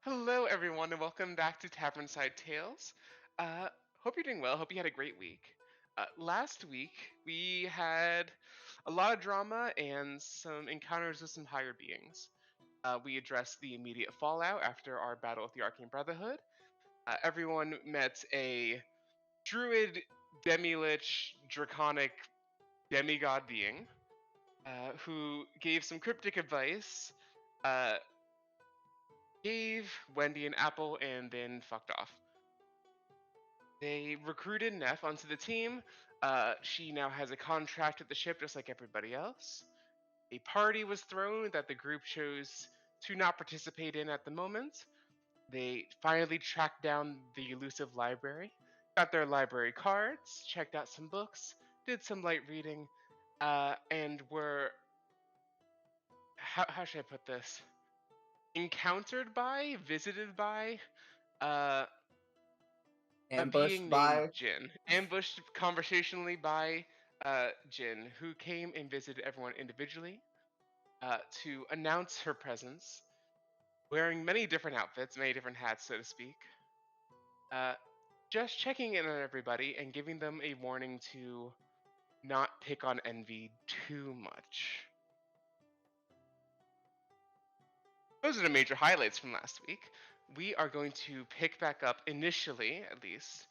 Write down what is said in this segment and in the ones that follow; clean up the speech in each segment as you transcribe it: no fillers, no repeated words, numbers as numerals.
Hello, everyone, and welcome back to Tavernside Tales. Uh, Hope you're doing well. Hope you had a great week. Last week, we had a lot of drama and some encounters with some higher beings. We addressed the immediate fallout after our battle with the Arcane Brotherhood. Everyone met a druid, demi-lich, draconic demigod being who gave some cryptic advice. Uh, Gave Wendy an apple and then fucked off. They recruited Neff onto the team. She now has a contract at the ship just like everybody else. A party was thrown that the group chose to not participate in at the moment. They finally tracked down the elusive library, got their library cards, checked out some books, did some light reading, and were, how should I put this? Encountered by, visited by, uh, a Ambushed being named by. Jin, ambushed conversationally by Jin, who came and visited everyone individually to announce her presence, wearing many different outfits, many different hats, so to speak. Uh, just checking in on everybody and giving them a warning to not pick on Envy too much. Those are the major highlights from last week. We are going to pick back up initially, at least,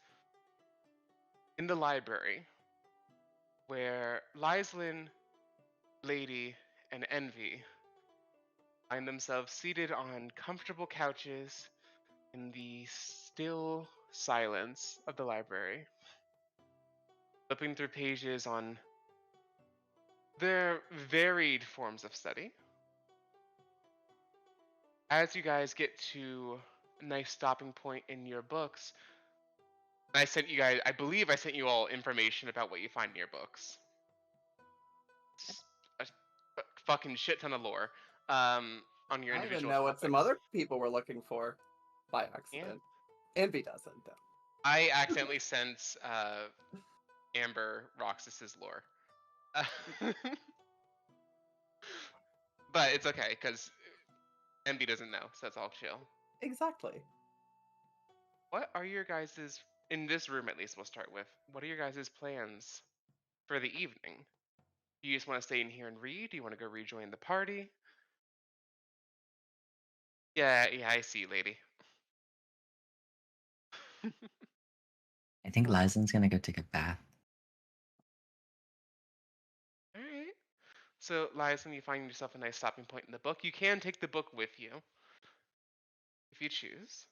in the library, where Lyslin, Lady, and Envy find themselves seated on comfortable couches in the still silence of the library, flipping through pages on their varied forms of study. As you guys get to a nice stopping point in your books, I believe I sent you all information about what you find in your books. A fucking shit ton of lore on your I even individual know what some topics. other people were looking for by Yeah. accident. Envy doesn't, though. I accidentally sent Amber Roxas's lore. But it's okay, because Envy doesn't know, so that's all chill. Exactly. What are your guys's, in this room at least we'll start with, what are your guys's plans for the evening? Do you just want to stay in here and read? Do you want to go rejoin the party? Yeah, I see, lady. I think Lysan's gonna go take a bath. Alright. So, Lyson, you find yourself a nice stopping point in the book. You can take the book with you, if you choose.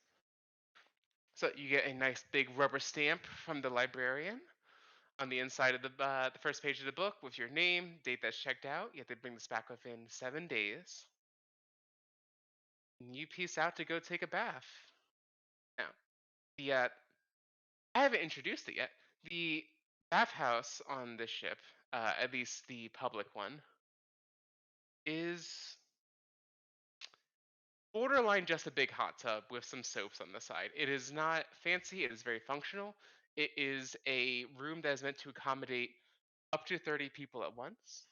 So you get a nice big rubber stamp from the librarian on the inside of the first page of the book with your name, date that's checked out. You have to bring this back within 7 days. And you peace out to go take a bath. Now, the I haven't introduced it yet. The bathhouse on this ship, at least the public one, is borderline just a big hot tub with some soaps on the side. It is not fancy, it is very functional. It is a room that is meant to accommodate up to 30 people at once.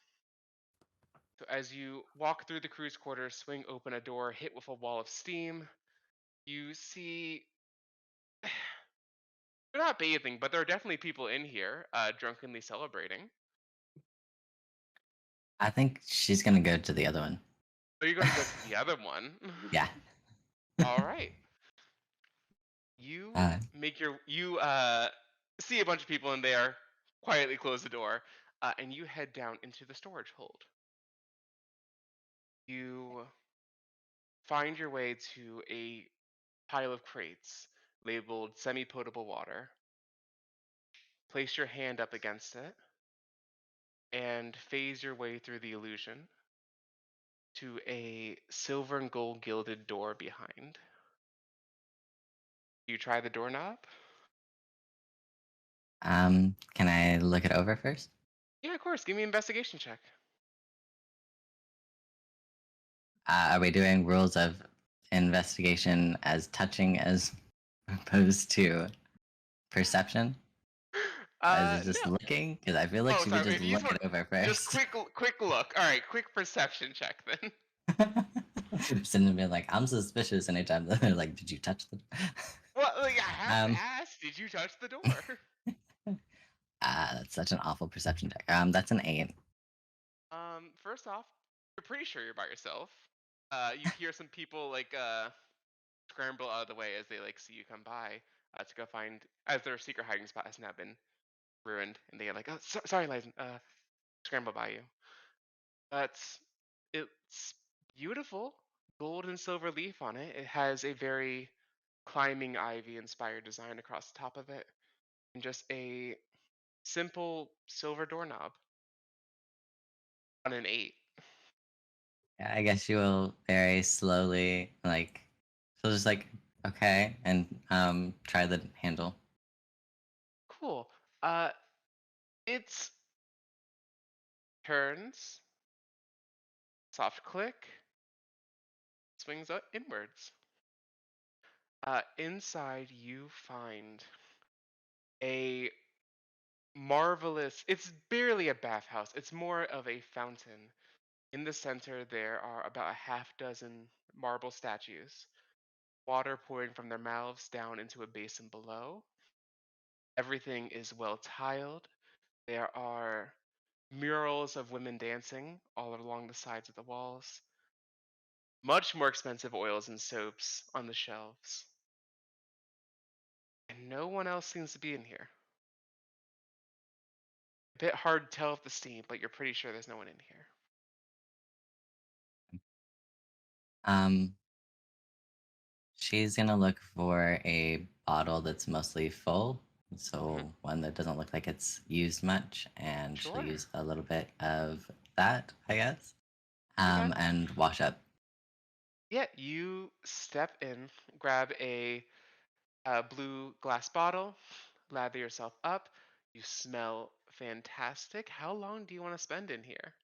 So as you walk through the crew's quarters, swing open a door, hit with a wall of steam, you see they're not bathing, but there are definitely people in here, drunkenly celebrating. I think she's gonna go to the other one. So you're going to go to the other one. Yeah. All right. You Uh, you see a bunch of people in there, quietly close the door, and you head down into the storage hold. You find your way to a pile of crates labeled semi-potable water. Place your hand up against it and phase your way through the illusion to a silver and gold gilded door behind. You try the doorknob? can I look it over first? Yeah, of course. Give me an investigation check. Are we doing rules of investigation as touching as opposed to perception? As just No. looking? Because I feel like Oh, she would sorry. just If you just look want it over just first. quick look. All right, quick perception check then. person and be like, I'm suspicious anytime they're like, did you touch the Well, like, I have to um ask, did you touch the door? that's such an awful perception check. That's an 8. First off, you're pretty sure you're by yourself. You hear some people like scramble out of the way as they like see you come by to go find as their secret hiding spot has now been ruined, and they get like, oh, sorry, Liza, scramble by you. But it's beautiful, gold and silver leaf on it. It has a very climbing ivy inspired design across the top of it, and just a simple silver doorknob on an 8. Yeah, I guess she will very slowly like she'll just like okay and try the handle. Cool. It's turns, soft click, swings up inwards. Inside you find a marvelous, it's barely a bathhouse, it's more of a fountain. In the center, there are about a half dozen marble statues, water pouring from their mouths down into a basin below. Everything is well tiled. There are murals of women dancing all along the sides of the walls. Much more expensive oils and soaps on the shelves. And no one else seems to be in here. A bit hard to tell if the steam, but you're pretty sure there's no one in here. Um she's gonna look for a bottle that's mostly full. Hmm. So one that doesn't look like it's used much, and she'll Sure. use a little bit of that, I guess. Okay. And wash up. Yeah, you step in, grab a blue glass bottle, lather yourself up. You smell fantastic. How long do you want to spend in here?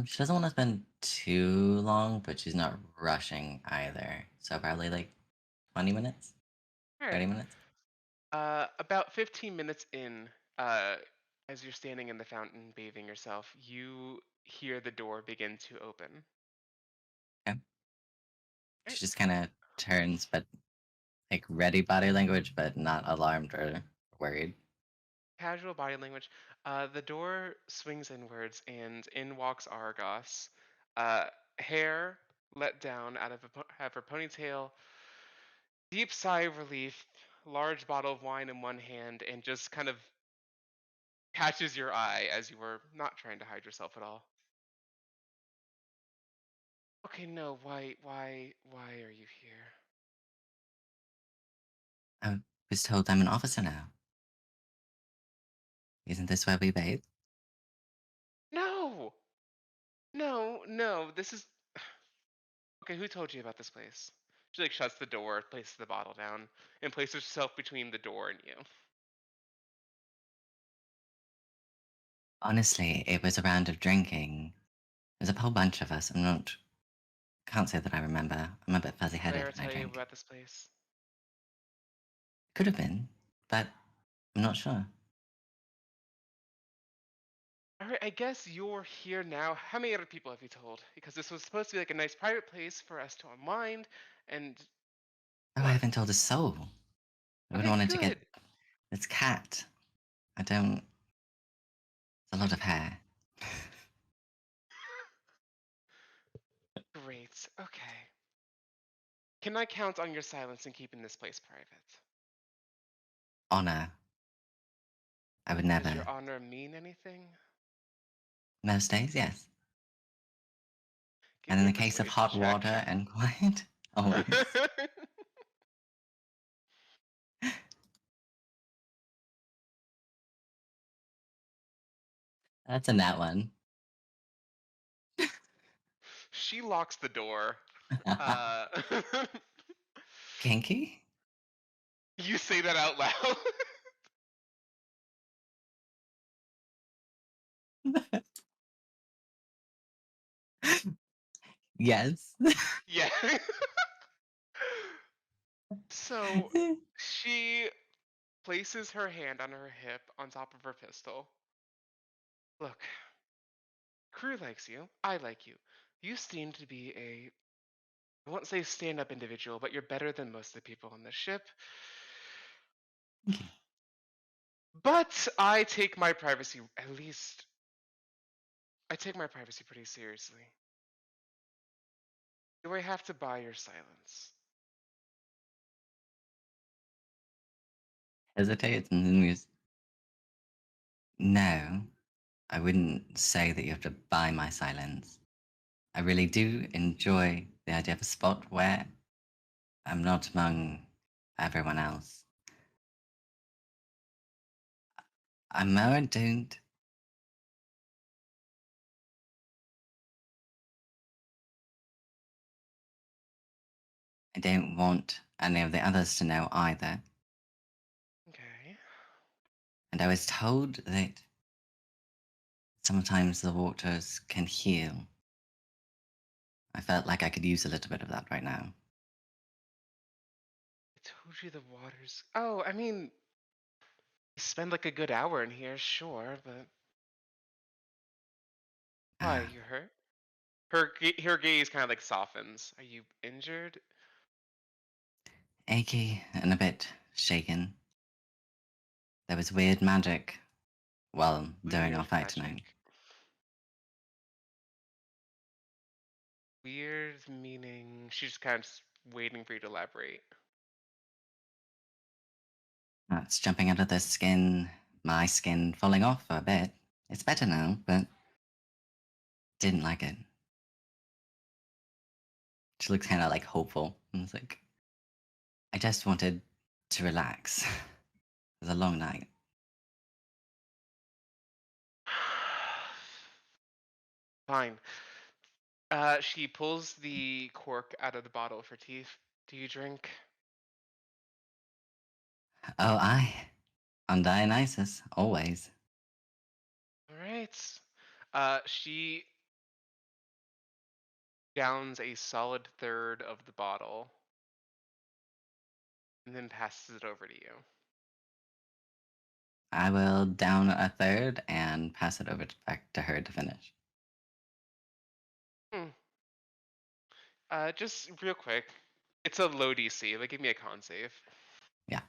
She doesn't want to spend too long, but she's not rushing either. So probably like 20 minutes, All 30 right. minutes. About 15 minutes in, as you're standing in the fountain bathing yourself, you hear the door begin to open. Okay. Right. She just kind of turns, but like ready body language, but not alarmed or worried. Casual body language. The door swings inwards, and in walks Argos. Uh, Hair let down out of her ponytail, deep sigh of relief, large bottle of wine in one hand, and just kind of catches your eye as you were not trying to hide yourself at all. Okay, no, why are you here? I was told I'm an officer now. Isn't this where we bathe? No, no, this is okay. Who told you about this place? She like shuts the door, places the bottle down, and places herself between the door and you. Honestly, it was a round of drinking. There's a whole bunch of us. Can't say that I remember. I'm a bit fuzzy headed Claire when I tell you drink. about this place? Could have been, but I'm not sure. All right, I guess you're here now. How many other people have you told? Because this was supposed to be like a nice private place for us to unwind and Oh, I what? haven't told a soul. I wouldn't Okay, want it to get. good. It's cat. I don't. It's a lot of hair. Great. Okay. Can I count on your silence in keeping this place private? Honor. I would Does your never. honor mean anything? Most days, yes. Give And in me a the case of persuasion hot check. water and quiet, always. That's a nat one. She locks the door. Uh, Kinky? you say that out loud. Yes. Yeah. So she places her hand on her hip on top of her pistol. Look, crew likes you. I like you. You seem to be a I won't say stand up individual, but you're better than most of the people on the ship. Thank you. But I take my privacy, at least, I take my privacy pretty seriously. Do I have to buy your silence? Hesitates and then goes, no, I wouldn't say that you have to buy my silence. I really do enjoy the idea of a spot where I'm not among everyone else. I'm more don't. I don't want any of the others to know either. Okay. And I was told that sometimes the waters can heal. I felt like I could use a little bit of that right now. I told you the waters. Oh, I mean, you spend like a good hour in here, sure, but why? Ah, You hurt? Her gaze kind of like softens. Are you injured? achy and a bit shaken. There was weird magic while during our Weird fight magic. tonight. Weird meaning. She's just kind of just waiting for you to elaborate. It's jumping out of the skin, my skin falling off for a bit. It's better now, but didn't like it. She looks kind of like hopeful. And it's like, I just wanted to relax. It was a long night. Fine. She pulls the cork out of the bottle of her teeth. Do you drink? Oh, on Dionysus, always. All right. She downs a solid third of the bottle and then passes it over to you. I will down a third and pass it over back to her to finish. Hmm. Just real quick. It's a low DC. Like, give me a con save. Yeah,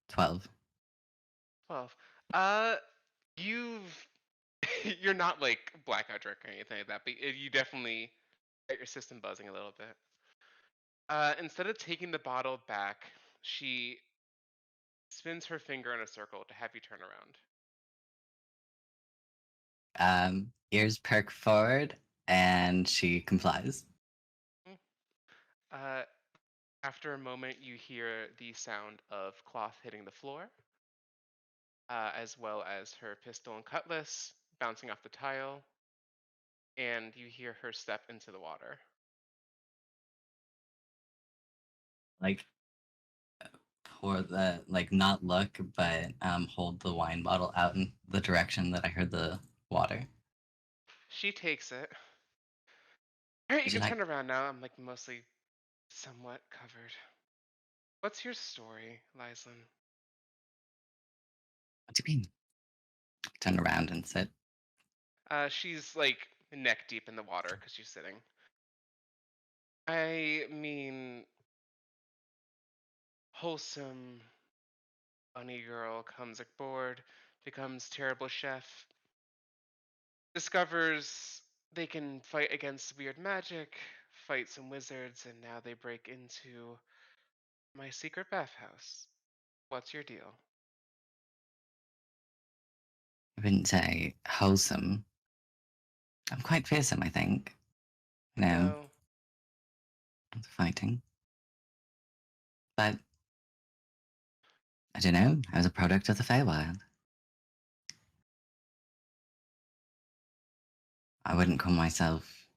12. 12. You've you're not like blackout drunk or anything like that, but you definitely get your system buzzing a little bit. Instead of taking the bottle back, she spins her finger in a circle to have you turn around. Ears perk forward, and she complies. Mm. Uh, After a moment, you hear the sound of cloth hitting the floor, as well as her pistol and cutlass bouncing off the tile, and you hear her step into the water. Like, pour the, like, not look, but hold the wine bottle out in the direction that I heard the water. She takes it. All right, you She's can like, turn around now. I'm like mostly somewhat covered. What's your story, Lyslin? what do you mean? Turn around and sit. She's like neck deep in the water because she's sitting. I mean, wholesome, bunny girl comes aboard, becomes terrible chef, discovers they can fight against weird magic, fight some wizards, and now they break into my secret bathhouse. What's your deal? I wouldn't say wholesome. I'm quite fearsome, I think. No, No. fighting. But I don't know. I was a product of the Feywild. I wouldn't call myself.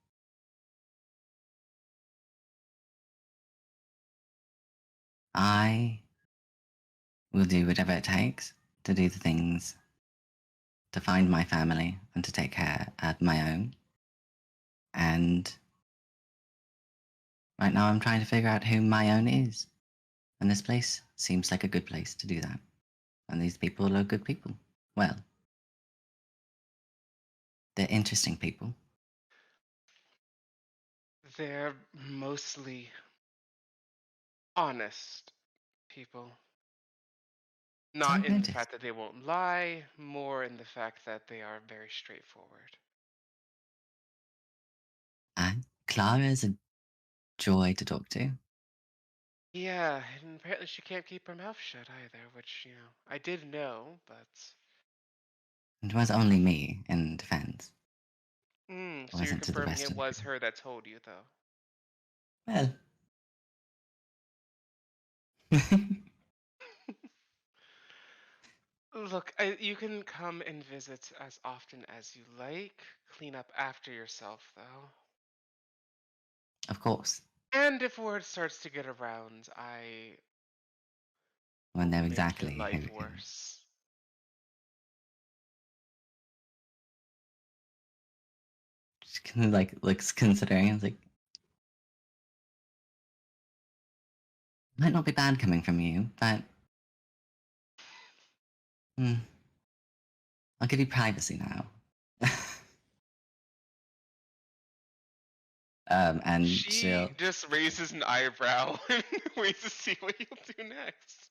I will do whatever it takes to do the things to find my family and to take care of my own. And right now, I'm trying to figure out who my own is. And this place seems like a good place to do that. And these people are good people. Well, They're interesting people. They're mostly honest people. So Not I've in the noticed. fact that they won't lie, more in the fact that they are very straightforward. And Clara's a joy to talk to. Yeah, and apparently she can't keep her mouth shut either, which, I did know, but. It was only me in defense. It So you're wasn't to the confirming rest it of the was group. her that told you, though. Well. Look, you can come and visit as often as you like. Clean up after yourself, though. Of course. And if word starts to get around, I I will know make your exactly life who. worse. Just kind of like looks considering. It's like, might not be bad coming from you, but hmm, I'll give you privacy now. And She she'll, just raises an eyebrow and waits to see what you'll do next.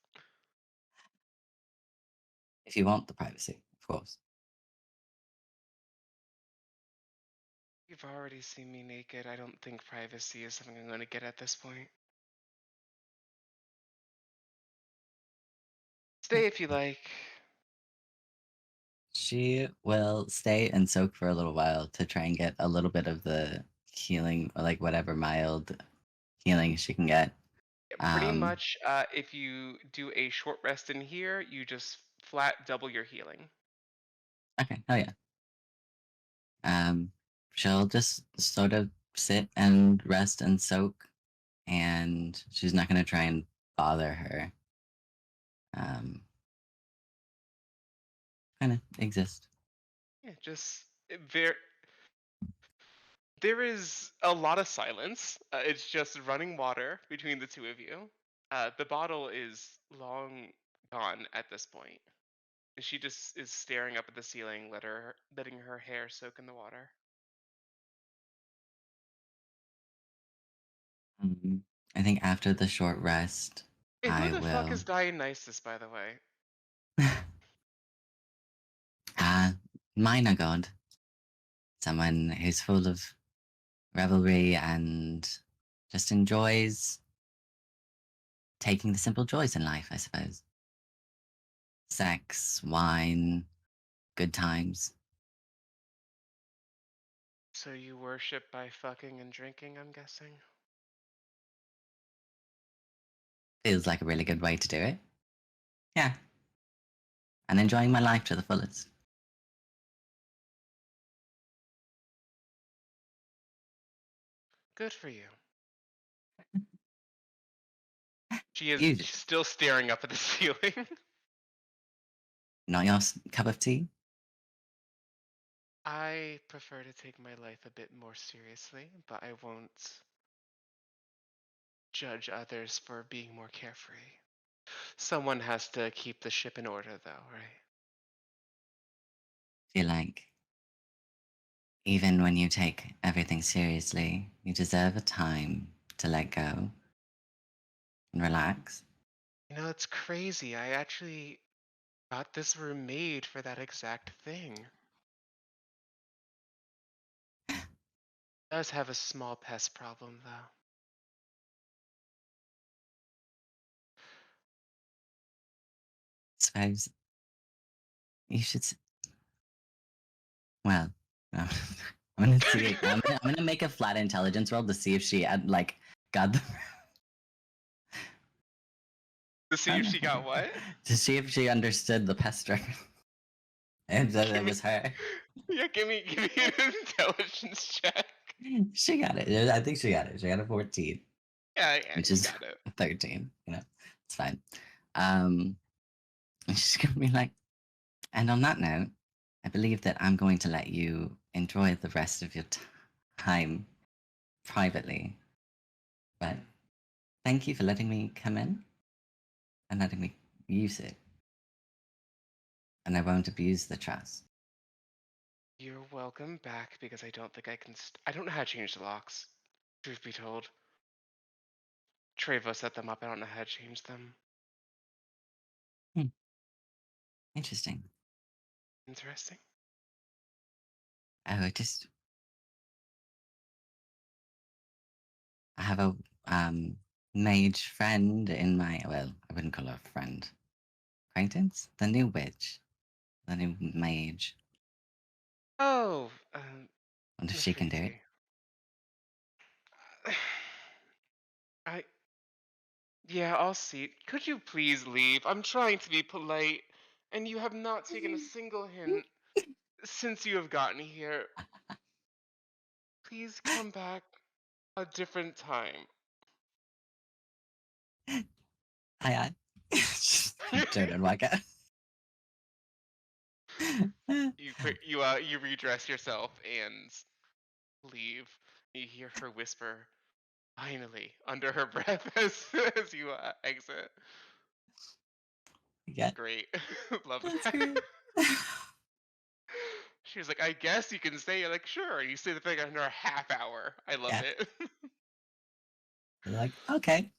if you want the privacy, of course. You've already seen me naked. I don't think privacy is something I'm going to get at this point. Stay if you like. She will stay and soak for a little while to try and get a little bit of the healing, or like whatever mild healing she can get. Pretty Um, much, if you do a short rest in here, you just flat double your healing. okay, oh yeah. She'll just sort of sit and rest and soak, and she's not going to try and bother her. Um, kind of exist. Yeah, just there is a lot of silence. It's just running water between the two of you. The bottle is long gone at this point. And she just is staring up at the ceiling, letting her hair soak in the water. Um, I think after the short rest, Hey, who I the fuck will. is Dionysus, by the way? Minor god. Someone who's full of revelry and just enjoys taking the simple joys in life, I suppose. Sex, wine, good times. So you worship by fucking and drinking, I'm guessing? Feels like a really good way to do it. Yeah. And enjoying my life to the fullest. Good for you. She is You, still staring up at the ceiling. not your cup of tea? I prefer to take my life a bit more seriously, but I won't judge others for being more carefree. Someone has to keep the ship in order, though, right? Feel like even when you take everything seriously, you deserve a time to let go and relax. It's crazy. I actually got this room made for that exact thing. Does have a small pest problem, though. Suppose you should. Well, I'm gonna see. I'm gonna make a flat intelligence roll to see if she had like got the. To see if she got what? To see if she understood the pest reference. And that Give it me, was her. yeah, give me an intelligence check. She got it. I think she got it. She got a 14, Yeah, which you is got it. a 13. It's fine. Um, and she's gonna be like, and on that note, I believe that I'm going to let you enjoy the rest of your time privately. But thank you for letting me come in and letting me use it. And I won't abuse the trust. You're welcome back because I don't think I can. I don't know how to change the locks. Truth be told, Trevo set them up. I don't know how to change them. Hmm. Interesting. Interesting. Oh, I have a mage friend in my, well, I wouldn't call her a friend. Acquaintance? The new witch. The new mage. Oh, Wonder if Miss she can do it. Reezy. I Yeah, I'll see. Could you please leave? I'm trying to be polite, and you have not taken a single hint since you have gotten here. Please come back a different time. I don't know why I You redress yourself and leave. You hear her whisper, finally, under her breath as you exit. Yeah, Great. Love that's that. great. She was like, I guess you can stay. You're like, sure. You stay the thing under a half hour. I love Yeah, it. like, okay.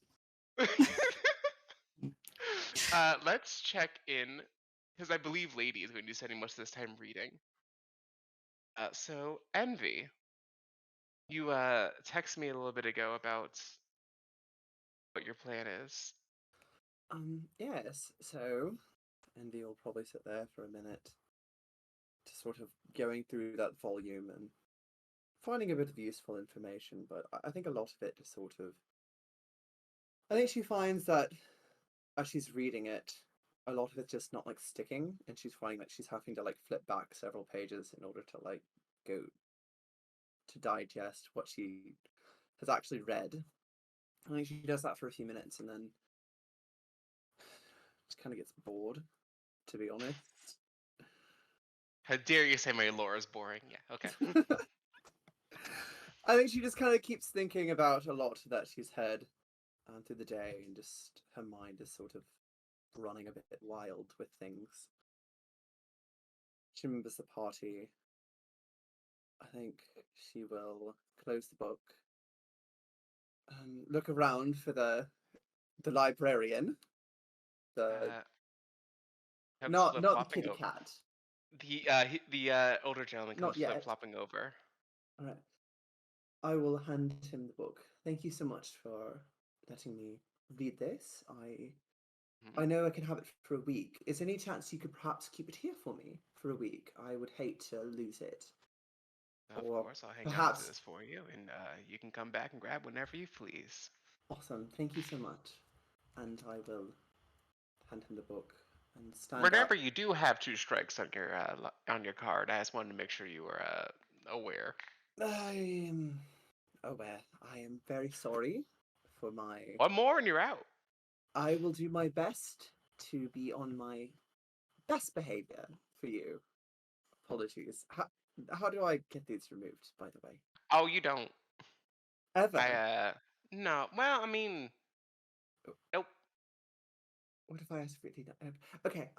Let's check in because I believe Lady is going to be spending most of this time reading. So Envy, you text me a little bit ago about what your plan is. Yes. So, Envy will probably sit there for a minute, just sort of going through that volume and finding a bit of useful information. But I think a lot of it just sort of, I think she finds that as she's reading it, a lot of it's just not like sticking, and she's finding that she's having to like flip back several pages in order to like go to digest what she has actually read. I think she does that for a few minutes and then just kind of gets bored, to be honest. How dare you say my lore is boring? Yeah, okay. I think she just kind of keeps thinking about a lot that she's heard through the day, and just her mind is sort of running a bit wild with things. She remembers the party. I think she will close the book and look around for the librarian. The Comes not flip not the flopping kitty over. cat. The older gentleman comes Not flip yet. flopping over. All right. I will hand him the book. Thank you so much for letting me read this. I Mhm. know I can have it for a week. Is there any chance you could perhaps keep it here for me for a week? I would hate to lose it. Of Or course, I'll hang on to perhaps. this for you, and you can come back and grab whenever you please. Awesome. Thank you so much. And I will hand him the book and stand Whenever up. you do have two strikes on your card, I just wanted to make sure you were aware. I am aware. I am very sorry for my. One more and you're out. I will do my best to be on my best behavior for you. Apologies. How do I get these removed, by the way? Oh, you don't. I Ever? no. Well, I mean, nope. What if I ask for it? Okay,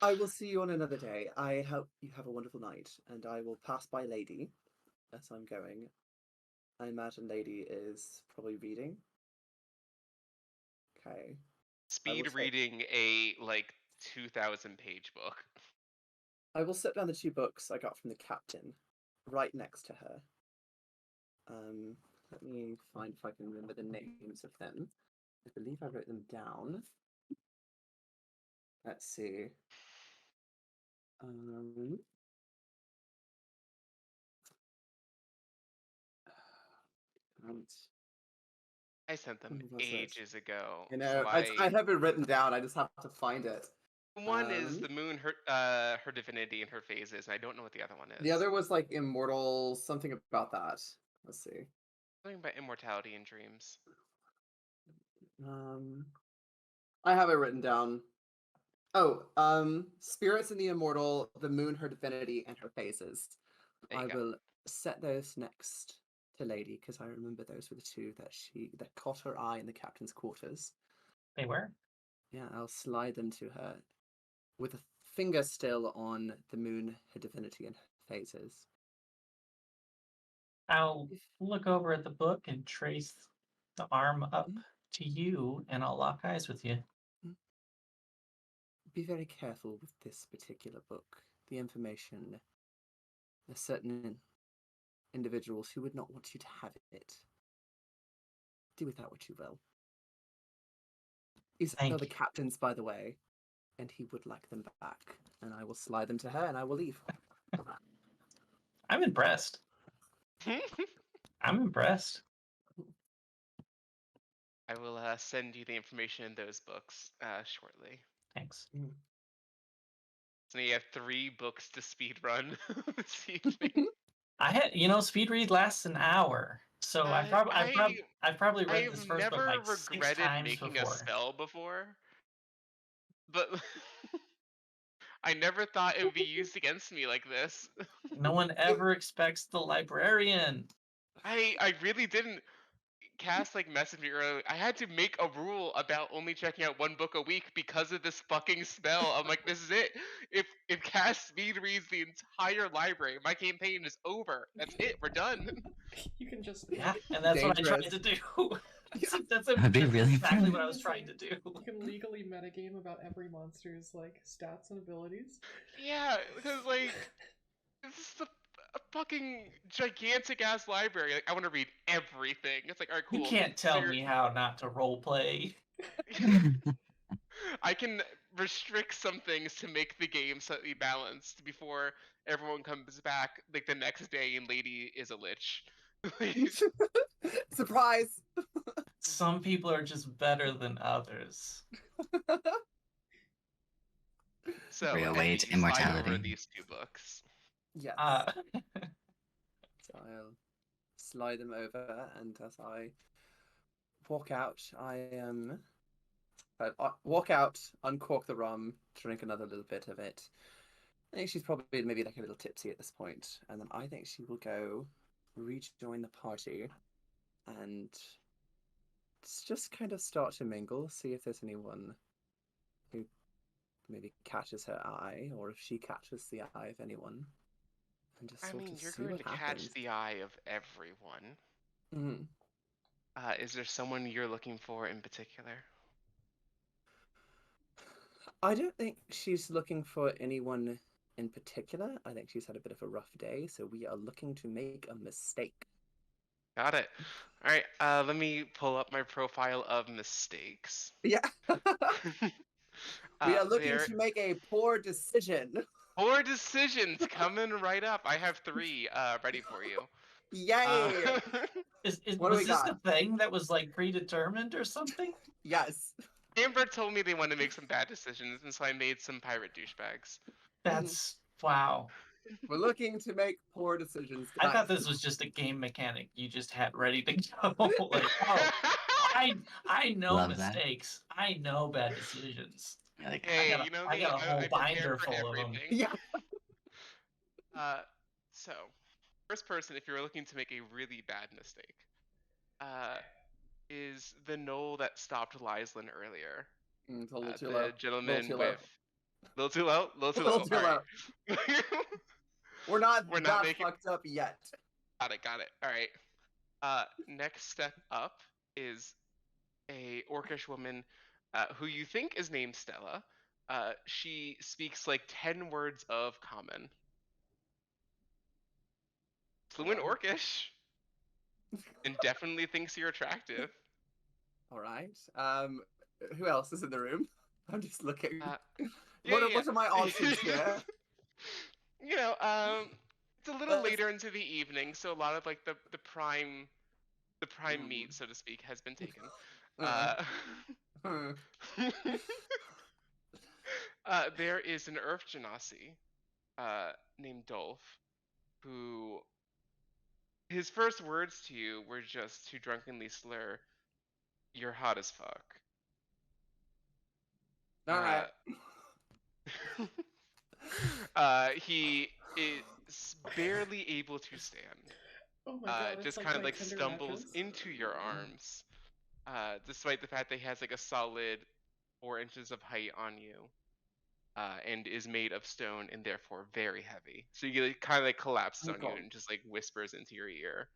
I will see you on another day. I hope you have a wonderful night, and I will pass by Lady as I'm going. I imagine Lady is probably reading. Okay. Speed reading a like 2,000 page book. I will set down the two books I got from the captain right next to her. Let me find if I can remember the names of them. I believe I wrote them down. Let's see. Um, and I sent them when was it? ages ago, You so know, I have it written down. I just have to find it. one is the moon, her divinity, and her phases, and I don't know what the other one The is. other was like immortal, something about that. Let's see. Something about immortality and dreams. Um, I have it written down. Oh, spirits in the immortal, the moon, her divinity, and her phases. There you I go. will set those next to Lady because I remember those were the two that caught her eye in the captain's quarters. They were? Yeah, I'll slide them to her with a finger still on the moon, her divinity, and her phases. I'll look over at the book and trace the arm up to you, and I'll lock eyes with you. Be very careful with this particular book. The information. There's certain individuals who would not want you to have it. Do with that what you will. These Thank are the you. captains, by the way, and he would like them back. And I will slide them to her, and I will leave. I'm impressed. I'm impressed. I will send you the information in those books shortly. Thanks. So now you have 3 books to speed run this evening. I had, speed read lasts an hour, so I've probably read this I've first book never like 6 regretted times making before. a spell before, but I never thought it would be used against me like this. No one ever expects the librarian. I really didn't. Cass messaged me earlier. I had to make a rule about only checking out 1 book a week because of this fucking spell. I'm like, this is it. If Cass speed reads the entire library, my campaign is over. That's it. We're done. You can just Yeah, and that's what I tried to do. That's exactly what I was trying to do. You can legally metagame about every monster's stats and abilities. Yeah, because this is a fucking gigantic ass library. I want to read everything. It's like, all right, cool. You can't tell me how not to roleplay. I can restrict some things to make the game slightly balanced before everyone comes back the next day and Lady is a lich. Surprise! Some people are just better than others. So Real Andy, weight, you slide over immortality. these 2 books. Yes. So I'll slide them over, and as I walk out, I walk out, uncork the rum, drink another little bit of it. I think she's probably maybe a little tipsy at this point, and then I think she will go rejoin the party and just kind of start to mingle, see if there's anyone who maybe catches her eye, or if she catches the eye of anyone. And just I mean, you're see going what to happens. catch the eye of everyone. Mm-hmm. Is there someone you're looking for in particular? I don't think she's looking for anyone in particular. I think she's had a bit of a rough day, so we are looking to make a mistake. Got it. All right, let me pull up my profile of mistakes. Yeah. We are looking to make a poor decision. Poor decisions coming right up. I have 3 ready for you. Yay! Was this the thing that was predetermined or something? Yes. Amber told me they wanted to make some bad decisions, and so I made some pirate douchebags. That's wow. We're looking to make poor decisions. I thought this was just a game mechanic you just had ready to go. I know Love mistakes. I know bad decisions. Hey, I got a whole binder full everything. of them. Yeah. So, first person, if you're looking to make a really bad mistake, is the Knoll that stopped Lyslin earlier. It's a little too the low. gentleman Little with... Little too low? Little too low. Little too low. Right. We're not making... fucked up yet. Got it. All right. Next step up is a orcish woman who you think is named Stella. She speaks 10 words of common. Fluent Orcish. And definitely thinks you're attractive. All right. Who else is in the room? I'm just looking. What are my options here? It's a little later into the evening, so a lot of the prime meat, so to speak, has been taken. There is an Earth Genasi named Dolph, who his first words to you were just to drunkenly slur, "You're hot as fuck." All right. He is barely able to stand. Oh my god! Just kind of stumbles into your arms, despite the fact that he has a solid 4 inches of height on you. and is made of stone and therefore very heavy. So you like, kind of like collapses Oh on you god. and just like whispers into your ear.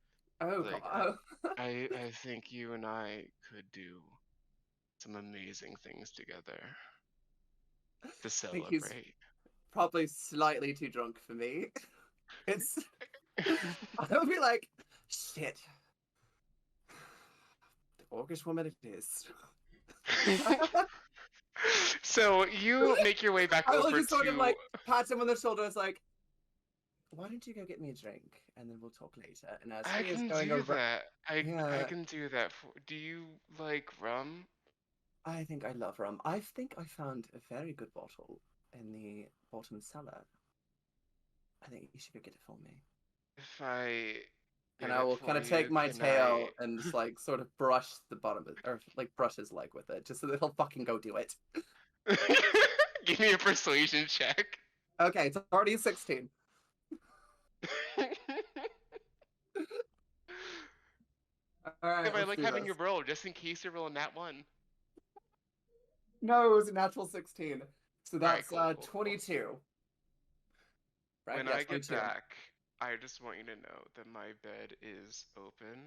Oh Like, god. I think you and I could do some amazing things together to I think he's celebrate. probably slightly too drunk for me. It's. I'll be like, shit. The Orcish woman it is. So you make your way back I will over just sort of to. like pat him on the shoulder. It's like, why don't you go get me a drink and then we'll talk later. And as I he is can going do over, that. I yeah, can do that. Do you like rum? I think I love rum. I think I found a very good bottle in the bottom cellar. I think you should go get it for me. If I And get I it will kind for of take you, my can tail I? and just like sort of brush the bottom of it, or like brush his leg with it, just so that he'll fucking go do it. Give me a persuasion check. Okay, it's already a 16. Alright, If I let's like do having this. you roll, just in case you roll a nat one. No, it was a natural 16. So All right, that's cool, cool, cool. 22. Right? When Yeah, I get 22. back, I just want you to know that my bed is open.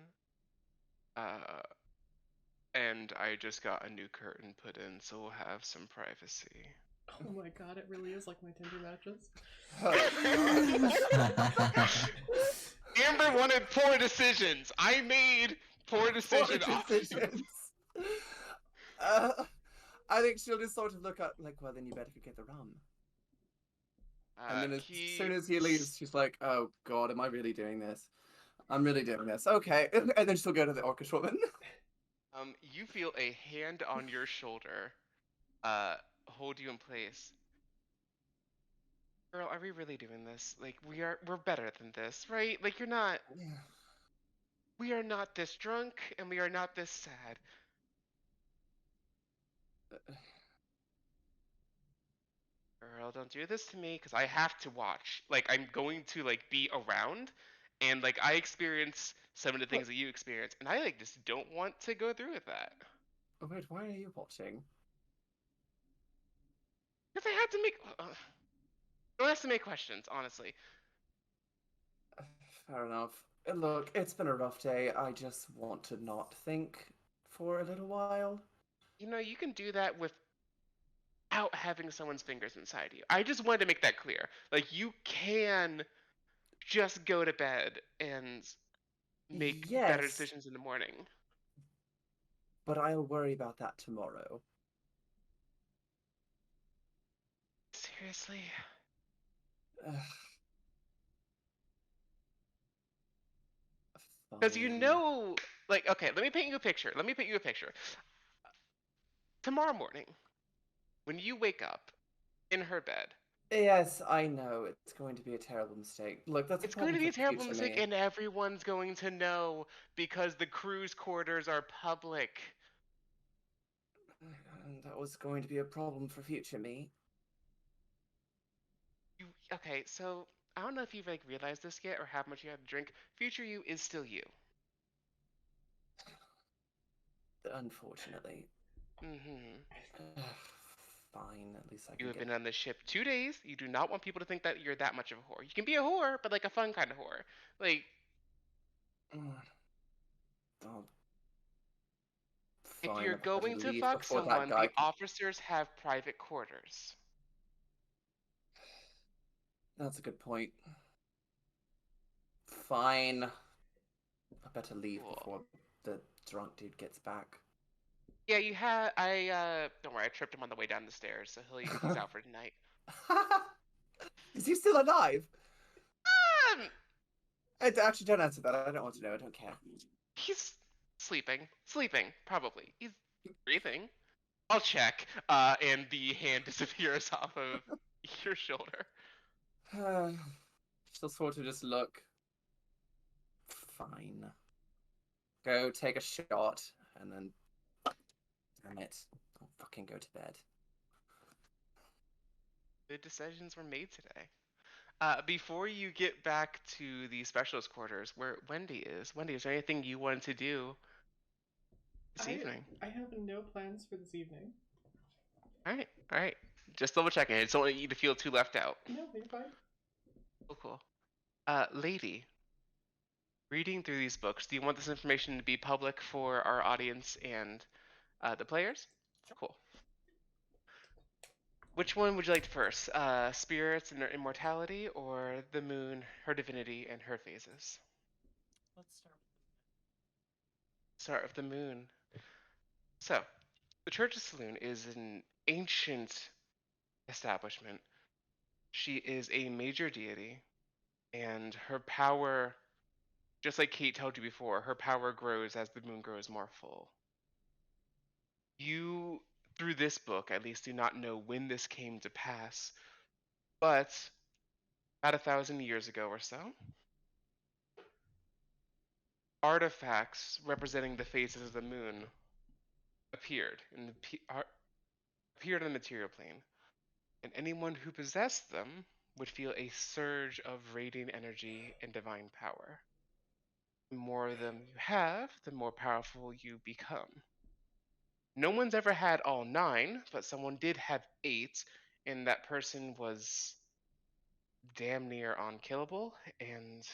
And I just got a new curtain put in, so we'll have some privacy. Oh my god, it really is like my Tinder matches. Oh, God. Amber wanted poor decisions. I made poor Poor decision options. decisions. Uh, I think she'll just sort of look up, like, well, then you better go get the rum. And then as soon as he leaves, she's like, oh, God, am I really doing this? I'm really doing this. Okay. And then she'll go to the Orcish woman. You feel a hand on your shoulder, hold you in place. Girl, are we really doing this? Like, we're better than this, right? Like, Yeah. we are not this drunk, and we are not this sad. Girl, don't do this to me, because I have to watch. Like, I'm going to, like, be around, and, like, I experience some of the things that you experience, and I, like, just don't want to go through with that. Oh, wait, why are you watching? Because I have to make... don't have to make questions, honestly. Fair enough. Look, it's been a rough day. I just want to not think for a little while. You know, you can do that without having someone's fingers inside you. I just wanted to make that clear. Like, you can just go to bed and make better Yes, decisions in the morning. but I'll worry about that tomorrow. Seriously? Ugh. Because you Fine. know, like, okay, let me paint you a picture. Tomorrow morning, when you wake up in her bed, Yes, I know it's going to be a terrible mistake. Look, that's a it's going problem to be for a terrible future mistake, me. and everyone's going to know because the crew's quarters are public. And that was going to be a problem for future me. Okay, so I don't know if you've like realized this yet or how much you have to drink. Future you is still you. Unfortunately. Mm-hmm. Fine, at least I You can have get. been on this ship 2 days. You do not want people to think that you're that much of a whore. You can be a whore, but like a fun kind of whore. Like, Oh, if fine, you're I've got going to to leave fuck before that someone, guy the can. officers have private quarters. That's a good point. Fine. I better leave Cool. before the drunk dude gets back. Yeah, don't worry, I tripped him on the way down the stairs, so he's out for tonight. Is he still alive? Um, Actually, don't answer that. I don't want to know. I don't care. he's sleeping, probably. He's breathing. I'll check. And the hand disappears off of your shoulder. She'll sort of just look. Fine. Go take a shot, and then. Damn it. I'll fucking go to bed. Good decisions were made today. Before you get back to the specialist quarters where Wendy, is there anything you want to do this evening? I have no plans for this evening. All right. Just double checking. I just don't want you to feel too left out. No, you're fine. Cool. Lady, reading through these books, do you want this information to be public for our audience and the players? Cool. Which one would you like first? Spirits and their immortality, or the moon, her divinity, and her phases? Let's start. Start with the moon. So, the Church of Selûne is an ancient establishment. She is a major deity, and her power, just like Kate told you before, her power grows as the moon grows more full. You, through this book at least, do not know when this came to pass, but about 1,000 years ago or so, artifacts representing the phases of the moon appeared appeared in the material plane, and anyone who possessed them would feel a surge of radiant energy and divine power. The more of them you have, the more powerful you become. No one's ever had all 9, but someone did have 8, and that person was damn near unkillable and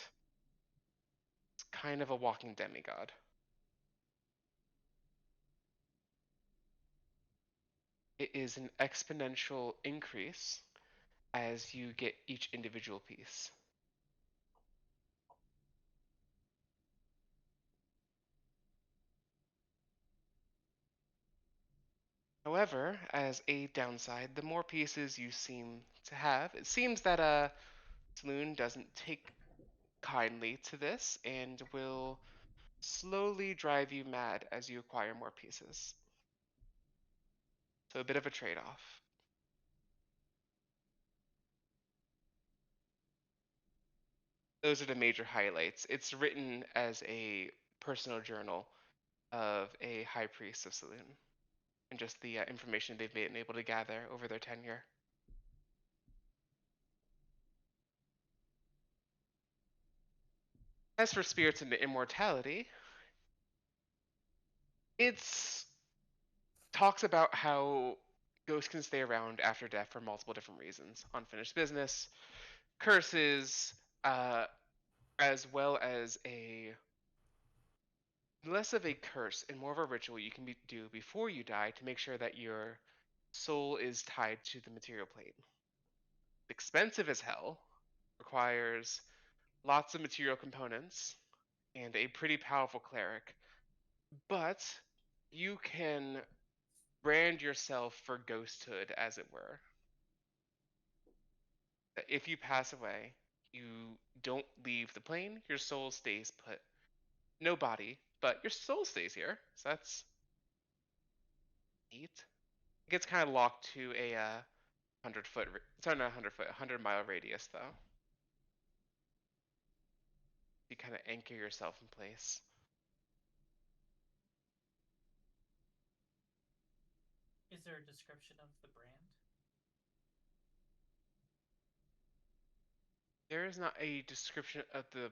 kind of a walking demigod. It is an exponential increase as you get each individual piece. However, as a downside, the more pieces you seem to have, it seems that Selûne doesn't take kindly to this and will slowly drive you mad as you acquire more pieces. So a bit of a trade-off. Those are the major highlights. It's written as a personal journal of a high priest of Selûne, and just the information they've been able to gather over their tenure. As for spirits and immortality, it's talks about how ghosts can stay around after death for multiple different reasons: unfinished business, curses, as well as a less of a curse and more of a ritual you can do before you die to make sure that your soul is tied to the material plane. Expensive as hell, requires lots of material components and a pretty powerful cleric, but you can brand yourself for ghosthood, as it were. If you pass away, you don't leave the plane, your soul stays put. No body, but your soul stays here, so that's neat. It gets kind of locked to a 100-foot, it's not 100-foot, 100-mile radius, though. You kind of anchor yourself in place. Is there a description of the brand? There is not a description of the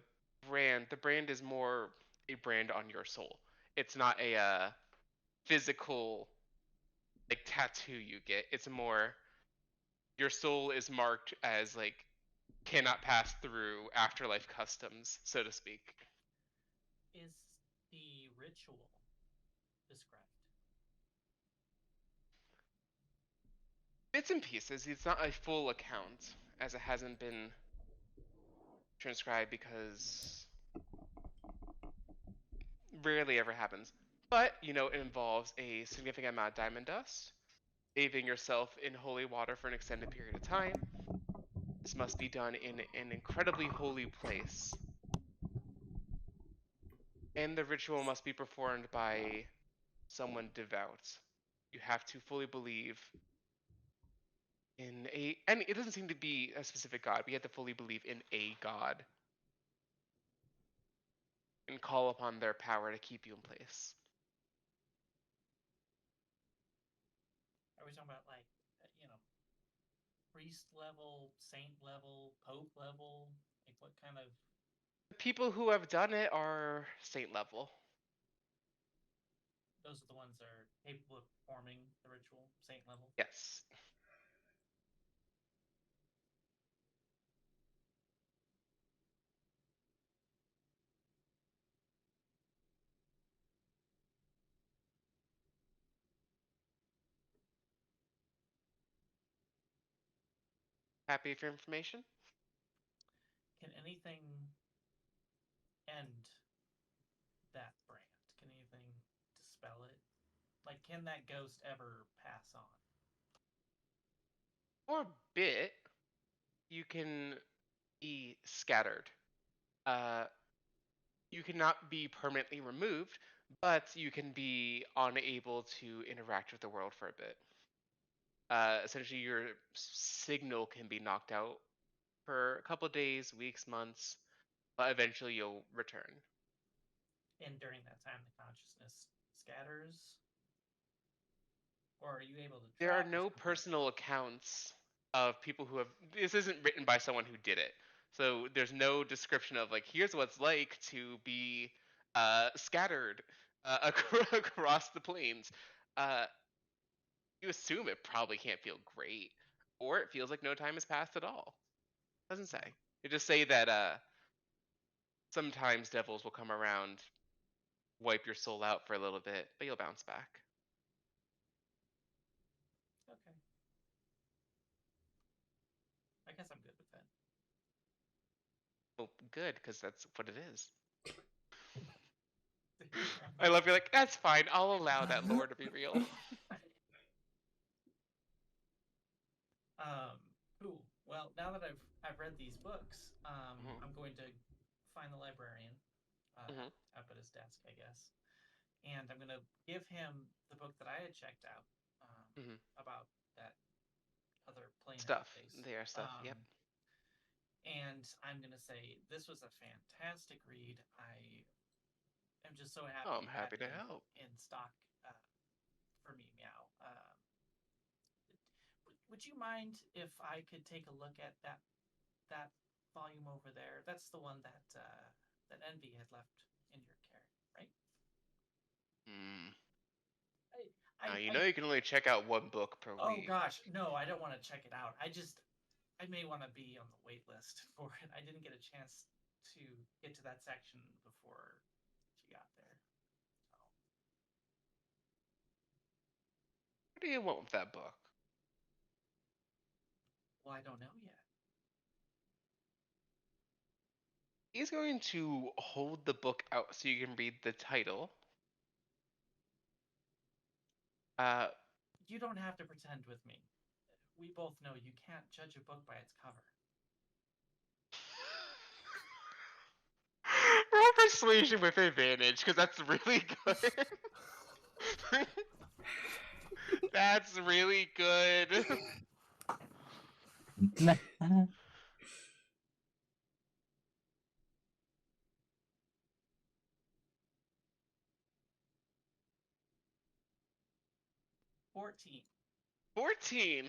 brand. The brand is more a brand on your soul. It's not a physical like tattoo you get. It's more your soul is marked as like cannot pass through afterlife customs, so to speak. Is the ritual described? Bits and pieces. It's not a full account, as it hasn't been transcribed because rarely ever happens. But, you know, it involves a significant amount of diamond dust, bathing yourself in holy water for an extended period of time. This must be done in an incredibly holy place. And the ritual must be performed by someone devout. You have to fully believe in a, and it doesn't seem to be a specific god, but you have to fully believe in a god and call upon their power to keep you in place. Are we talking about like, priest level, saint level, pope level? Like what kind of? The people who have done it are saint level. Those are the ones that are capable of performing the ritual, saint level. Yes. Happy for information? Can anything end that brand? Can anything dispel it? Like, can that ghost ever pass on? For a bit, you can be scattered. Uh, you cannot be permanently removed, but you can be unable to interact with the world for a bit. Essentially, your signal can be knocked out for a couple days, weeks, months, but eventually you'll return. And during that time, the consciousness scatters? Or are you able to There are travel no somewhere? personal accounts of people who have. This isn't written by someone who did it, so there's no description of like here's what it's like to be scattered across the plains. Uh, you assume it probably can't feel great, or it feels like no time has passed at all. Doesn't say. It just say that sometimes devils will come around, wipe your soul out for a little bit, but you'll bounce back. Okay. I guess I'm good with that. Well, good, because that's what it is. I love you're like, that's fine, I'll allow that lore to be real. Cool. Well, now that I've read these books, Mhm. I'm going to find the librarian Mhm. up at his desk, I guess, and I'm gonna give him the book that I had checked out Mhm. about that other planar Stuff. place. They are stuff, yep. And I'm gonna say this was a fantastic read. I am just so happy Oh, I'm you had happy to it help. in stock for me, Meow. Would you mind if I could take a look at that volume over there? That's the one that that Envy had left in your care, right? Hmm. I, Now, you I, know you can only check out one book per oh week. gosh, no, I don't want to check it out. I may want to be on the wait list for it. I didn't get a chance to get to that section before she got there. So. What do you want with that book? Well, I don't know yet. He's going to hold the book out so you can read the title. You don't have to pretend with me. We both know you can't judge a book by its cover. Roll persuasion with advantage, because that's really good. That's really good. 14. 14.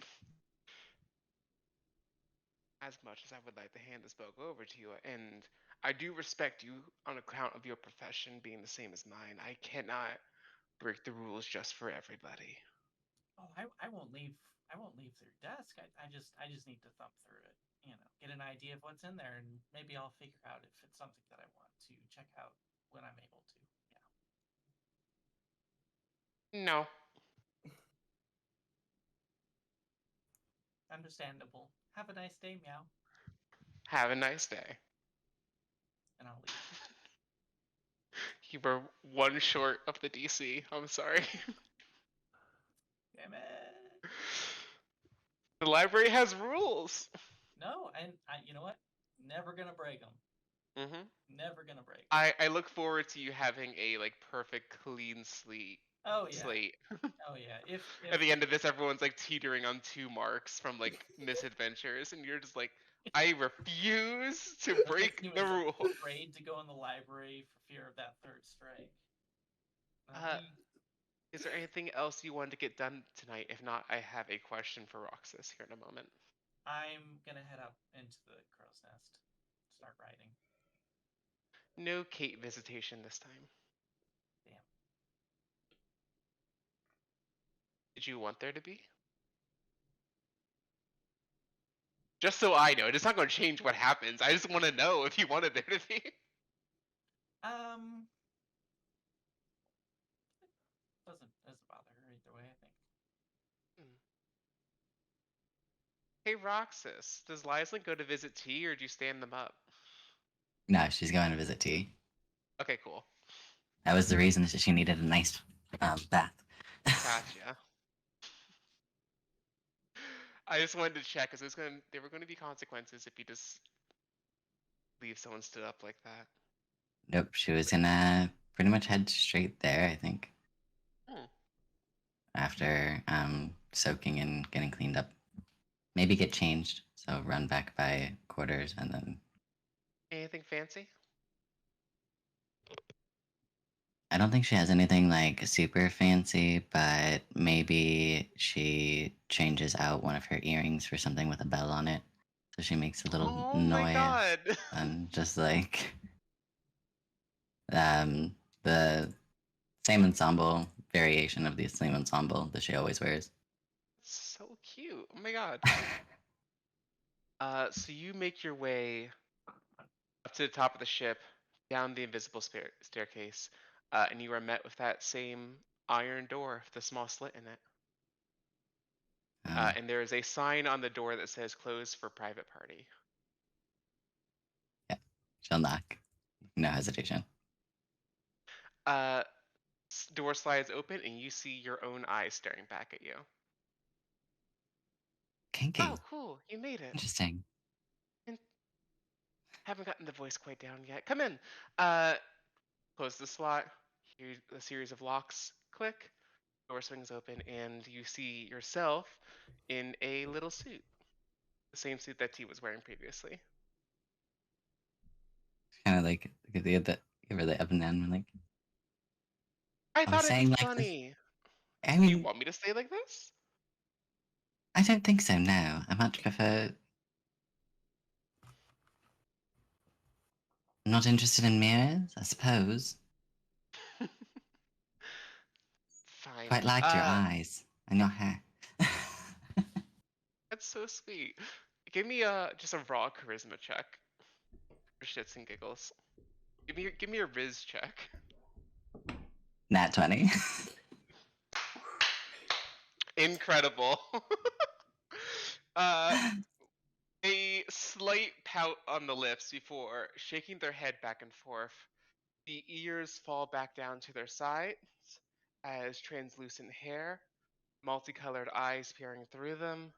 As much as I would like to hand this book over to you, and I do respect you on account of your profession being the same as mine, I cannot break the rules just for everybody. Oh, I won't leave. I won't leave their desk. I just need to thumb through it. You know, get an idea of what's in there, and maybe I'll figure out if it's something that I want to check out when I'm able to. Yeah. No. Understandable. Have a nice day, Meow. Have a nice day. And I'll leave. You were one short of the DC. I'm sorry. Damn it. The library has rules. No, and you know what? Never gonna break them. Mm-hmm. Never gonna break 'em. I look forward to you having a like perfect clean slate. Oh yeah. Slate. Oh yeah. If At the end of this, everyone's like teetering on 2 marks from like misadventures, and you're just like, I refuse to break he the was rules. afraid to go in the library for fear of that third strike. Is there anything else you wanted to get done tonight? If not, I have a question for Roxas here in a moment. I'm gonna head up into the crow's nest, start writing. No Kate visitation this time. Damn. Did you want there to be? Just so I know, it's not going to change what happens. I just want to know if you wanted there to be. Doesn't bother her either way, I think. Hey Roxas, does Lyslin go to visit T or do you stand them up? No, she's going to visit T. Okay, cool. That was the reason that she needed a nice bath. Gotcha. I just wanted to check because there were going to be consequences if you just leave someone stood up like that. Nope, she was gonna pretty much head straight there, I think, Hmm. after soaking and getting cleaned up. Maybe get changed, so run back by quarters and then. Anything fancy? I don't think she has anything like super fancy, but maybe she changes out one of her earrings for something with a bell on it. So she makes a little Oh my noise god! and just like the same ensemble variation of the same ensemble that she always wears. So cute. Oh my god. So you make your way up to the top of the ship, down the invisible staircase, and you are met with that same iron door with a small slit in it. Um, And there is a sign on the door that says "Closed for private party." yeah, she'll knock. No hesitation. Uh, Door slides open, and you see your own eyes staring back at you. Kinky. Oh, cool! You made it. Interesting. Haven't gotten the voice quite down yet. Come in. Close the slot. Here's a series of locks. Click. Door swings open, and you see yourself in a little suit, the same suit that T was wearing previously. Kind of like give her the up and down. Like I I was thought it'd be saying, like this. funny. I Do you mean, want me to stay like this? I don't think so. No, I much prefer. Not interested in mirrors, I suppose. Fine. Quite liked your eyes and your hair. That's so sweet. Give me just a raw charisma check for shits and giggles. Give me a Riz check. Nat 20. Incredible. uh, a slight pout on the lips before shaking their head back and forth. The ears fall back down to their sides as translucent hair, multicolored eyes peering through them.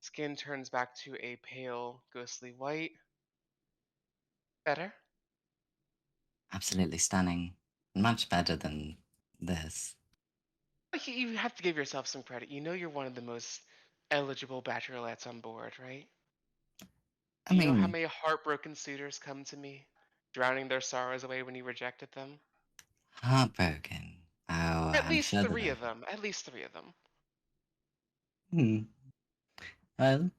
Skin turns back to a pale, ghostly white. Better? Absolutely stunning. Much better than this. Like, you have to give yourself some credit. You know you're one of the most eligible bachelorettes on board, right? I Do you know how mean, many heartbroken suitors come to me, drowning their sorrows away when you rejected them? heartbroken. Oh, At I'm least sure that three I. of them. At least three of them. Hmm. Well,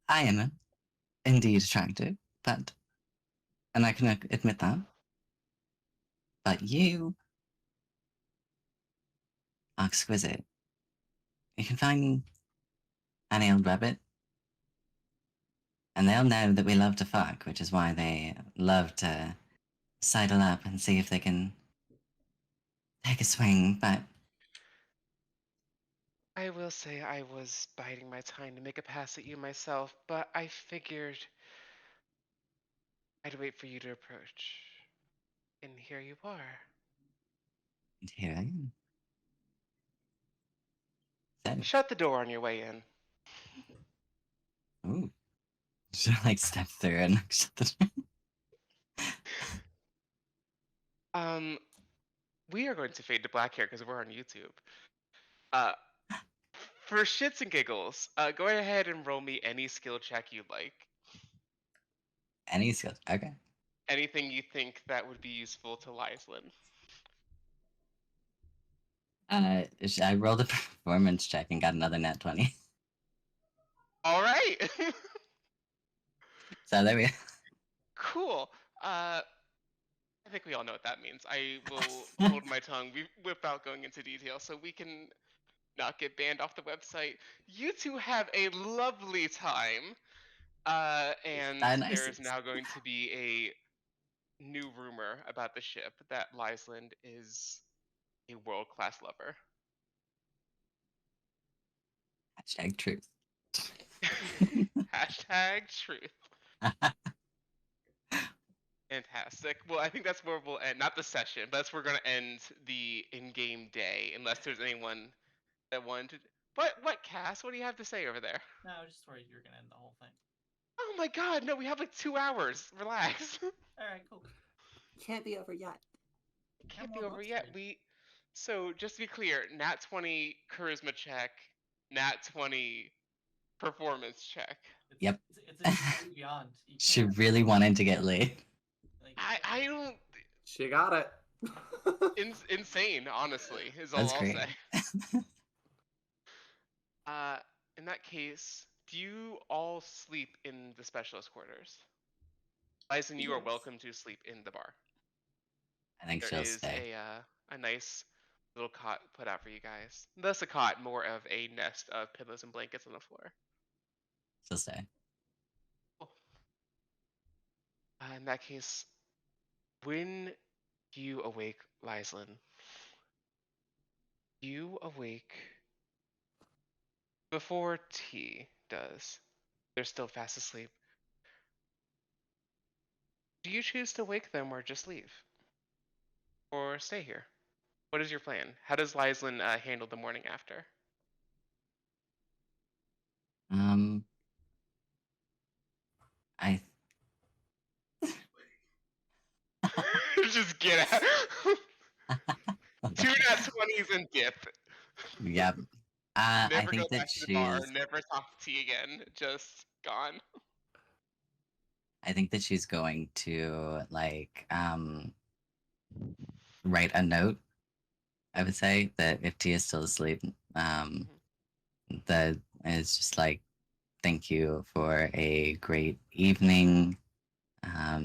I am indeed attractive, but. And I can admit that. But you are exquisite. You can find any old rabbit, and they'll know that we love to fuck, which is why they love to sidle up and see if they can take a swing, but I will say I was biding my time to make a pass at you myself, but I figured I'd wait for you to approach. And here you are. here I am. So, Shut the door on your way in. ooh. Should I like step through and shut the Um, we are going to fade to black here because we're on YouTube. Uh, for shits and giggles, go ahead and roll me any skill check you'd like. any skills? Okay. Anything you think that would be useful to Lyslin. I rolled a performance check and got another nat 20. All right. So there we go. Cool. I think we all know what that means. I will hold my tongue without going into detail so we can not get banned off the website. You two have a lovely time. And there is Dionysus. now going to be a new rumor about the ship that Lysland is a world-class lover. Hashtag truth. Hashtag truth. Fantastic. Well, I think that's where we'll end, not the session, but that's where we're going to end the in-game day, unless there's anyone that wanted to. What, Cass? What do you have to say over there? No, I was just worried you were gonna end the whole thing. Oh my god, no, we have like 2 hours. Relax. All right, cool. Can't be over yet. Can't Got be more over books yet. to read. So just to be clear, Nat 20 charisma check, Nat 20 performance check. Yep. It's a degree beyond. You She can't, really wanted to get laid. like, I don't. She got it. Insane, honestly, is all That's I'll great. say. In that case, do you all sleep in the specialist quarters? Bison, you are Yes. welcome to sleep in the bar. I think There she'll is stay. a nice little cot put out for you guys. Less a cot, more of a nest of pillows and blankets on the floor. She'll stay. Cool. In that case, when you awake, Lyslin, you awake before T does. They're still fast asleep. Do you choose to wake them or just leave? Or stay here? What is your plan? How does Lyslin handle the morning after? I Just get out. Two nat 20s and dip. Yep. I Never go think that back to the bar. she's. Never talk to T again. Just gone. I think that she's going to write a note. I would say that if T is still asleep, that is just like, thank you for a great evening. A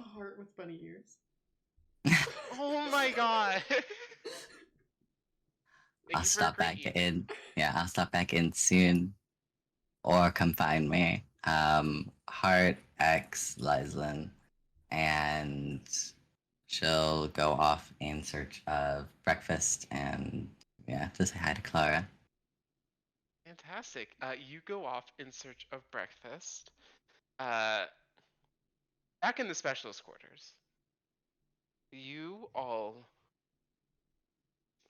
heart with bunny ears. Oh my god. Thank I'll you for a stop great back evening. in. Yeah, I'll stop back in soon, or come find me. Heart X Lyslin, and she'll go off in search of breakfast and yeah, to say hi to Clara. Fantastic. You go off in search of breakfast. Back in the specialist quarters. You all.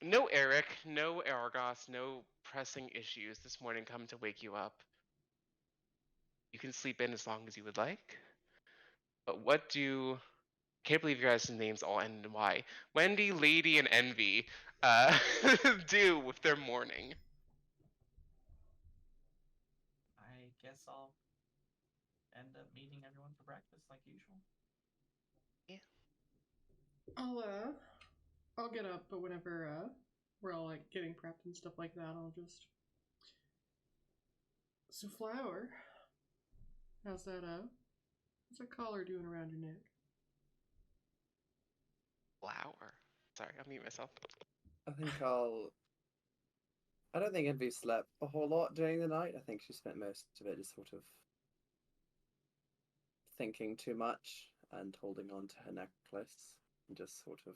No Eric, no Argos, no pressing issues this morning come to wake you up. You can sleep in as long as you would like. But what do. Can't believe your guys' names all end in Y. Wendy, Lady, and Envy do with their morning. I guess I'll end up meeting everyone for breakfast like usual. I'll get up, but whenever we're all like getting prepped and stuff like that, I'll just. So Flower, how's that collar doing around your neck? Flower. Sorry, I'll mute myself. I think I don't think Envy slept a whole lot during the night. I think she spent most of it just sort of thinking too much and holding on to her necklace and just sort of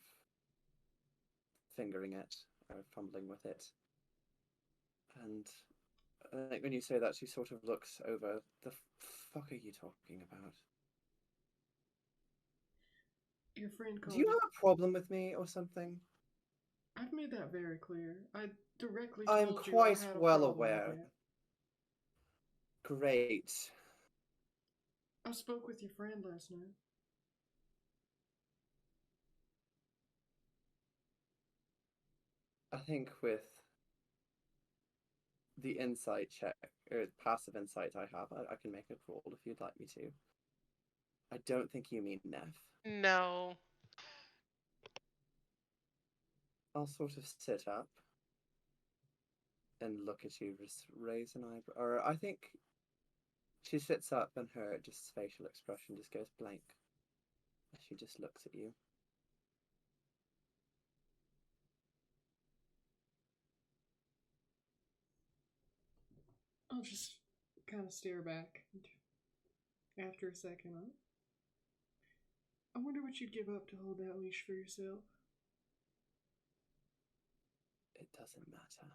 fingering it or fumbling with it. And I think when you say that, she sort of looks over. The fuck are you talking about? Your friend called. Do you have a problem with me or something? I've made that very clear. I directly I'm told you quite I had a well problem with aware. it. Great. I spoke with your friend last night. I think with the insight check, or passive insight I have, I can make a roll if you'd like me to. I don't think you mean Neff. No. I'll sort of sit up and look at you, just raise an eyebrow. Or I think she sits up and her just facial expression just goes blank as she just looks at you. I'll just kind of stare back after a second. I wonder what you'd give up to hold that leash for yourself. It doesn't matter.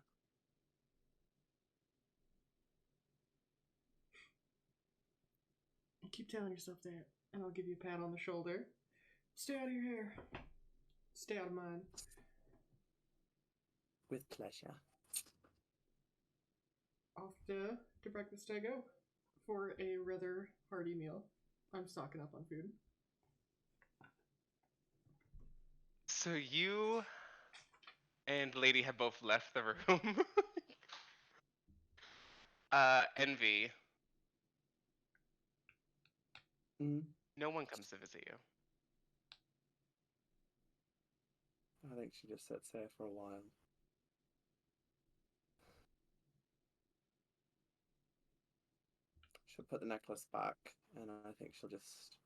keep telling yourself that, and I'll give you a pat on the shoulder. Stay out of your hair. Stay out of mine. With pleasure. Off to breakfast I go for a rather hearty meal. I'm stocking up on food. So you and Lady have both left the room. Envy. Mm, No one comes to visit you. I think she just sits there for a while. She'll put the necklace back, and I think she'll just...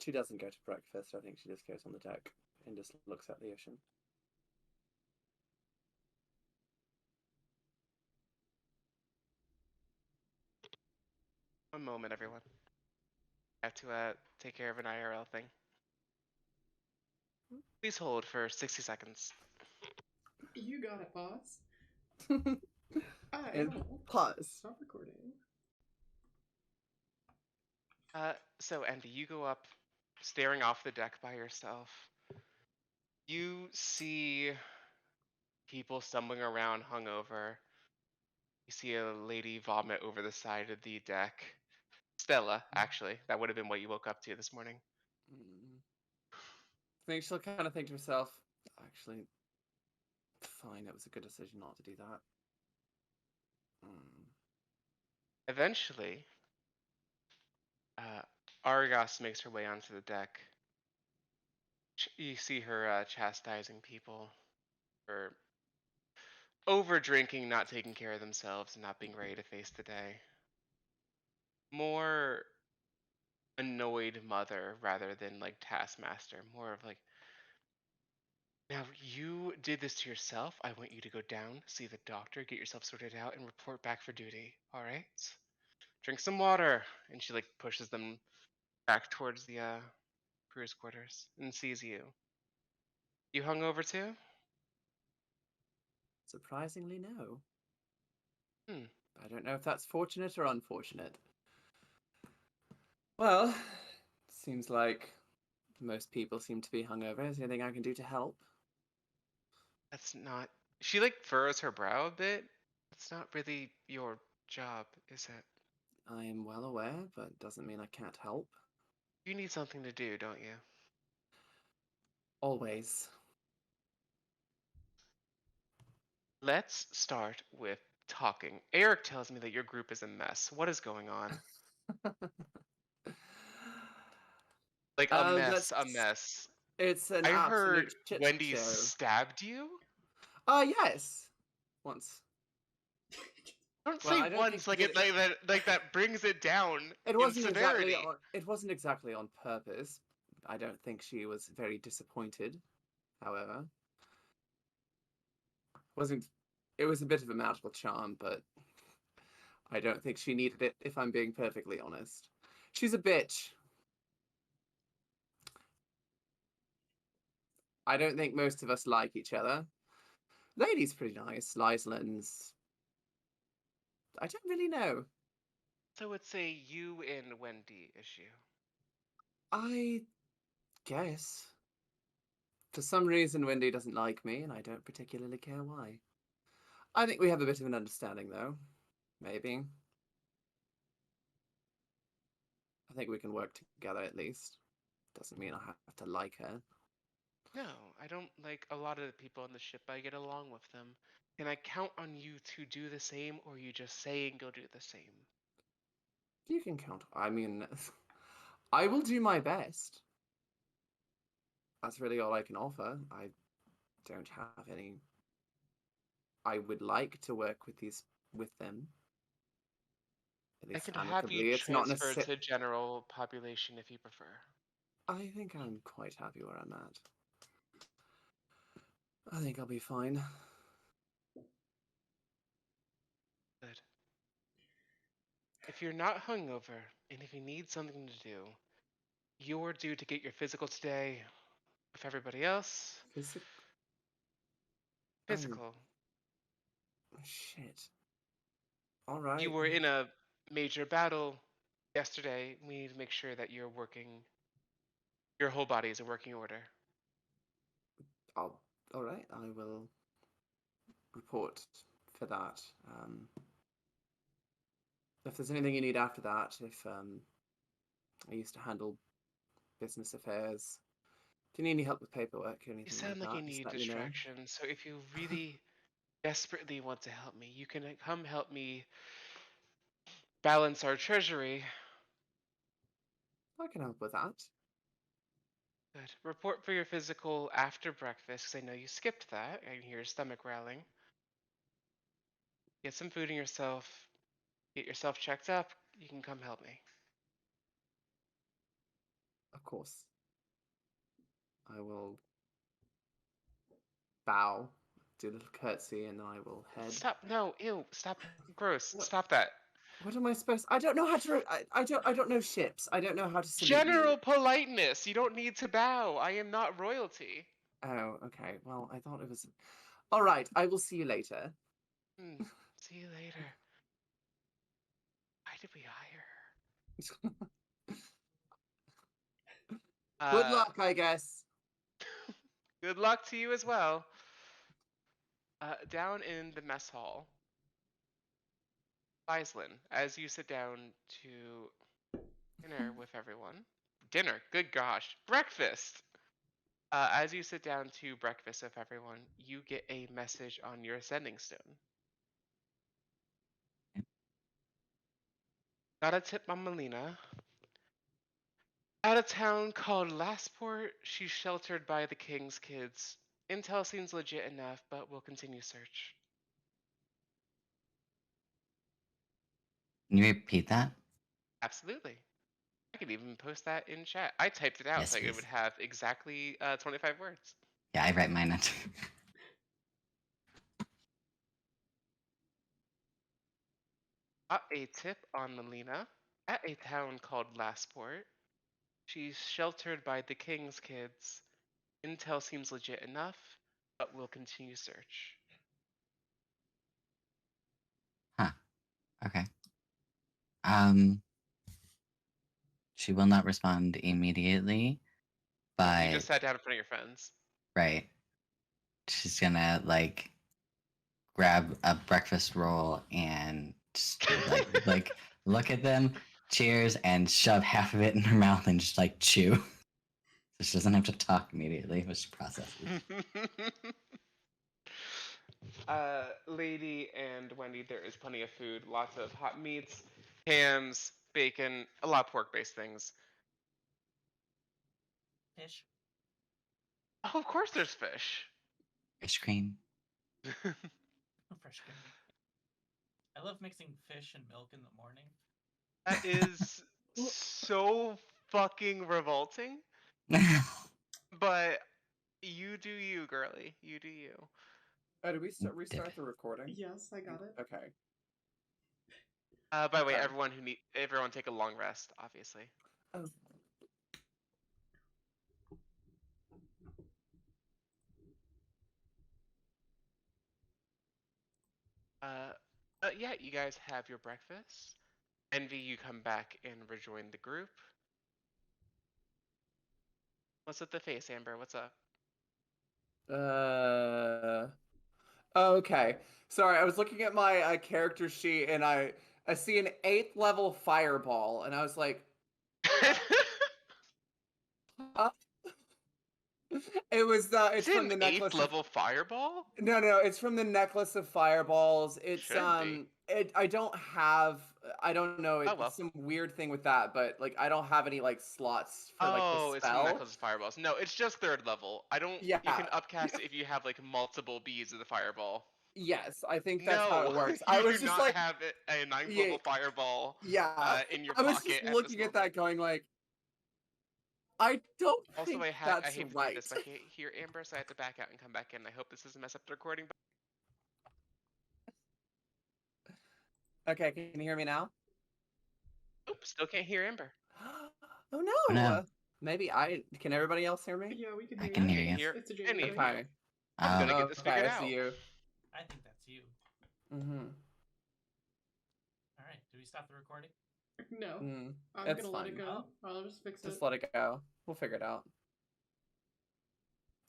She doesn't go to breakfast, I think she just goes on the deck and just looks at the ocean. One moment, everyone. I have to take care of an IRL thing. Please hold for 60 seconds. You got it, boss. I And will pause. stop recording. So Envy, you go up, staring off the deck by yourself. You see people stumbling around hungover. You see a lady vomit over the side of the deck. Stella, actually. That would have been what you woke up to this morning. I think she'll kind of think to herself, actually, fine, it was a good decision not to do that. Eventually, Argos makes her way onto the deck. You see her chastising people for over drinking, not taking care of themselves, and not being ready to face the day. More annoyed mother rather than like taskmaster. More of like, now you did this to yourself. I want you to go down, see the doctor, get yourself sorted out, and report back for duty. All right? Drink some water. And she like pushes them back towards the crew's quarters and sees you. You hungover too? Surprisingly, no. I don't know if that's fortunate or unfortunate. Well, seems like most people seem to be hungover. Is there anything I can do to help? That's not. She like furrows her brow a bit. It's not really your job, is it? I am well aware, but doesn't mean I can't help. You need something to do, don't you? Always. Let's start with talking. Eric tells me that your group is a mess. What is going on? Like a mess, a mess. It's an I heard absolute shit Wendy show. stabbed you? Yes. Once. Don't Well, say I don't once think like like that brings it down it in wasn't severity. it wasn't exactly on purpose. I don't think she was very disappointed, however. It was a bit of a magical charm, but I don't think she needed it, if I'm being perfectly honest. She's a bitch. I don't think most of us like each other. Lady's pretty nice. Lysalin's... I don't really know. So it's a you and Wendy issue. I guess. For some reason, Wendy doesn't like me, and I don't particularly care why. I think we have a bit of an understanding, though. Maybe. I think we can work together, at least. Doesn't mean I have to like her. No, I don't like a lot of the people on the ship. I get along with them. Can I count on you to do the same, or you just saying you'll do the same? You can count. I mean, I will do my best. That's really all I can offer. I don't have any... I would like to work with them. At I least can have you amicably. It's not transfer necessarily... to general population if you prefer. I think I'm quite happy where I'm at. I think I'll be fine. Good. If you're not hungover, and if you need something to do, you're due to get your physical today with everybody else. Physical. Shit. Alright. You were in a major battle, yesterday, we need to make sure that you're working. Your whole body is in working order. All right, I will report for that. If there's anything you need after that, if I used to handle business affairs. Do you need any help with paperwork or You anything sound like like you that? Just need let me know. distraction. So if you really desperately want to help me, you can come help me balance our treasury. I can help with that. Good. Report for your physical after breakfast, because I know you skipped that. I can hear your stomach growling. Get some food in yourself. Get yourself checked up. You can come help me. Of course. I will bow, do a little curtsy, and I will head. Stop! No, ew! Stop! Gross! What? Stop that! What am I supposed? I don't know how to. I don't know ships. I don't know how to salute General you. politeness. You don't need to bow. I am not royalty. Oh, okay. Well, I thought it was. All right. I will see you later. See you later. Why did we hire her? Good luck, I guess. Good luck to you as well. Down in the mess hall, Aislinn, as you sit down to dinner with everyone. Dinner, good gosh. Breakfast! As you sit down to breakfast with everyone, you get a message on your sending stone. Got a tip on Melina. At a town called Lastport, she's sheltered by the King's kids. Intel seems legit enough, but we'll continue search. Can you repeat that? Absolutely. I could even post that in chat. I typed it out Yes, so it please. would have exactly 25 words. Yeah, I write mine. Got a tip on Melina. At a town called Lastport, she's sheltered by the King's kids. Intel seems legit enough, but we'll continue search. Huh. Okay. She will not respond immediately, but You just sat down in front of your friends. right. She's gonna like grab a breakfast roll and just like look at them, cheers, and shove half of it in her mouth and just like chew. So she doesn't have to talk immediately, but she processes. Lady and Wendy, there is plenty of food. Lots of hot meats, hams, bacon, a lot of pork-based things. Fish. Oh, of course there's fish. Ice cream. Fresh cream. I love mixing fish and milk in the morning. That is so fucking revolting. But you do you, girly. You do you. Oh, did we restart the recording? Yes, I got it. Okay. By the way, Okay. everyone take a long rest, obviously. Oh. Yeah, you guys have your breakfast. Envy, you come back and rejoin the group. What's with the face, Amber? What's up? Okay. Sorry, I was looking at my character sheet and I see an 8th level fireball and I was like, huh? It's Is it from an the necklace 8th level fireball? No, it's from the necklace of fireballs. It's Should be. I don't know, it's Oh, well. some weird thing with that, but like I don't have any like slots for like the It's from the spell. necklace of fireballs. No, it's just 3rd level. Yeah. You can upcast it if you have like multiple beads of the fireball. Yes, I think that's how No, it works. you I was do just not like, have a 9th Yeah. level fireball yeah. in your I was pocket just looking this at that moment. going like, I don't Also, think I hate that's to do right. this, but I can't hear Amber, so I have to back out and come back in. I hope this doesn't mess up the recording. Okay, can you hear me now? Oops, still can't hear Amber. Oh no. Oh, no. Maybe can everybody else hear me? Yeah, we can I hear can you. hear you. Hear It's a any January. of you. Okay. I'm gonna get this Okay, figured I see out. you. I think that's you. Mm-hmm. All right. Do we stop the recording? No, I'm It's gonna let it fine. go. I'll just fix it. Just let it go. We'll figure it out.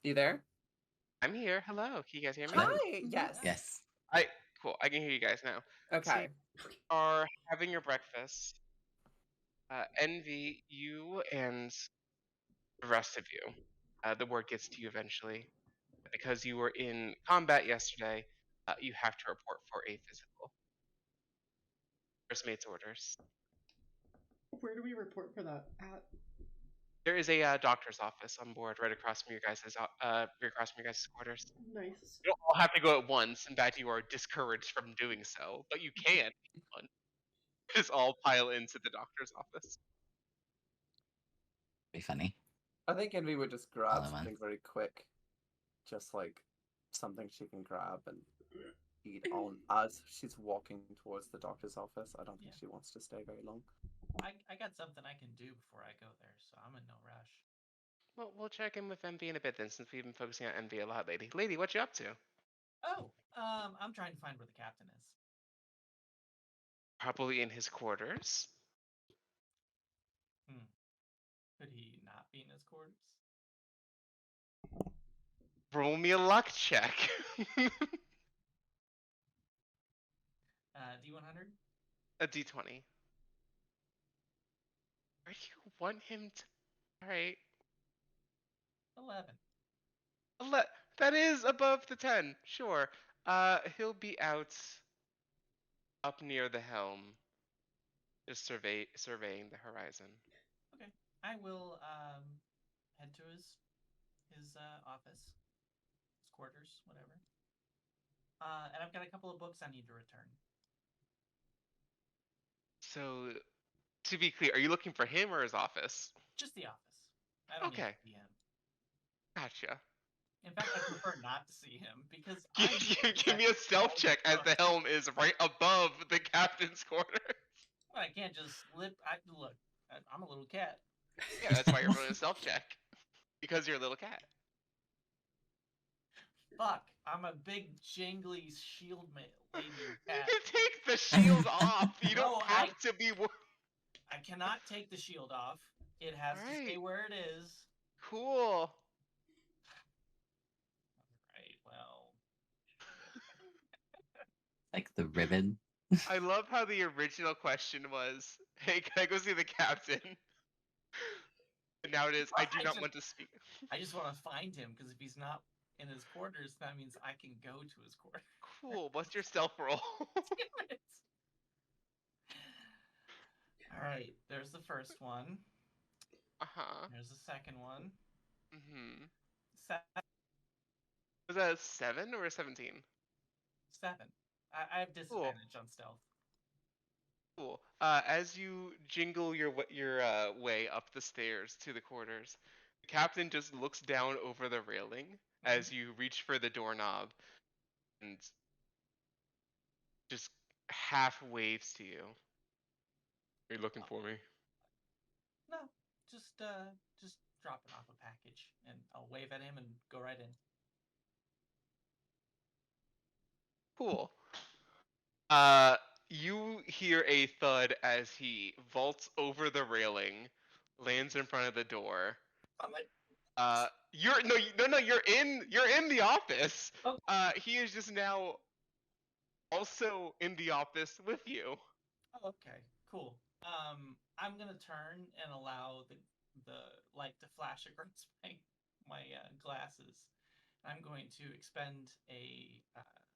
You there? I'm here. Hello. Can you guys hear me? Hello. Hi. Yes. Yes. Cool. I can hear you guys now. Okay. Are having your breakfast. Envy, you and the rest of you. The word gets to you eventually. Because you were in combat yesterday, you have to report for a physical. First mate's orders. Where do we report for that? At There is a doctor's office on board right across from your guys' quarters. nice. You don't all have to go at once. In fact, you are discouraged from doing so, but you can. if you want. Just all pile into the doctor's office. Be funny. I think Envy would just grab Follow on. something very quick, just like something she can grab and eat on as she's walking towards the doctor's office. I don't think Yeah. she wants to stay very long. I got something I can do before I go there, so I'm in no rush. Well, we'll check in with Envy in a bit then, since we've been focusing on Envy a lot lately. Lady, what you up to? Oh, I'm trying to find where the captain is. Probably in his quarters. Could he not be in his quarters? Roll me a luck check. D100? A d20. Where do you want him to? Alright. 11. That is above the 10. Sure. He'll be out up near the helm, just surveying the horizon. Okay. I will head to his office, his quarters, whatever. And I've got a couple of books I need to return. So, to be clear, are you looking for him or his office? Just the office. I don't need Okay. to see him. Gotcha. In fact, I prefer not to see him because Give me a stealth check as the helm is right above the captain's quarters. Well, I can't just slip. Look, I'm a little cat. Yeah, that's why you're rolling a stealth check. Because you're a little cat. Fuck, I'm a big jingly shield lady You cat. can take the shield off. You No, don't have to be. I cannot take the shield off. It has to stay Alright. where it is. Cool. Right, well. Like the ribbon. I love how the original question was, "Hey, can I go see the captain?" And now it is, "I do not want to speak." I just want to find him because if he's not in his quarters, that means I can go to his quarters. Cool. What's your stealth roll? Damn it. Alright, there's the first one. There's the second one. Was that a 7 or a 17? 7. I have disadvantage on stealth. Cool. As you jingle your way up the stairs to the quarters, the captain just looks down over the railing as you reach for the doorknob and just half waves to you. Are you looking for me? No, just dropping off a package, and I'll wave at him and go right in. Cool. You hear a thud as he vaults over the railing, lands in front of the door. I'm like, You're in the office. Oh. He is just now also in the office with you. oh, okay, cool. I'm gonna turn and allow the light to flash across my glasses. I'm going to expend a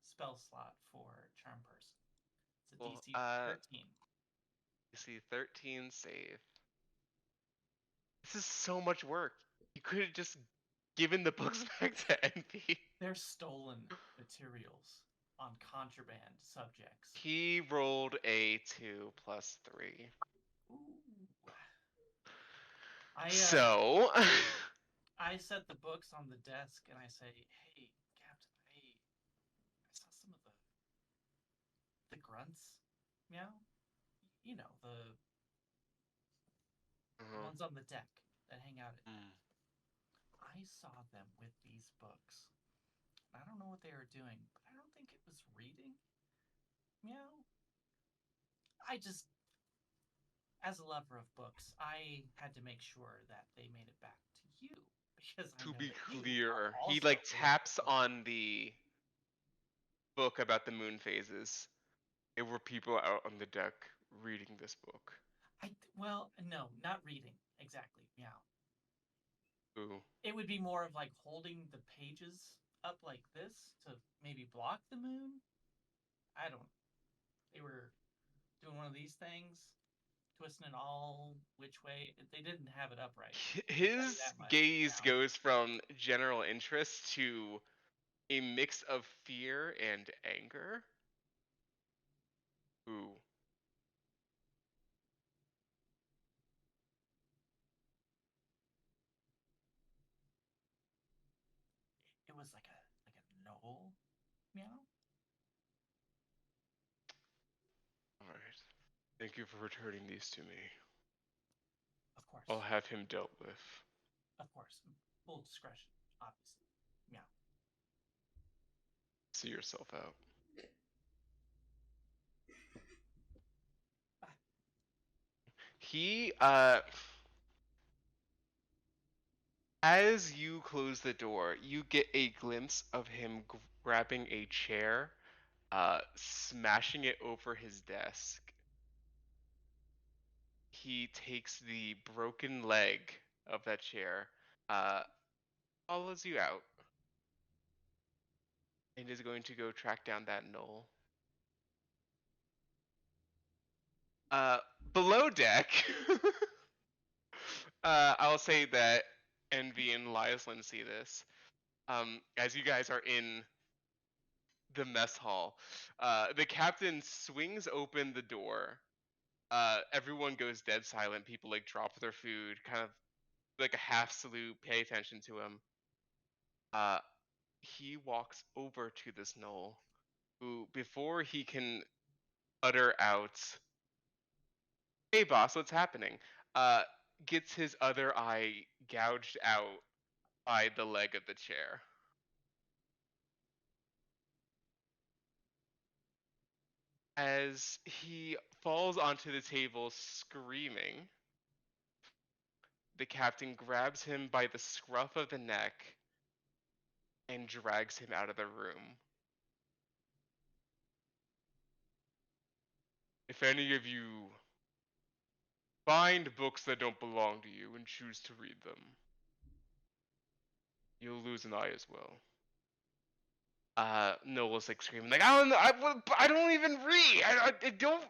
spell slot for Charm Person. It's a Cool. DC 13. DC 13 save. This is so much work. You could have just given the books back to Envy. They're stolen materials on contraband subjects. He rolled a 2 plus 3. Ooh. I set the books on the desk and I say, "Hey, Captain, I saw some of the grunts, meow. You know, the ones on the deck that hang out at night. I saw them with these books. I don't know what they were doing, but I don't think it was reading. Meow. as a lover of books, I had to make sure that they made it back to you because I To know be that you are clear, he also like a lover taps of books. on the book about the moon phases. There were people out on the deck reading this book. Well, no, not reading exactly. Yeah, Ooh. it would be more of like holding the pages up like this to maybe block the moon. I don't. They were doing one of these things, twisting it all which way. They didn't have it upright. I can tell you His that much. gaze Yeah. goes from general interest to a mix of fear and anger. Ooh. It was like a knoll. Meow. Alright. Thank you for returning these to me. Of course. I'll have him dealt with. Of course. Full discretion, obviously. Meow. See yourself out. He, as you close the door, you get a glimpse of him grabbing a chair, smashing it over his desk. He takes the broken leg of that chair, uh, follows you out, and is going to go track down that knoll. Below deck, I'll say that Envy and Lyslin see this. As you guys are in the mess hall, the captain swings open the door. Everyone goes dead silent. People like drop their food, kind of like a half salute, pay attention to him. He walks over to this knoll, who, before he can utter out, "Hey boss, what's happening?" Uh, gets his other eye gouged out by the leg of the chair. As he falls onto the table screaming, the captain grabs him by the scruff of the neck and drags him out of the room. If any of you find books that don't belong to you and choose to read them, you'll lose an eye as well. Noel's like screaming, like, I don't know, I don't even read. I don't.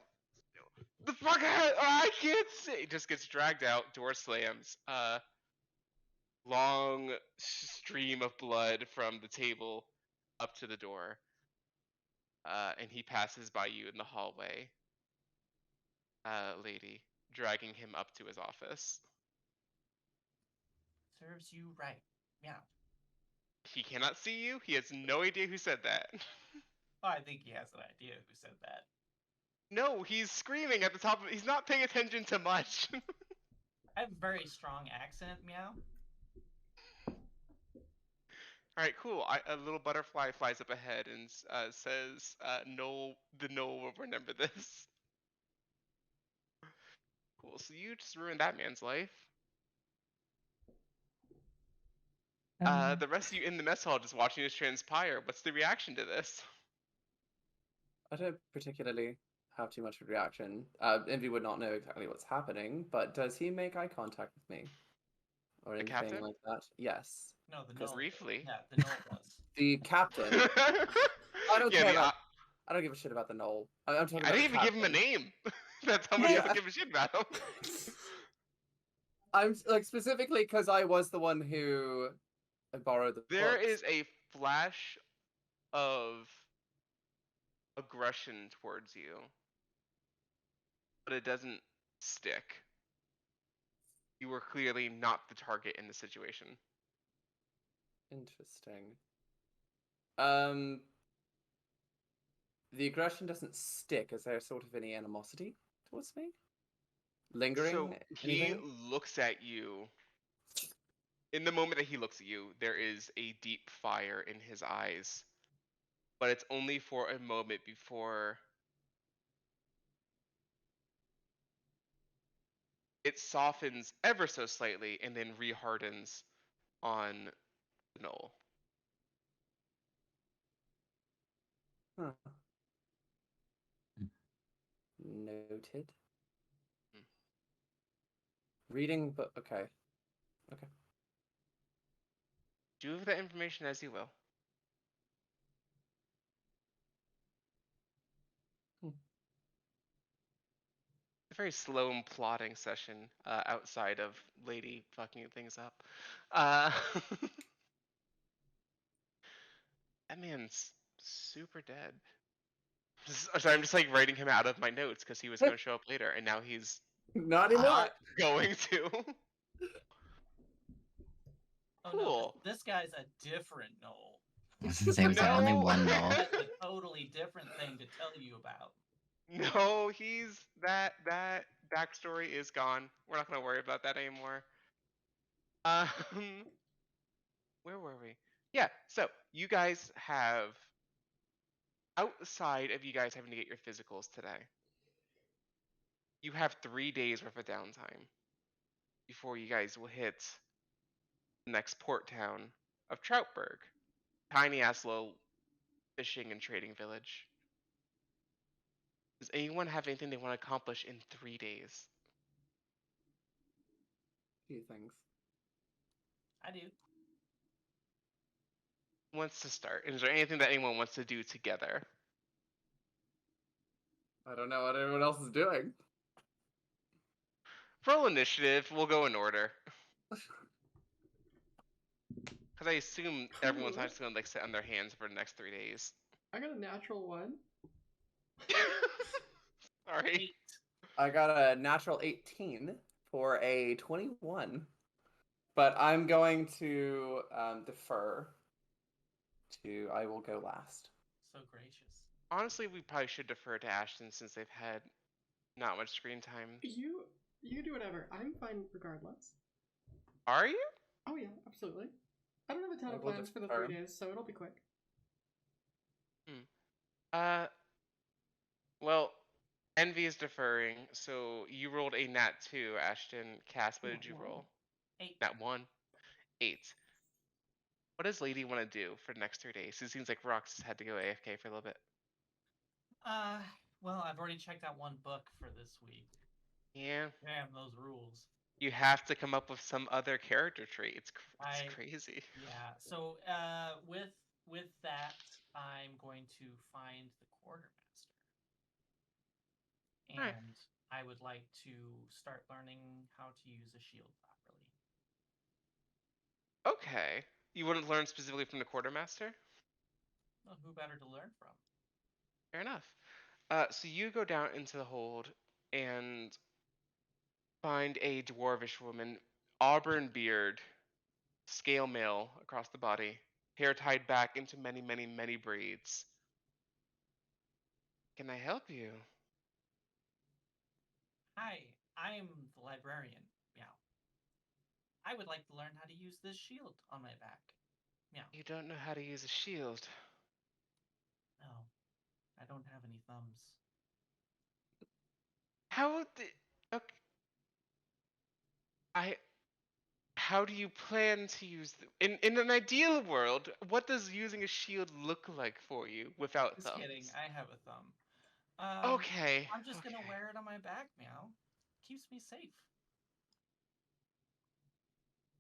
The fuck, I can't say. Just gets dragged out. Door slams. Long stream of blood from the table up to the door. And he passes by you in the hallway. Lady, dragging him up to his office. Serves you right. Meow. He cannot see you. He has no idea who said that. Oh, I think he has an idea who said that. No, he's screaming at the top of it. He's not paying attention to much. I have a very strong accent. Meow. Alright, cool. A little butterfly flies up ahead and says, Noel will remember this. Cool, so you just ruined that man's life. The rest of you in the mess hall just watching this transpire. What's the reaction to this? I don't particularly have too much of a reaction. Envy would not know exactly what's happening, but does he make eye contact with me? Or The anything captain? like that? Yes. No, the Because knoll. Briefly. Yeah, the knoll does. The captain. I don't care the, about. I don't give a shit about the knoll. I'm talking I about didn't the even give him a captain. name. That's how much Yeah. I don't give a shit about him. I'm like specifically because I was the one who borrowed the There books. is a flash of aggression towards you, but it doesn't stick. You were clearly not the target in the situation. Interesting. The aggression doesn't stick. Is there sort of any animosity towards me? Lingering? So he anything? looks at you. In the moment that he looks at you, there is a deep fire in his eyes. But it's only for a moment before it softens ever so slightly and then rehardens on the knoll. Huh. Hmm. Noted. Hmm. Reading, but okay. Okay. Do with that information as you will. A very slow and plodding session outside of Lady fucking things up. That man's super dead. Sorry, I'm just like writing him out of my notes because he was going to show up later, and now he's Not anymore. not going to. Oh Cool. no, this guy's a different Noel. I was gonna say, was there only No. one knoll? That's a totally different thing to tell you about. No, he's that backstory is gone. We're not gonna worry about that anymore. Um, where were we? Yeah, so you guys have outside of you guys having to get your physicals today, you have 3 days worth of downtime before you guys will hit the next port town of Troutburg, tiny ass little fishing and trading village. Does anyone have anything they want to accomplish in 3 days? Few things. I do. Who wants to start? Is there anything that anyone wants to do together? I don't know what everyone else is doing. Roll initiative. We'll go in order. Because I assume everyone's not Cool. just gonna like sit on their hands for the next 3 days. I got a natural 1. Sorry. 8. I got a natural 18 for a 21. But I'm going to defer to I will go last. So gracious. Honestly, we probably should defer to Ashton since they've had not much screen time. You can do whatever. I'm fine regardless. Are you? Oh yeah, absolutely. I don't have a ton I of will plans for the defer. 3 days, so it'll be quick. Uh, well, Envy is deferring, so you rolled a nat 2, Ashton. Cass, what did you Nat roll? 8. Nat 1. 8. What does Lady want to do for the next 3 days? It seems like Rox had to go AFK for a little bit. Well, I've already checked out one book for this week. Yeah. Damn those rules. You have to come up with some other character trait. It's crazy. Yeah. So, with that, I'm going to find the quartermaster, and Alright. I would like to start learning how to use a shield properly. Okay. You wouldn't learn specifically from the quartermaster? Well, who better to learn from? Fair enough. So you go down into the hold and find a dwarvish woman, auburn beard, scale mail across the body, hair tied back into many, many, many braids. Can I help you? Hi, I'm the librarian. Meow. I would like to learn how to use this shield on my back. Meow. You don't know how to use a shield. No, I don't have any thumbs. How did... Okay. How do you plan to use in an ideal world, what does using a shield look like for you without Just thumbs? kidding. I have a thumb. Okay. I'm just gonna okay. wear it on my back. Meow. Keeps me safe.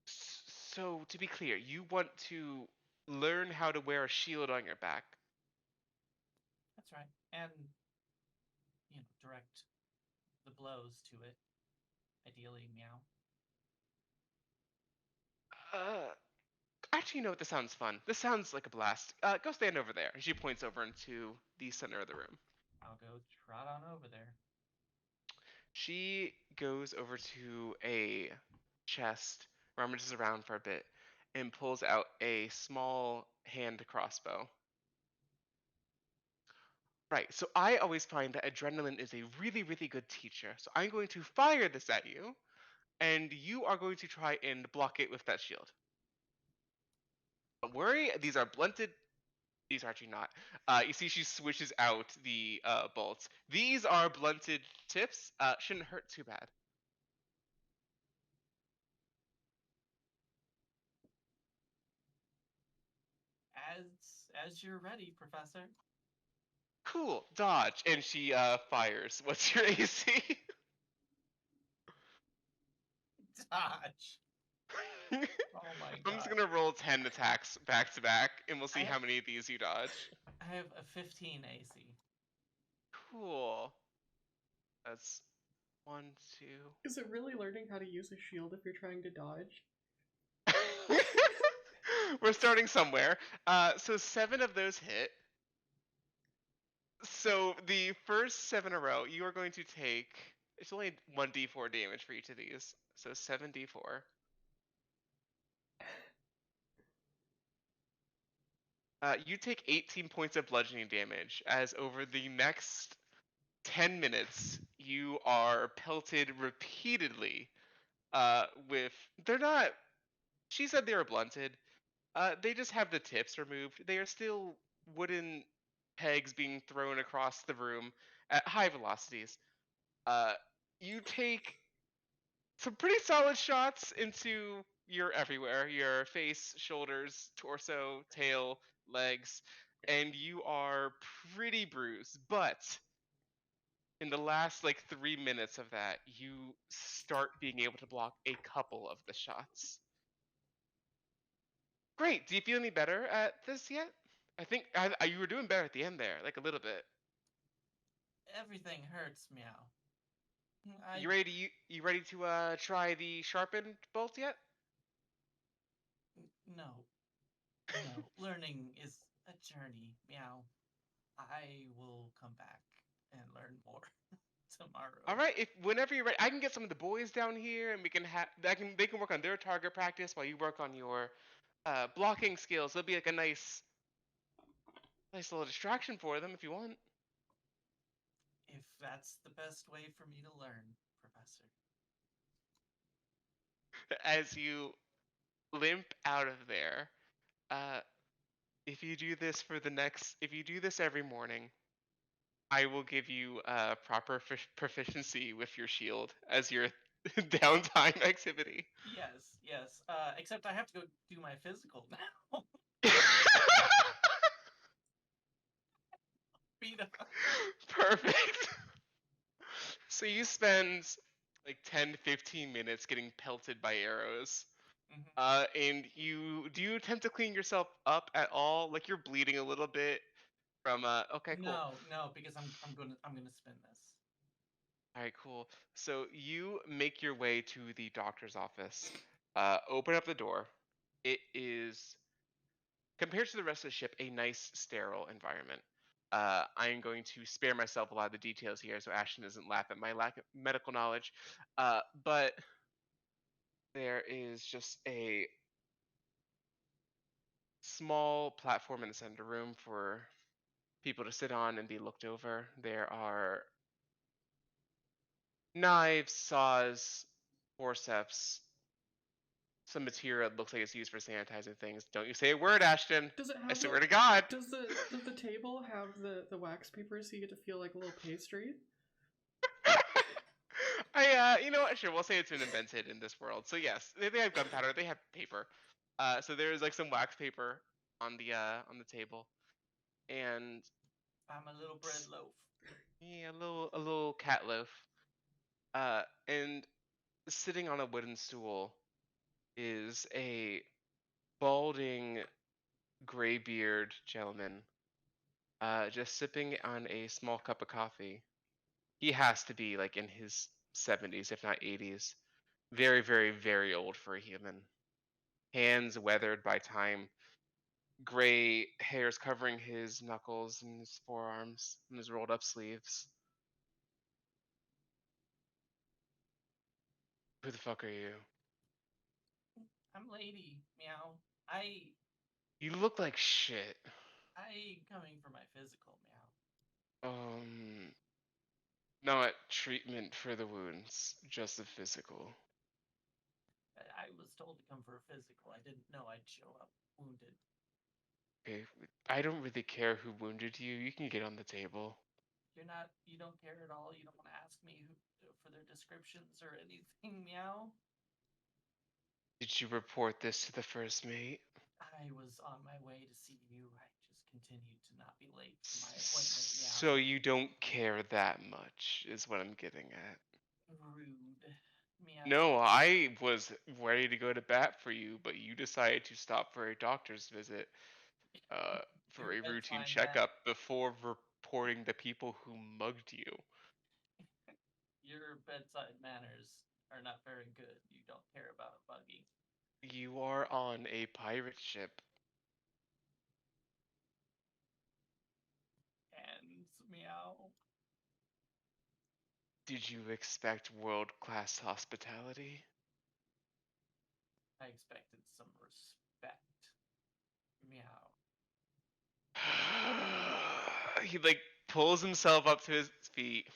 So to be clear, you want to learn how to wear a shield on your back. That's right. And direct the blows to it. Ideally, meow. Actually, you know what? This sounds fun. This sounds like a blast. Go stand over there. She points over into the center of the room. I'll go trot on over there. She goes over to a chest, rummages around for a bit, and pulls out a small hand crossbow. Right, so I always find that adrenaline is a really, really good teacher. So I'm going to fire this at you, and you are going to try and block it with that shield. Don't worry, these are blunted. These are actually not. You see she swishes out the bolts. These are blunted tips. Shouldn't hurt too bad. As you're ready, Professor. Cool. Dodge. And she fires. What's your AC? Dodge. Oh my I'm just god. gonna roll 10 attacks back to back, and we'll see I how have- many of these you dodge. I have a 15 AC. Cool. That's 1, 2. Is it really learning how to use a shield if you're trying to dodge? We're starting somewhere. So 7 of those hit. So the first 7 in a row, you are going to take. It's only 1d4 damage for each of these. So 7d4. You take 18 points of bludgeoning damage, as over the next 10 minutes, you are pelted repeatedly with. They're not. She said they were blunted. They just have the tips removed. They are still wooden pegs being thrown across the room at high velocities. You take some pretty solid shots into your everywhere, your face, shoulders, torso, tail, legs, and you are pretty bruised. But in the last like 3 minutes of that, you start being able to block a couple of the shots. Great. Do you feel any better at this yet? I think you were doing better at the end there, like a little bit. Everything hurts, meow. You ready to you ready to try the sharpened bolt yet? No. No. Learning is a journey, meow. I will come back and learn more tomorrow. All right. If whenever you're ready, I can get some of the boys down here, and we can have they can work on their target practice while you work on your blocking skills. It'll be like a nice little distraction for them if you want. If that's the best way for me to learn, Professor. As you limp out of there, if you do this if you do this every morning, I will give you proper proficiency with your shield as your downtime activity. Yes. Except I have to go do my physical now. Beat up. Perfect. So you spend like 10 to 15 minutes getting pelted by arrows. Mhm. And do you attempt to clean yourself up at all? Like you're bleeding a little bit from okay, cool. No, because I'm gonna spin this. All right, cool. So you make your way to the doctor's office. Open up the door. It is, compared to the rest of the ship, a nice, sterile environment. I am going to spare myself a lot of the details here so Ashton doesn't laugh at my lack of medical knowledge. But there is just a small platform in the center room for people to sit on and be looked over. There are knives, saws, forceps, some material that looks like it's used for sanitizing things. Don't you say a word, Ashton. Does it I have swear to God. does the table have the wax paper so you get to feel like a little pastry? You know what? Sure, we'll say it's been invented in this world. So yes, they have gunpowder. They have paper. So there's like some wax paper on the table, and I'm a little bread loaf. yeah, a little cat loaf. And sitting on a wooden stool is a balding, graybeard gentleman, just sipping on a small cup of coffee. He has to be like in his 70s, if not 80s. Very, very, very old for a human. Hands weathered by time. Gray hairs covering his knuckles and his forearms and his rolled up sleeves. Who the fuck are you? I'm lady, meow. I You look like shit. coming for my physical, meow. Not treatment for the wounds, just the physical. I was told to come for a physical. I didn't know I'd show up wounded. Okay, I don't really care who wounded you. You can get on the table. You don't care at all. You don't want to ask me for their descriptions or anything, meow. Did you report this to the first mate? I was on my way to see you. I just continued to not be late for my appointment. So you don't care that much, is what I'm getting at. Rude. Meow. No, I was ready to go to bat for you, but you decided to stop for a doctor's visit, for a Your routine bedside checkup before reporting the people who mugged you. Your bedside manners are not very good. You don't care about a buggy. You are on a pirate ship. And meow. Did you expect world-class hospitality? I expected some respect. Meow. He like pulls himself up to his feet,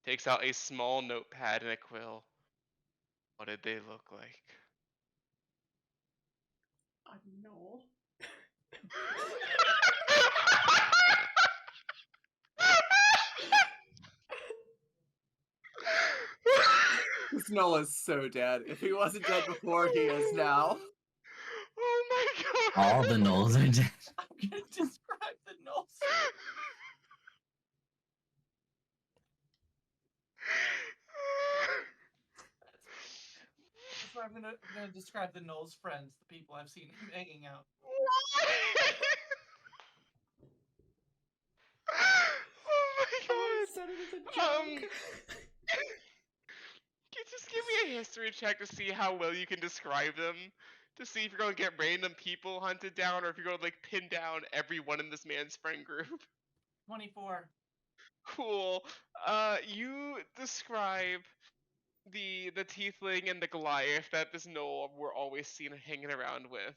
takes out a small notepad and a quill. What did they look like? No. Snow is so dead. If he wasn't dead before, he is now. Oh my god! All the gnolls are dead. I'm gonna describe the Knolls. That's why I'm gonna describe the Knolls' friends, the people I've seen him hanging out. Oh my Oh, I god! said it as a joke. Just give me a history check to see how well you can describe them. To see if you're going to get random people hunted down or if you're going to like pin down everyone in this man's friend group. 24. Cool. You describe the tiefling and the Goliath that this Noel we're always seen hanging around with.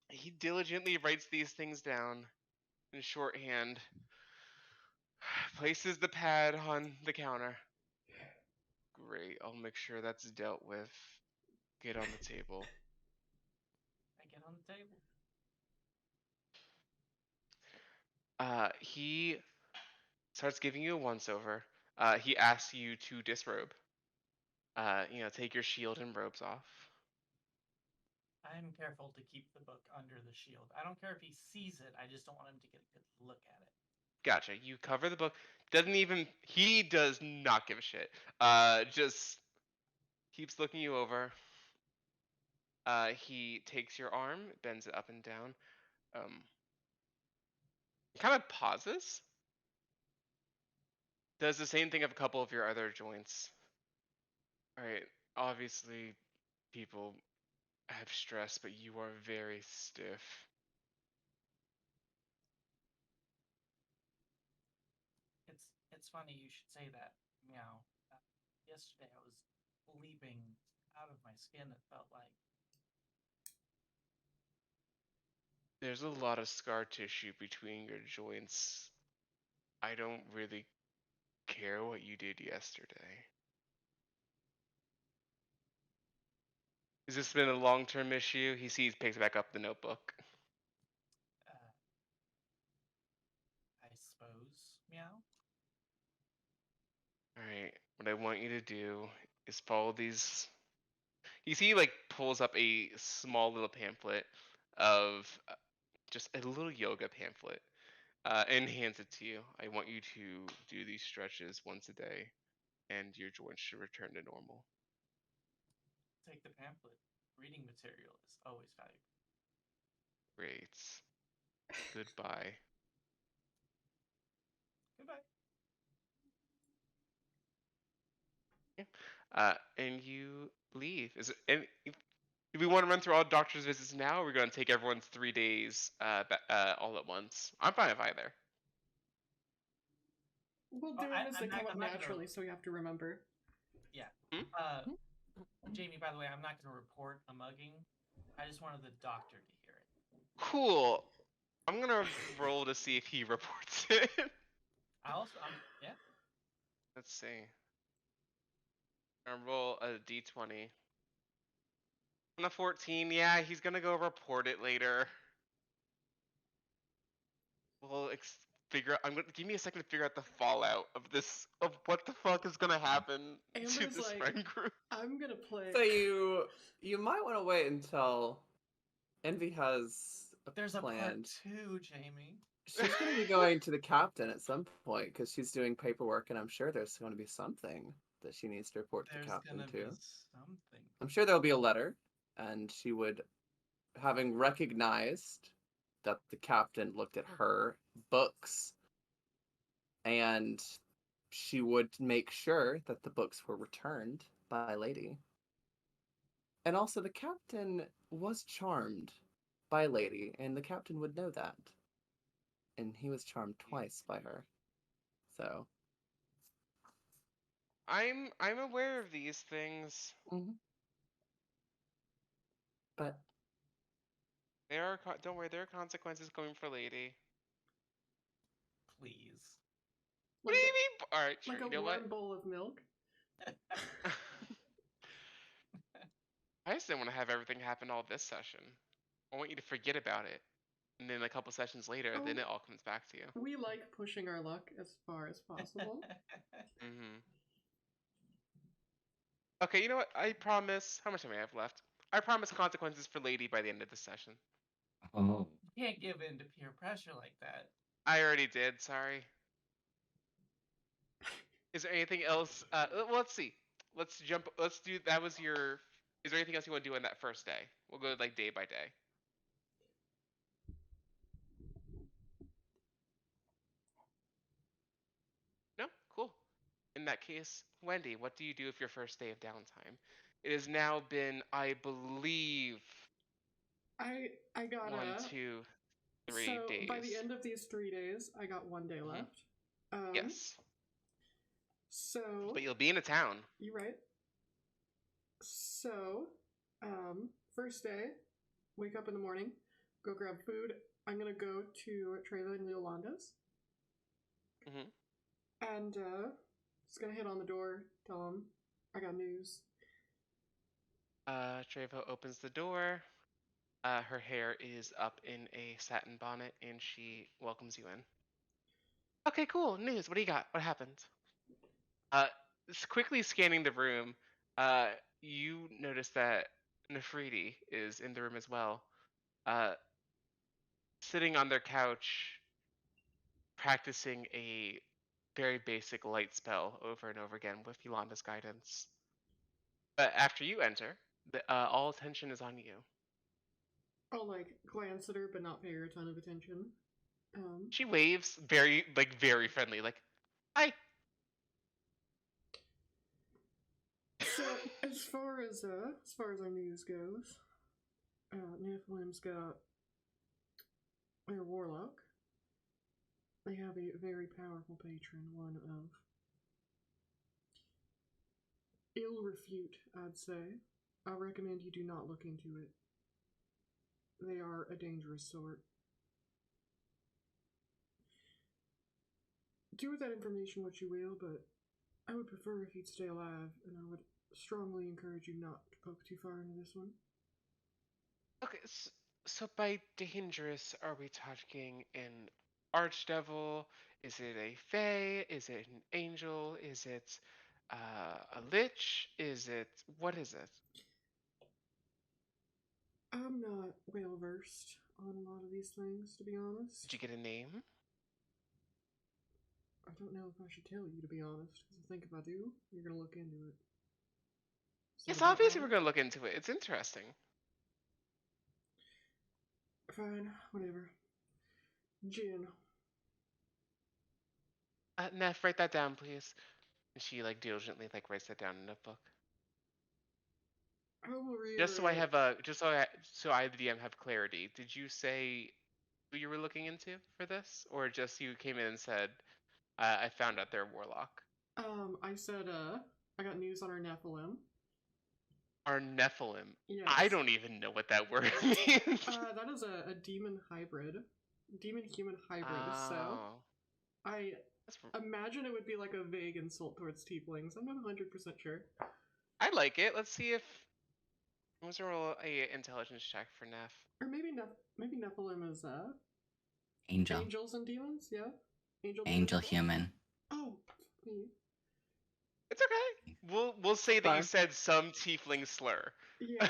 He diligently writes these things down in shorthand. Places the pad on the counter. Great, I'll make sure that's dealt with. Get on the table. I get on the table. He starts giving you a once over. He asks you to disrobe. Take your shield and robes off. I'm careful to keep the book under the shield. I don't care if he sees it. I just don't want him to get a good look at it. Gotcha. You cover the book. He does not give a shit. Just keeps looking you over. He takes your arm, bends it up and down. Kind of pauses. Does the same thing of a couple of your other joints. Alright, obviously people have stress, but you are very stiff. It's funny you should say that. Meow. Yesterday I was leaping out of my skin. It felt like There's a lot of scar tissue between your joints. I don't really care what you did yesterday. Has this been a long-term issue? He picks back up the notebook. I suppose. Meow. Alright, what I want you to do is follow these. You see, he like pulls up a small little pamphlet of just a little yoga pamphlet and hands it to you. I want you to do these stretches once a day, and your joints should return to normal. Take the pamphlet. Reading material is always valuable. Great. Goodbye. Goodbye. And you leave. Do we want to run through all doctor's visits now, or we're going to take everyone's 3 days all at once? I'm fine with either. We'll do them as they come up naturally, so we have to remember. Yeah. Jamie, by the way, I'm not going to report a mugging. I just wanted the doctor to hear it. Cool. I'm going to roll to see if he reports it. Yeah. Let's see. I'm gonna roll a d20. On a 14, yeah, he's gonna go report it later. We'll give me a second to figure out the fallout of this, of what the fuck is gonna happen to Amber's this like, friend group. I'm gonna play. So you might want to wait until Envy has a There's a plan. part 2, Jamie. She's going to be going to the captain at some point because she's doing paperwork, and I'm sure there's going to be something that she needs to report to the There's captain gonna to. be something. I'm sure there'll be a letter, and she would, having recognized that the captain looked at her books, and she would make sure that the books were returned by Lady. And also, the captain was charmed by Lady, and the captain would know that. And he was charmed twice by her. So. I'm aware of these things. But Don't worry, there are consequences coming for Lady. Please. What do you mean? All right, sure. Like a You know warm what? bowl of milk. I just didn't want to have everything happen all this session. I want you to forget about it, and then a couple sessions later, then it all comes back to you. We like pushing our luck as far as possible. Mm-hmm. Okay, you know what? I promise. How much time do I have left? I promise consequences for Lady by the end of this session. Oh. You can't give in to peer pressure like that. I already did. Sorry. Is there anything else? Well, let's see. Let's jump. Let's do. That was your. Is there anything else you want to do on that first day? We'll go like day by day. No? Cool. In that case, Wendy, what do you do with your first day of downtime? It has now been, I believe, I got 1, 2, 3 so days. by the end of these 3 days, I got 1 day left. Yes. So. But you'll be in a town. You're right. So, first day, wake up in the morning, go grab food. I'm gonna go to Treva and Yolanda's. And, just gonna hit on the door, tell them I got news. Trevo opens the door. Her hair is up in a satin bonnet, and she welcomes you in. Okay, cool. News. What do you got? What happened? Quickly scanning the room, you notice that Nefriti is in the room as well. Sitting on their couch, practicing a very basic light spell over and over again with Yolanda's guidance. But after you enter, all attention is on you. I'll, like, glance at her, but not pay her a ton of attention. She waves very friendly, like, hi. So, as far as our news goes, Nephilim's got their warlock. They have a very powerful patron, one of ill repute, I'd say. I recommend you do not look into it. They are a dangerous sort. Do with that information what you will, but I would prefer if you'd stay alive, and I would strongly encourage you not to poke too far into this one. Okay, so by dangerous, are we talking an archdevil? Is it a fae? Is it an angel? Is it a lich? What is it? I'm not well versed on a lot of these things, to be honest. Did you get a name? I don't know if I should tell you, to be honest, because I think if I do, you're gonna look into it. Yes, obviously we're gonna look into it. It's interesting. Fine, whatever. Jin. Neff, write that down, please. And she diligently writes that down in a book. I will read. Just so I have so I the DM have clarity. Did you say who you were looking into for this, or just you came in and said, "I found out they're a warlock"? I said, I got news on our Nephilim. Our Nephilim. Yes. I don't even know what that word means. That is a demon hybrid, demon-human hybrid. So I imagine it would be like a vague insult towards tieflings. I'm not 100% sure. I like it. Let's see if. Let's roll a intelligence check for Neff. Or maybe Nephilim is Angel. Angels and demons, yeah. Angel human. Oh, me. It's okay. We'll say that you said some tiefling slur. Yeah.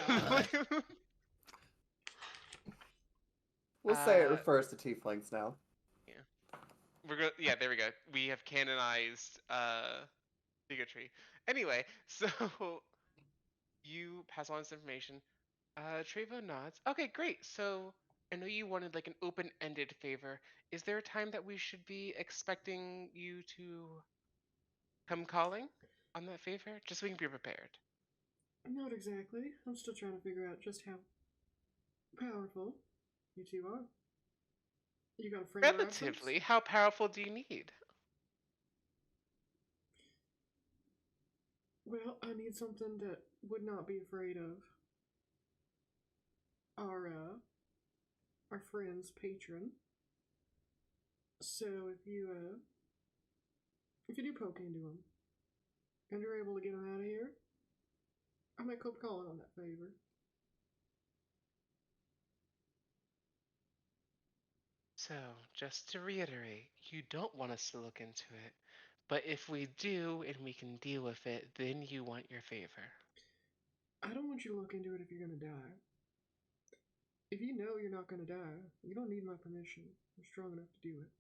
We'll say it refers to tieflings now. Yeah, there we go. We have canonized bigotry. Anyway, so you pass on this information. Trevo nods. Okay, great. So I know you wanted like an open-ended favor. Is there a time that we should be expecting you to come calling on that favor? Just so we can be prepared. Not exactly. I'm still trying to figure out just how powerful you two are. You got a frame of reference? Relatively, how powerful do you need? Well, I need something that would not be afraid of our friend's patron. So if you do poke into him and you're able to get him out of here, I might come calling on that favor. So, just to reiterate, you don't want us to look into it, but if we do and we can deal with it, then you want your favor. I don't want you to look into it if you're gonna die. If you know you're not gonna die, you don't need my permission. I'm strong enough to do it.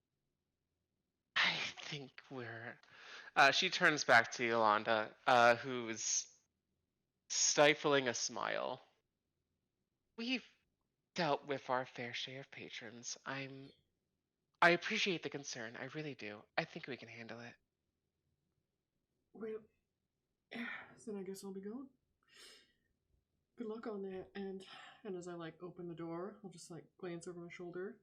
I think we're... she turns back to Yolanda, who's stifling a smile. We've dealt with our fair share of patrons. I appreciate the concern. I really do. I think we can handle it. Well, then I guess I'll be going. Good luck on that. And as I like open the door, I'll just like glance over my shoulder.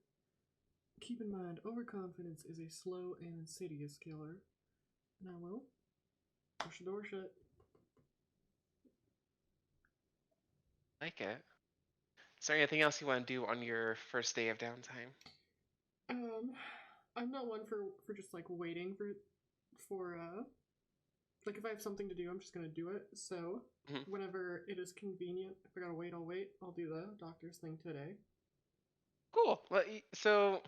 Keep in mind, overconfidence is a slow and insidious killer. And I will push the door shut. Like it. Is there anything else you want to do on your first day of downtime? I'm not one for just like waiting for like if I have something to do, I'm just gonna do it. So whenever it is convenient, if I gotta wait, I'll wait. I'll do the doctor's thing today. Cool. Well, so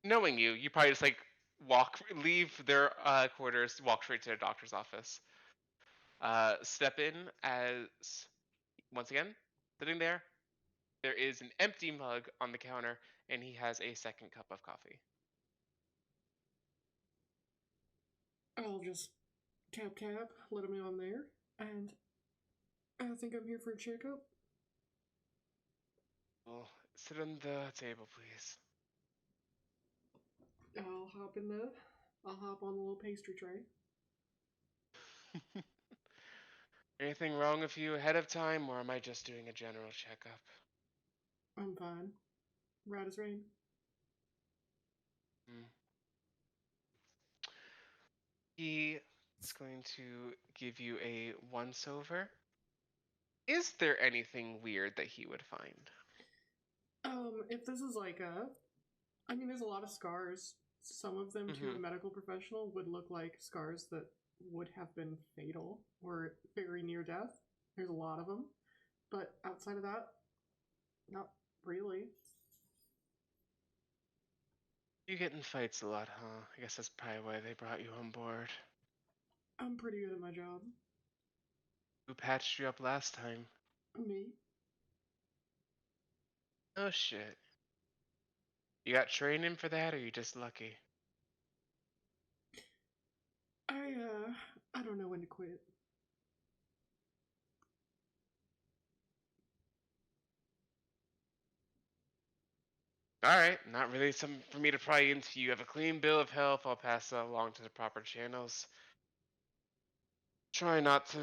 knowing you, you probably just like leave their quarters, walk straight to the doctor's office. Step in as once again sitting there. There is an empty mug on the counter, and he has a second cup of coffee. I'll just tap, let him know I'm there, and I think I'm here for a checkup. Well, sit on the table, please. I'll hop on the little pastry tray. Anything wrong with you ahead of time, or am I just doing a general checkup? I'm fine. Right as rain. He is going to give you a once-over. Is there anything weird that he would find? If this is like I mean, there's a lot of scars. Some of them to a medical professional would look like scars that would have been fatal or very near death. There's a lot of them. But outside of that, not really. You get in fights a lot, huh? I guess that's probably why they brought you on board. I'm pretty good at my job. Who patched you up last time? Me. Oh shit. You got training for that, or you just lucky? I don't know when to quit. Alright, not really something for me to pry into. You have a clean bill of health. I'll pass that along to the proper channels. Try not to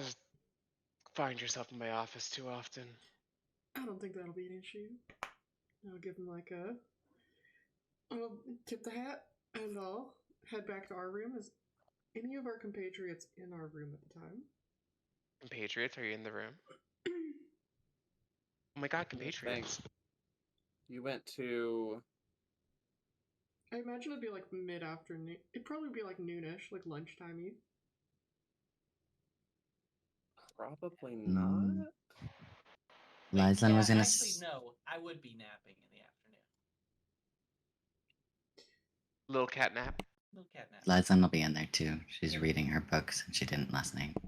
find yourself in my office too often. I don't think that'll be an issue. I'll give him like I'll tip the hat and I'll head back to our room. Is any of our compatriots in our room at the time? Compatriots, are you in the room? Oh my god, compatriots. You went to... I imagine it'd be like mid-afternoon. It'd probably be like noonish, like lunchtime-y. Probably not. Lysan was in a... Actually, no. I would be napping in the afternoon. Little cat nap. Little cat nap. Lysan will be in there too. She's reading her books and she didn't last night. You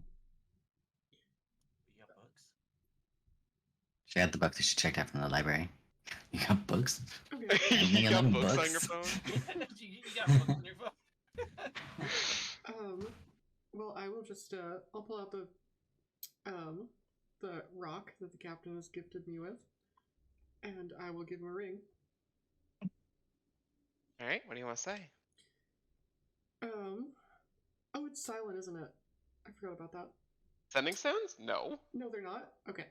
got books? She had the book that she checked out from the library. You got books? Okay. Having You a lot got of books on your books. phone? you got books on your phone. Well, I will just I'll pull out the rock that the captain has gifted me with, and I will give him a ring. All right, what do you want to say? Oh, it's silent, isn't it? I forgot about that. Sending stones? No. No, they're not. Okay.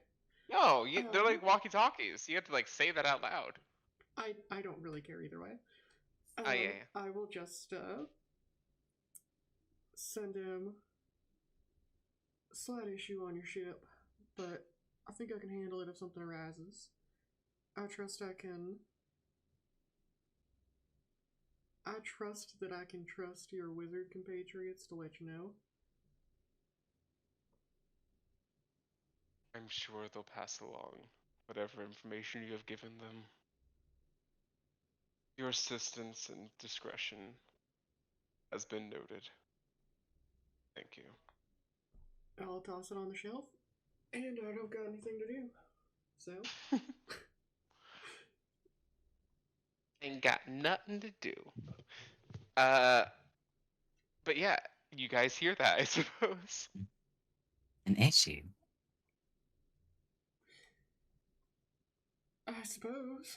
No, they're like Um, walkie-talkies. You have to like say that out loud. I don't really care either way. Oh yeah, yeah. I will just send him a slight issue on your ship, but I think I can handle it if something arises. I trust I can. I trust that I can trust your wizard compatriots to let you know. I'm sure they'll pass along whatever information you have given them. Your assistance and discretion has been noted. Thank you. I'll toss it on the shelf, and I don't got anything to do. So, Ain't got nothing to do. But yeah, you guys hear that, I suppose. An issue. I suppose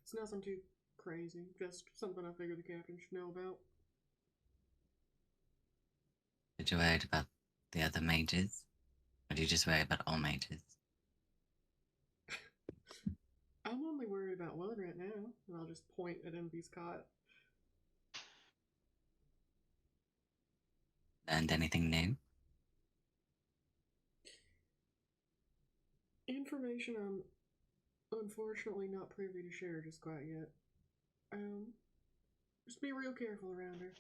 it's nothing too crazy. Just something I figured the captain should know about. Did you worry about the other mages? Or do you just worry about all mages? I'm only worried about one right now, and I'll just point at Envy's cot. Learned anything new? Information I'm unfortunately not privy to share just quite yet. Just be real careful around her.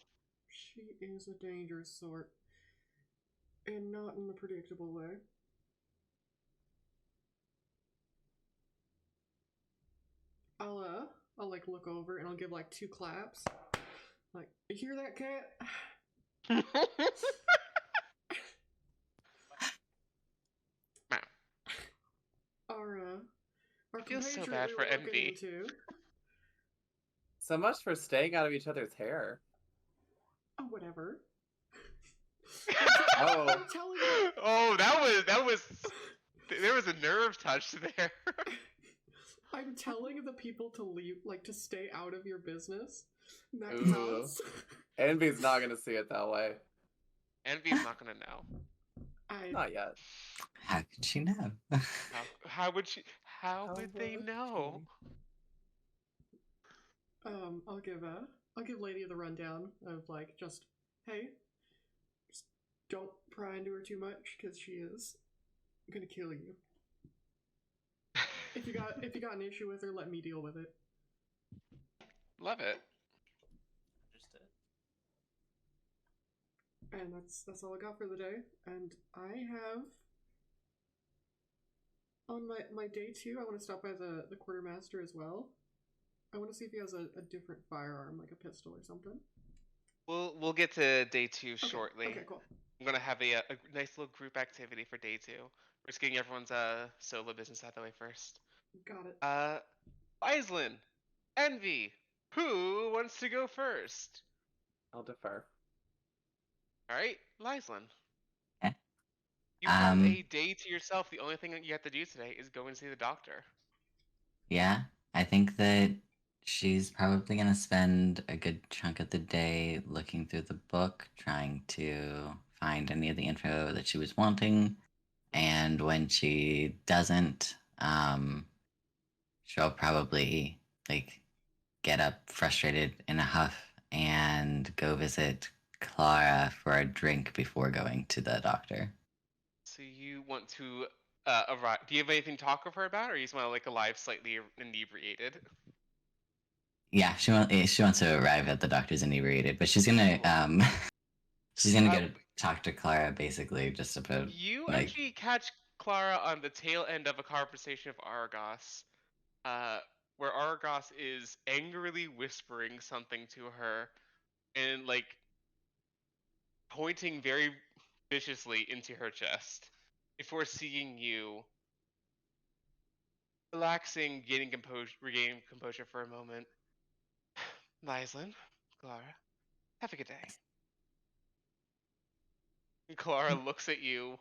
She is a dangerous sort, and not in a predictable way. I'll like look over and I'll give like 2 claps. Like, you hear that, cat? Our I feel so compatriot bad we for were looking Envy. into. So much for staying out of each other's hair. Oh, whatever. Oh. I'm telling you. Oh, that was there was a nerve touch there. I'm telling the people to leave, like, to stay out of your business. That Ooh. counts. Envy's not gonna see it that way. Envy's not gonna know. Not yet. How could she know? How would she? How would they would know? I'll give Lady the rundown of like just, hey, just don't pry into her too much because she is gonna kill you. If you got an issue with her, let me deal with it. Love it. Understood. And that's all I got for the day. And I have on my day 2, I want to stop by the quartermaster as well. I want to see if he has a different firearm, like a pistol or something. We'll get to day 2 Okay, shortly. Okay, cool. I'm gonna have a nice little group activity for day 2. We're just getting everyone's solo business out of the way first. Got it. Aislinn, Envy, who wants to go first? I'll defer. All right, Lyslin. Eh? You have a day to yourself. The only thing that you have to do today is go and see the doctor. Yeah, I think that she's probably going to spend a good chunk of the day looking through the book, trying to find any of the info that she was wanting. And when she doesn't, she'll probably like get up frustrated in a huff and go visit Clara for a drink before going to the doctor. So you want to arrive? Do you have anything to talk with her about, or you just want to like arrive slightly inebriated? Yeah, she wants to arrive at the doctor's inebriated, but she's gonna go talk to Clara basically just about You like actually catch Clara on the tail end of a conversation of Argos, where Argos is angrily whispering something to her, and like pointing very viciously into her chest before seeing you Relaxing, regaining composure for a moment. Lyslin, Clara, have a good day. And Clara looks at you,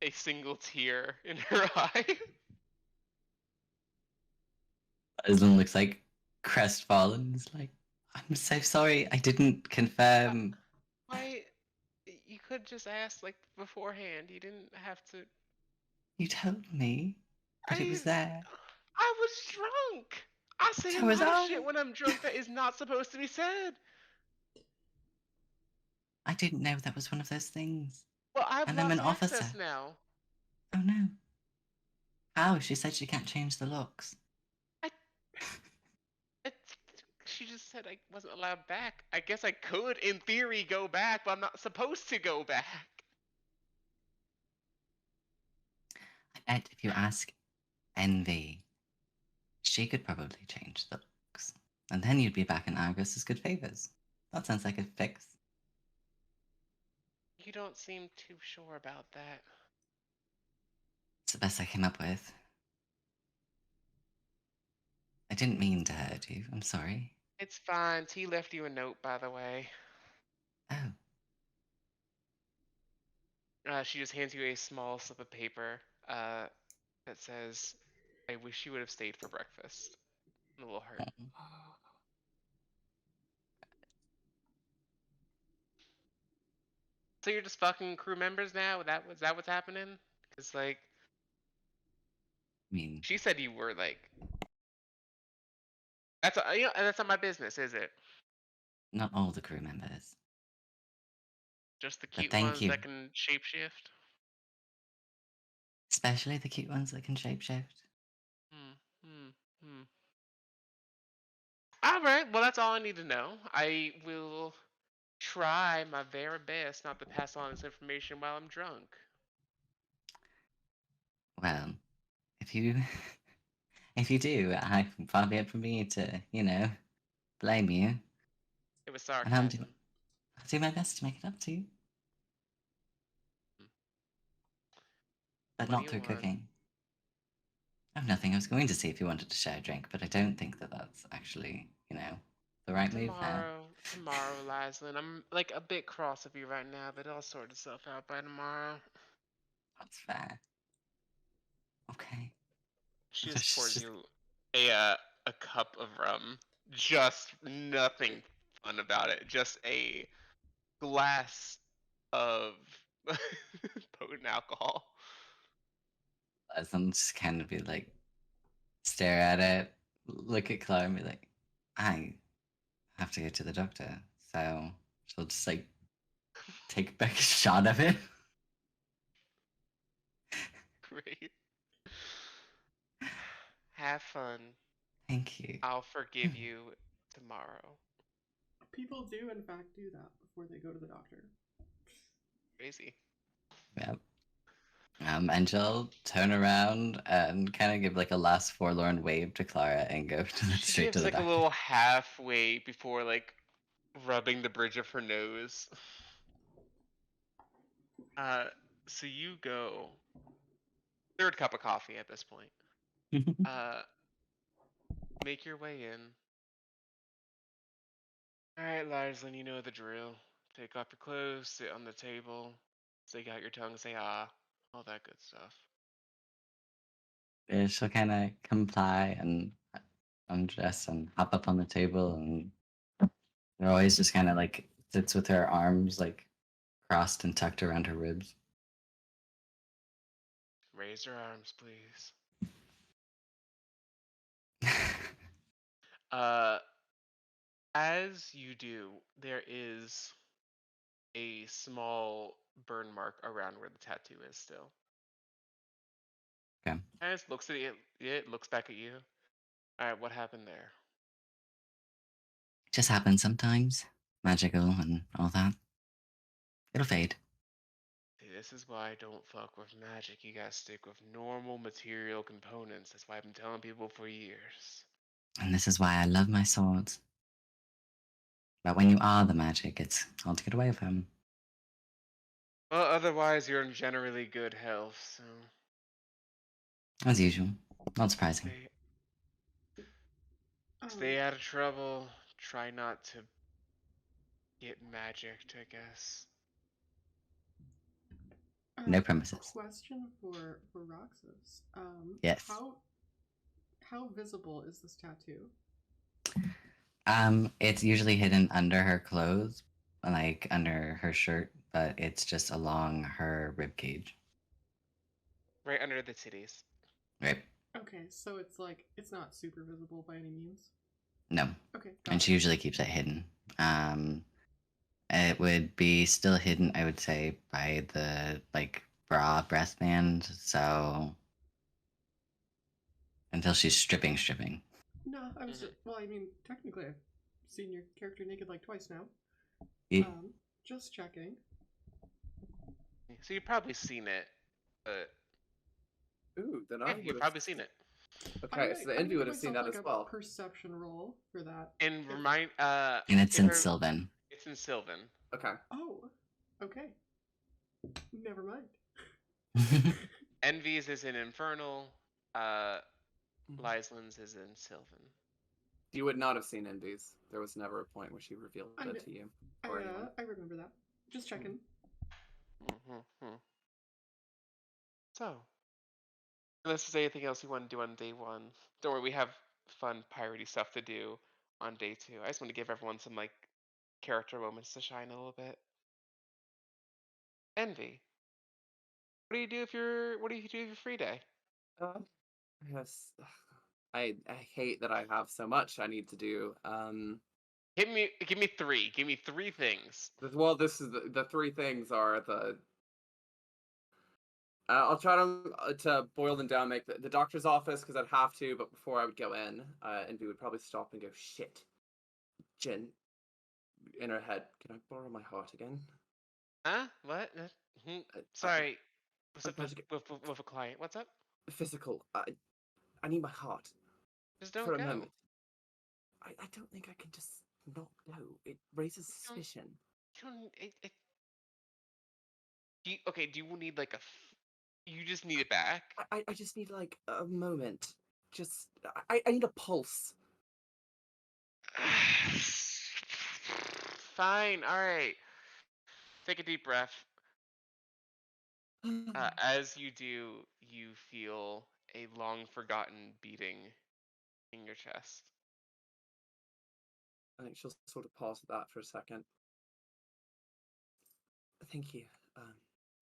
a single tear in her eye. Aslan looks like crestfallen. He's like, I'm so sorry. I didn't confirm. Why? You could just ask like beforehand. You didn't have to. You told me that it I was there. I was drunk. I say a So was lot of I. shit when I'm drunk that is not supposed to be said. I didn't know that was one of those things. Well, I've And I'm an lost officer. access now. Oh no. How? She said she can't change the locks. It, she just said I wasn't allowed back. I guess I could, in theory, go back, but I'm not supposed to go back. I bet if you ask Envy, she could probably change the locks. And then you'd be back in Argus's good favors. That sounds like a fix. You don't seem too sure about that. It's the best I came up with. I didn't mean to hurt you. I'm sorry. It's fine. T left you a note, by the way. Oh, She just hands you a small slip of paper that says, I wish you would have stayed for breakfast. I'm a little hurt. So you're just fucking crew members now? Was that what's happening? Because, like, I mean, she said you were, like... that's not my business, is it? not all the crew members. Just the But cute thank ones you. that can shapeshift? Especially the cute ones that can shapeshift. Alright, well that's all I need to know. I will try my very best not to pass on this information while I'm drunk. Well, if you if you do, far be it from me to, blame you. It was And sarcasm. I'll do my best to make it up to you. But What do not you through want? cooking. Oh, nothing. I was going to see if you wanted to share a drink, but I don't think that that's actually, the right move there. Tomorrow, Lyslin. I'm like a bit cross with you right now, but it'll sort itself out by tomorrow. That's fair. Okay. She just pours you a cup of rum. Just nothing fun about it. Just a glass of potent alcohol. As I'm just kind of be like, stare at it, look at Chloe and be like, I have to go to the doctor. So she'll just like take back a shot of it. Great. Have fun. Thank you. I'll forgive you tomorrow. People do, in fact, do that before they go to the doctor. Crazy. Yep. And she'll turn around and kind of give like a last forlorn wave to Clara and go She straight to gives the like doctor. a little halfway before like rubbing the bridge of her nose. So you go. Third cup of coffee at this point. Make your way in. Alright, Lyslin, you know the drill. Take off your clothes, sit on the table, stick out your tongue, say ah, all that good stuff. Yeah, she'll kind of comply and undress and hop up on the table, and they're always just kind of like sits with her arms like crossed and tucked around her ribs. Raise your arms, please. As you do, there is a small burn mark around where the tattoo is still. Okay. As looks at it looks back at you. Alright, what happened there? Just happens sometimes. Magical and all that. It'll fade. See, this is why I don't fuck with magic. You gotta stick with normal material components. That's why I've been telling people for years. And this is why I love my swords. But when you are the magic, it's hard to get away from. Well, otherwise you're in generally good health, so... As usual. Not surprising. Stay out of trouble. Try not to get magicked, I guess. No promises. Question for Roxas. Yes. How visible is this tattoo? It's usually hidden under her clothes, like under her shirt, but it's just along her rib cage. Right under the titties. Right. Okay, so it's like it's not super visible by any means. No. Okay, And got she it. usually keeps it hidden. It would be still hidden, I would say, by the like bra breastband, so until she's stripping. No, I was Mhm. just, well, I mean, technically I've seen your character naked like twice now. Ye- Just checking. So you've probably seen it. But Ooh, then yeah, I you've would have. probably seen it. Okay, so the I'm envy gonna would give have seen myself that like as a well. perception roll for that. And If- remind And it's in Sylvan. It's in Sylvan. Okay. Oh, okay. Never mind. Envy's is in Infernal. Uh, Mhm. Lysland's is in Sylvan. You would not have seen envies. There was never a point where she revealed I it kn- to you or anyone. I remember that. Just checking. Mm-hmm. So, unless there's anything else you want to do on day one, don't worry, we have fun piratey stuff to do on day two. I just want to give everyone some like character moments to shine a little bit. Envy, what do you do if you're what do you do if you're free day? Yes. I hate that I have so much I need to do. Give me three. Give me three things. Well, this is the three things are the. I'll try to boil them down. Make the doctor's office because I'd have to, but before I would go in, Envy would probably stop and go, "Shit, Jen." In her head, can I borrow my heart again? Huh? What? Uh, Sorry. What's I'm up about to get with a client? What's up? physical. I need my heart Just don't for a go. moment. I don't think I can just not go. It raises You don't. suspicion. You don't. Okay. Do you need like a? You just need it back. I just need like a moment. Just I need a pulse. Fine. All right. Take a deep breath. As you do, you feel a long forgotten beating in your chest. I think she'll sort of pause at that for a second. Thank you.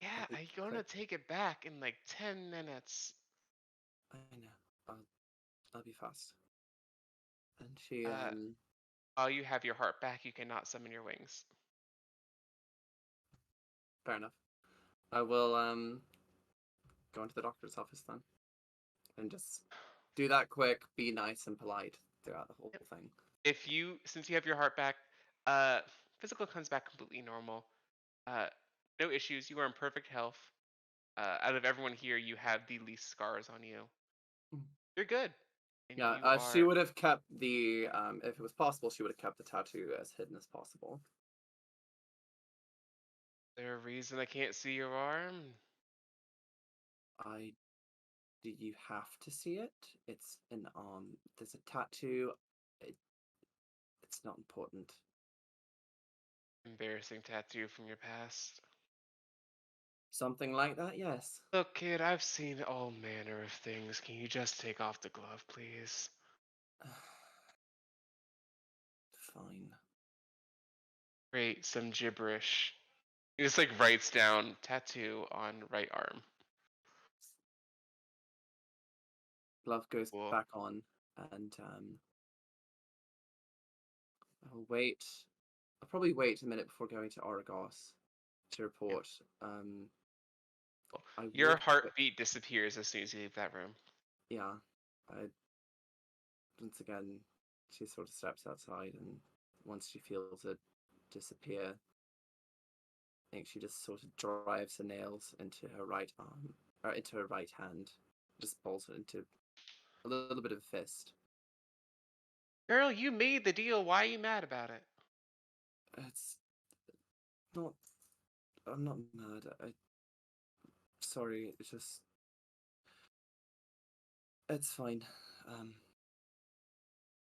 Yeah, I'll be I'm gonna quick. take it back in like 10 minutes. I know. I'll be fast. And she While you have your heart back, you cannot summon your wings. fair enough. I will go into the doctor's office then, and just do that quick. Be nice and polite throughout the whole Yep. thing. Since you have your heart back, physical comes back completely normal. No issues. You are in perfect health. Out of everyone here, you have the least scars on you. Mm. You're good. And Yeah, you she are. would have kept the if it was possible, she would have kept the tattoo as hidden as possible. Is there a reason I can't see your arm? Do you have to see it? It's an there's a tattoo. It's not important. Embarrassing tattoo from your past. Something like that, yes. Look, kid, I've seen all manner of things. Can you just take off the glove, please? Fine. Great, some gibberish. He just like writes down tattoo on right arm. Glove goes Cool. back on, and I'll wait. I'll probably wait a minute before going to Argos to report. I Your would, heartbeat disappears as soon as you leave that room. yeah. Once again, she sort of steps outside, and once she feels it disappear, I think she just sort of drives her nails into her right arm, or into her right hand, just bolts it into a little bit of a fist. Girl, you made the deal. Why are you mad about it? It's not. I'm not mad. Sorry. It's just. It's fine.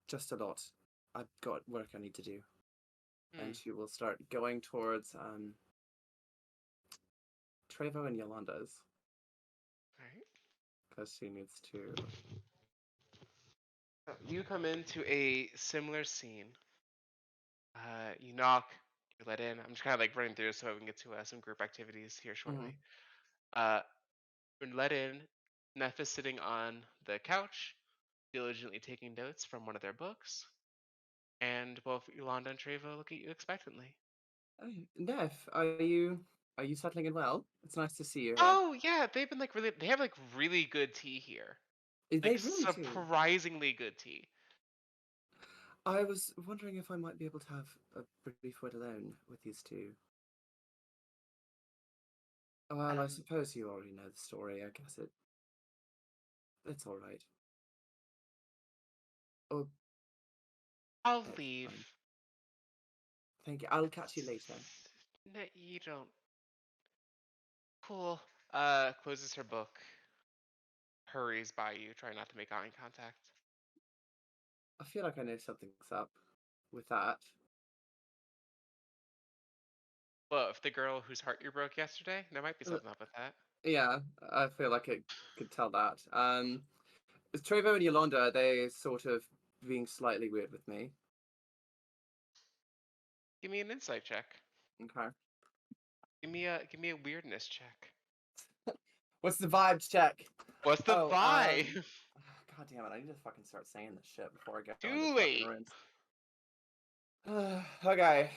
Just a lot. I've got work I need to do. Hmm. And she will start going towards Trevo and Yolanda's Alright. because she needs to. You come into a similar scene. You knock, you're let in. I'm just kind of like running through so we can get to some group activities here shortly. Uh, you're let in. Neff is sitting on the couch, diligently taking notes from one of their books, and both Yolanda and Trevo look at you expectantly. Oh, Neff, are you settling in well? It's nice to see you here. Oh yeah, they've been like really. They have like really good tea here. They Like really do. surprisingly good tea. I was wondering if I might be able to have a brief word alone with these two. Well, I Um, suppose you already know the story. I guess it's all right. Oh, I'll it's leave. fine. Thank you. I'll catch you later. No, you don't. Cool. Closes her book, hurries by you, trying not to make eye contact. I feel like I know something's up with that. Well, if the girl whose heart you broke yesterday, there might be Uh, something up with that. Yeah, I feel like it could tell that. Is Trevo and Yolanda, are they sort of being slightly weird with me? Give me an insight check. Okay. Give me a weirdness check. What's the vibes check? What's the Oh, vibe? God damn it! I need to fucking start saying this shit before I go into Too fucking late. ruins. Okay.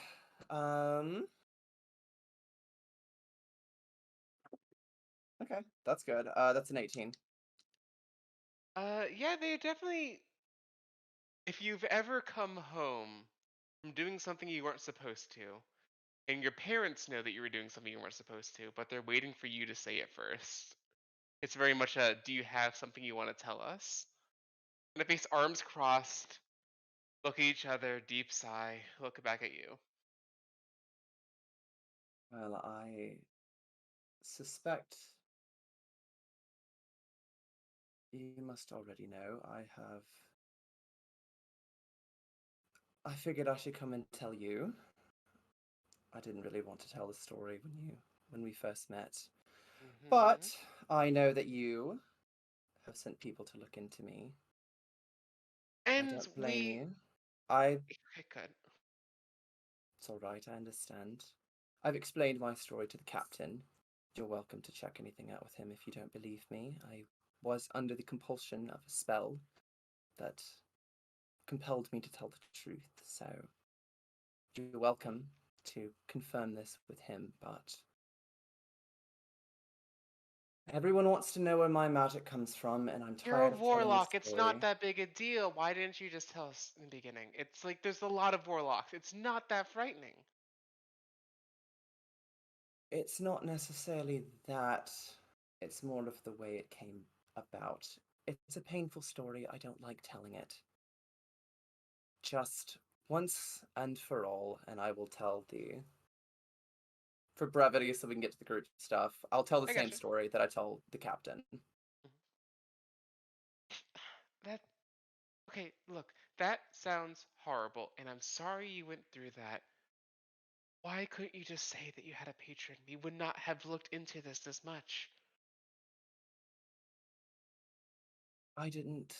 Um. Okay, that's good. That's an 18. Yeah, they definitely. If you've ever come home from doing something you weren't supposed to, and your parents know that you were doing something you weren't supposed to, but they're waiting for you to say it first. It's very much a, do you have something you want to tell us? And they face arms crossed, look at each other, deep sigh, look back at you. Well, I suspect you must already know. I figured I should come and tell you. I didn't really want to tell the story when we first met, but Hmm. I know that you have sent people to look into me. I And don't blame we. you. I Okay, good. It's all right. I understand. I've explained my story to the captain. You're welcome to check anything out with him if you don't believe me. I was under the compulsion of a spell that compelled me to tell the truth, so you're welcome to confirm this with him, but everyone wants to know where my magic comes from, and I'm You're a tired of telling the warlock. It's not story. that big a deal. Why didn't you just tell us in the beginning? It's like there's a lot of warlocks. It's not that frightening. It's not necessarily that, it's more of the way it came about. It's a painful story. I don't like telling it. Just once and for all, and I will tell for brevity, so we can get to the group stuff, I'll tell the I same gotcha. story that I tell the captain. That okay, look, that sounds horrible, and I'm sorry you went through that. Why couldn't you just say that you had a patron? We would not have looked into this much. I didn't.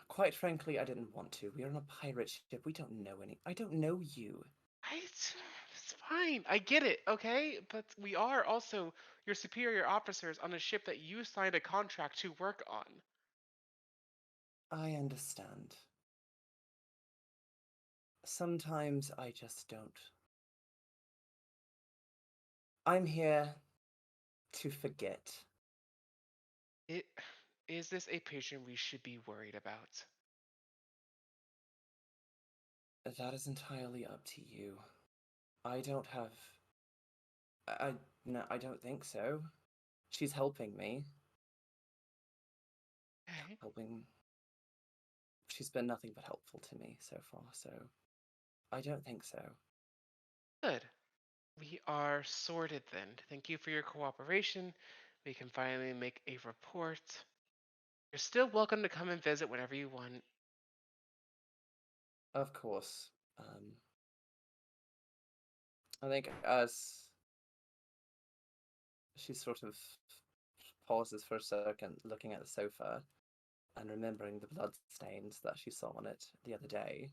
Quite frankly, I didn't want to. We are on a pirate ship. We don't know any. I don't know you. It's fine. I get it, okay? But we are also your superior officers on a ship that you signed a contract to work on. I understand. Sometimes I just don't. I'm here to forget. It is this a patron we should be worried about? That is entirely up to you. I don't have. I no, I don't think so. She's helping me. Okay. Helping. She's been nothing but helpful to me so far, so I don't think so. Good. We are sorted then. Thank you for your cooperation. we can finally make a report. You're still welcome to come and visit whenever you want. Of course. I think as she sort of pauses for a second, looking at the sofa and remembering the blood stains that she saw on it the other day,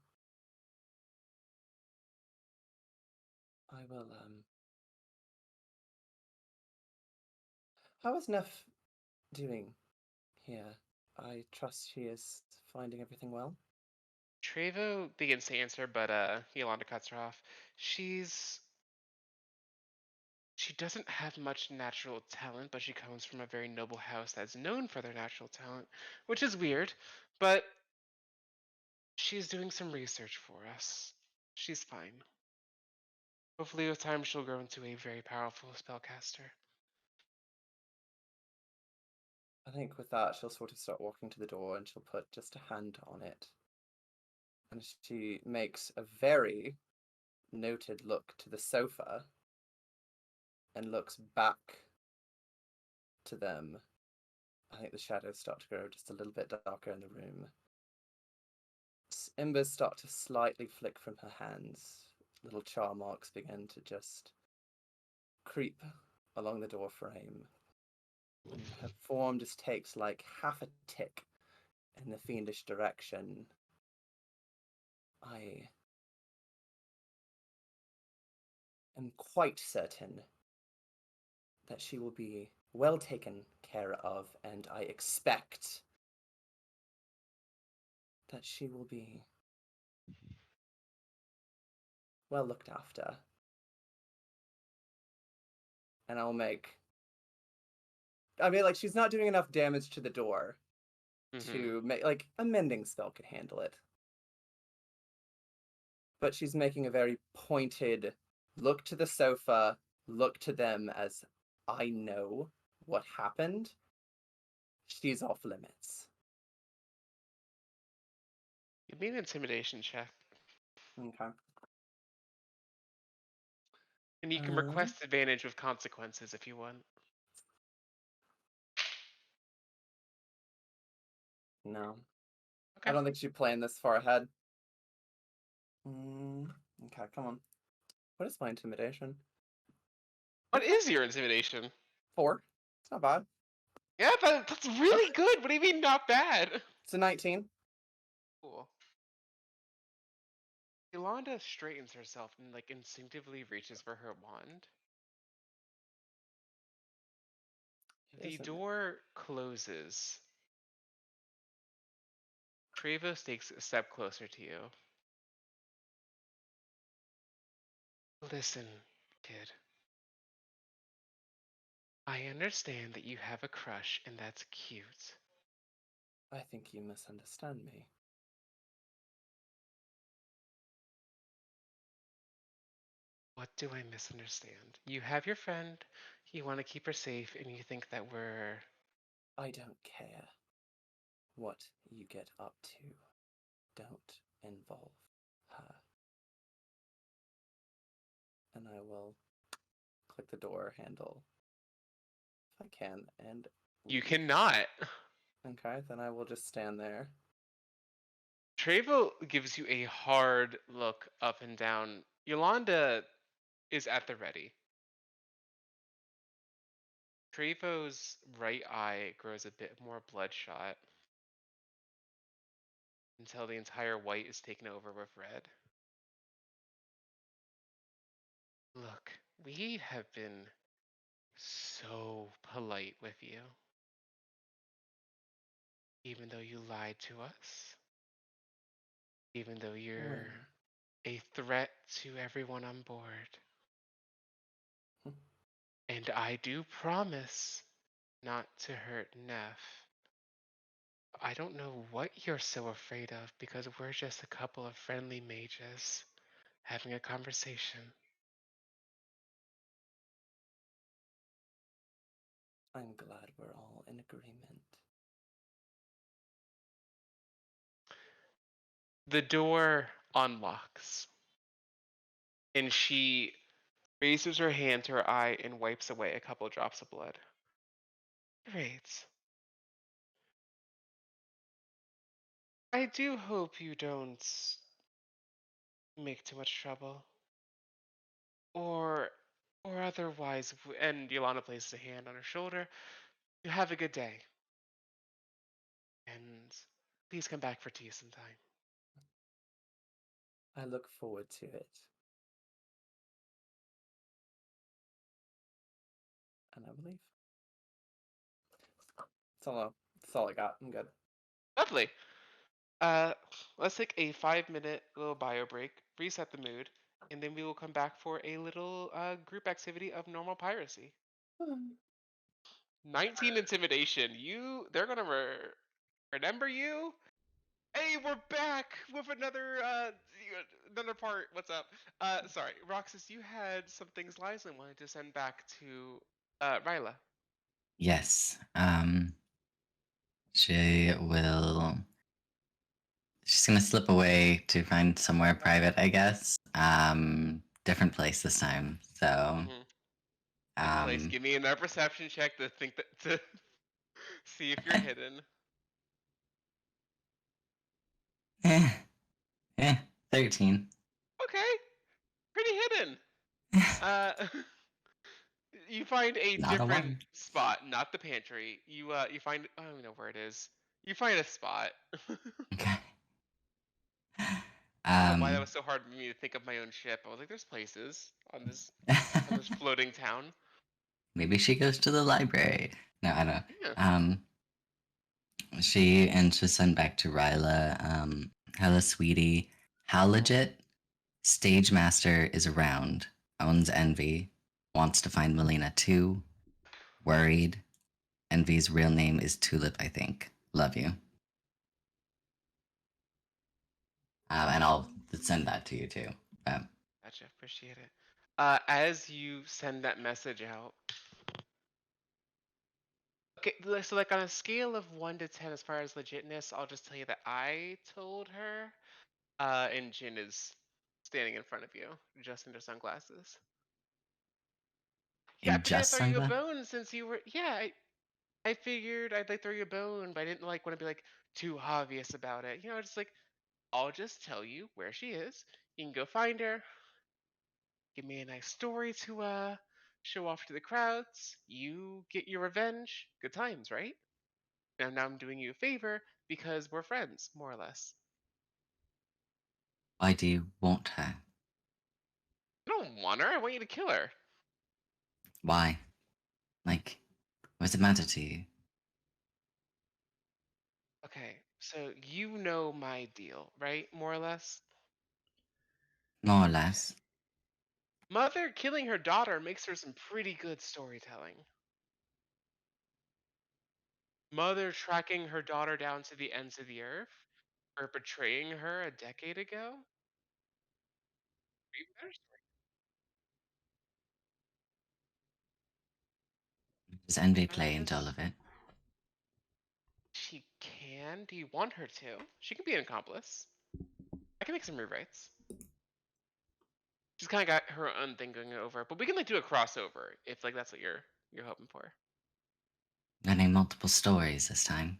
I will, How is Neff doing here? I trust she is finding everything well. Trevo begins to answer, but Yolanda cuts her off. She doesn't have much natural talent, but she comes from a very noble house that's known for their natural talent, which is weird, but she's doing some research for us. She's fine. Hopefully with time she'll grow into a very powerful spellcaster. I think with that, she'll sort of start walking to the door and she'll put just a hand on it. And she makes a very noted look to the sofa and looks back to them. I think the shadows start to grow just a little bit darker in the room. Embers start to slightly flick from her hands. Little char marks begin to just creep along the door frame. And her form just takes like half a tick in the fiendish direction. I am quite certain that she will be well taken care of, and I expect that she will be well looked after. And I'll make... I mean, like, she's not doing enough damage to the door to make... Like, a mending spell could handle it. But she's making a very pointed look to the sofa, look to them as I know what happened. She's off limits. Give me an intimidation check. Okay. And you can request advantage with consequences if you want. No. Okay. I don't think she'd plan this far ahead. Okay, come on. What is my intimidation? What is your intimidation? 4. It's not bad. Yeah, that's really good. What do you mean not bad? It's a 19. Cool. Yolanda straightens herself and like instinctively reaches for her wand. The door closes. Trevo takes a step closer to you. Listen, kid. I understand that you have a crush, and that's cute. I think you misunderstand me. What do I misunderstand? You have your friend, you want to keep her safe, and you think that we're... I don't care what you get up to. Don't involve her. And I will click the door handle if I can, and You cannot. okay, then I will just stand there. Trevo gives you a hard look up and down. Yolanda is at the ready. Trevo's right eye grows a bit more bloodshot until the entire white is taken over with red. Look, we have been so polite with you. Even though you lied to us. Even though you're a threat to everyone on board. And I do promise not to hurt Neff. I don't know what you're so afraid of because we're just a couple of friendly mages having a conversation. I'm glad we're all in agreement. The door unlocks. And she raises her hand to her eye and wipes away a couple drops of blood. Great. I do hope you don't make too much trouble. Or or otherwise, and Yolanda places a hand on her shoulder. You have a good day, and please come back for tea sometime. I look forward to it. And I will leave. That's all I got. I'm good. Lovely. Let's take a 5 minute little bio break, reset the mood, and then we will come back for a little group activity of normal piracy. 19 intimidation. They're gonna remember you. Hey, we're back with another part. What's up? Sorry, Roxas, you had some things Liza wanted to send back to Ryla. Yes. She will. She's gonna slip away to find somewhere private, I guess. Different place this time. So, Mm-hmm. Different place. Give me another perception check to think that to see if you're hidden. eh, 13. Okay, pretty hidden. Uh, you find a Not a different one. spot, not the pantry. You find I don't even know where it is. You find a spot. Okay. I don't know why that was so hard for me to think of my own ship. I was like, there's places on this floating town. Maybe she goes to the library. No, I don't. Yeah. She'll send back to Ryla. Hello, sweetie. How legit? Stage master is around. Owns Envy. Wants to find Melina too. Worried. Envy's real name is Tulip, I think. Love you. And I'll send that to you too. Gotcha. Appreciate it. As you send that message out. Okay, so like on a scale of 1 to 10 as far as legitness, I'll just tell you that I told her, and Jin is standing in front of you, just in her sunglasses. Yeah, I In figured I'd just throw you a sunglasses? bone since you were. Yeah, I figured I'd like throw you a bone, but I didn't like want to be like too obvious about it. Just like I'll just tell you where she is. You can go find her. Give me a nice story to show off to the crowds. You get your revenge. Good times, right? And now I'm doing you a favor because we're friends, more or less. Why do you want her? I don't want her. I want you to kill her. Why? Like, what does it matter to you? Okay, so you know my deal, right? More or less. More or less. Mother killing her daughter makes her some pretty good storytelling. Mother tracking her daughter down to the ends of the earth for betraying her a decade ago. Pretty better story. Does Envy I play into all just of it? she can. Do you want her to? She can be an accomplice. I can make some rewrites. She's kind of got her own thing going over, but we can like do a crossover if like that's what you're hoping for. Running multiple stories this time.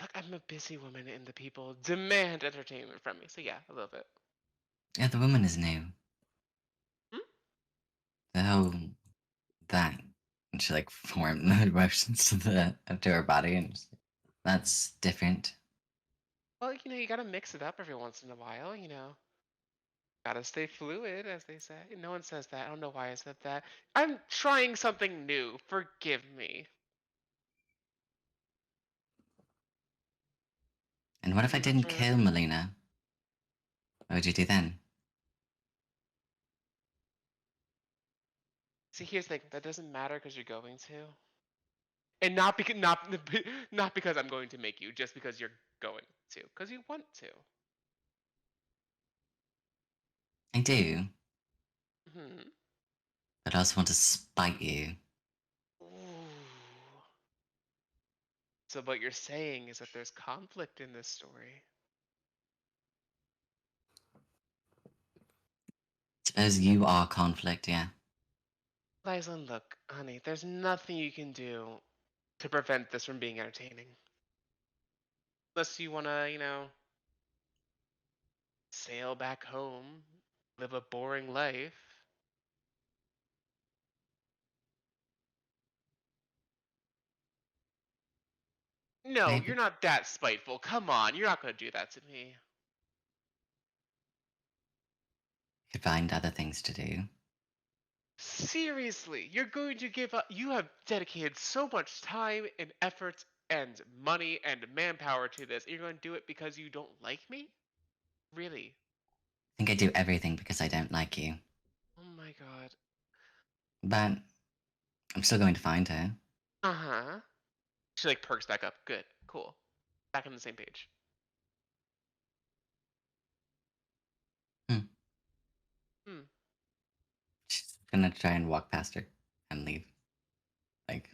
Look, I'm a busy woman, and the people demand entertainment from me. So yeah, a little bit. Yeah, the woman is new. Hmm? The whole that and she like formed the emotions to her body and that's different. Well, you gotta mix it up every once in a while. Gotta stay fluid, as they say. No one says that. I don't know why I said that. I'm trying something new. Forgive me. And what if I And didn't kill Melina? What would you do then? See, here's the thing. That doesn't matter because you're going to, and not because not because I'm going to make you, just because you're going to, because you want to. I do, Hmm. but I also want to spite you. Ooh. So what you're saying is that there's conflict in this story. Suppose you are conflict, yeah. Lysan, look, honey, there's nothing you can do to prevent this from being entertaining. Unless you wanna, sail back home, live a boring life. No, you're Maybe not that spiteful. Come on, you're not gonna do that to me. could find other things to do. Seriously, you're going to give up? You have dedicated so much time and effort and money and manpower to this. You're going to do it because you don't like me? Really? I think I do everything because I don't like you. Oh my god. But I'm still going to find her. Uh-huh. She like perks back up. Good. Cool. Back on the same page. Hmm. Hmm. She's gonna try and walk past her and leave. Like,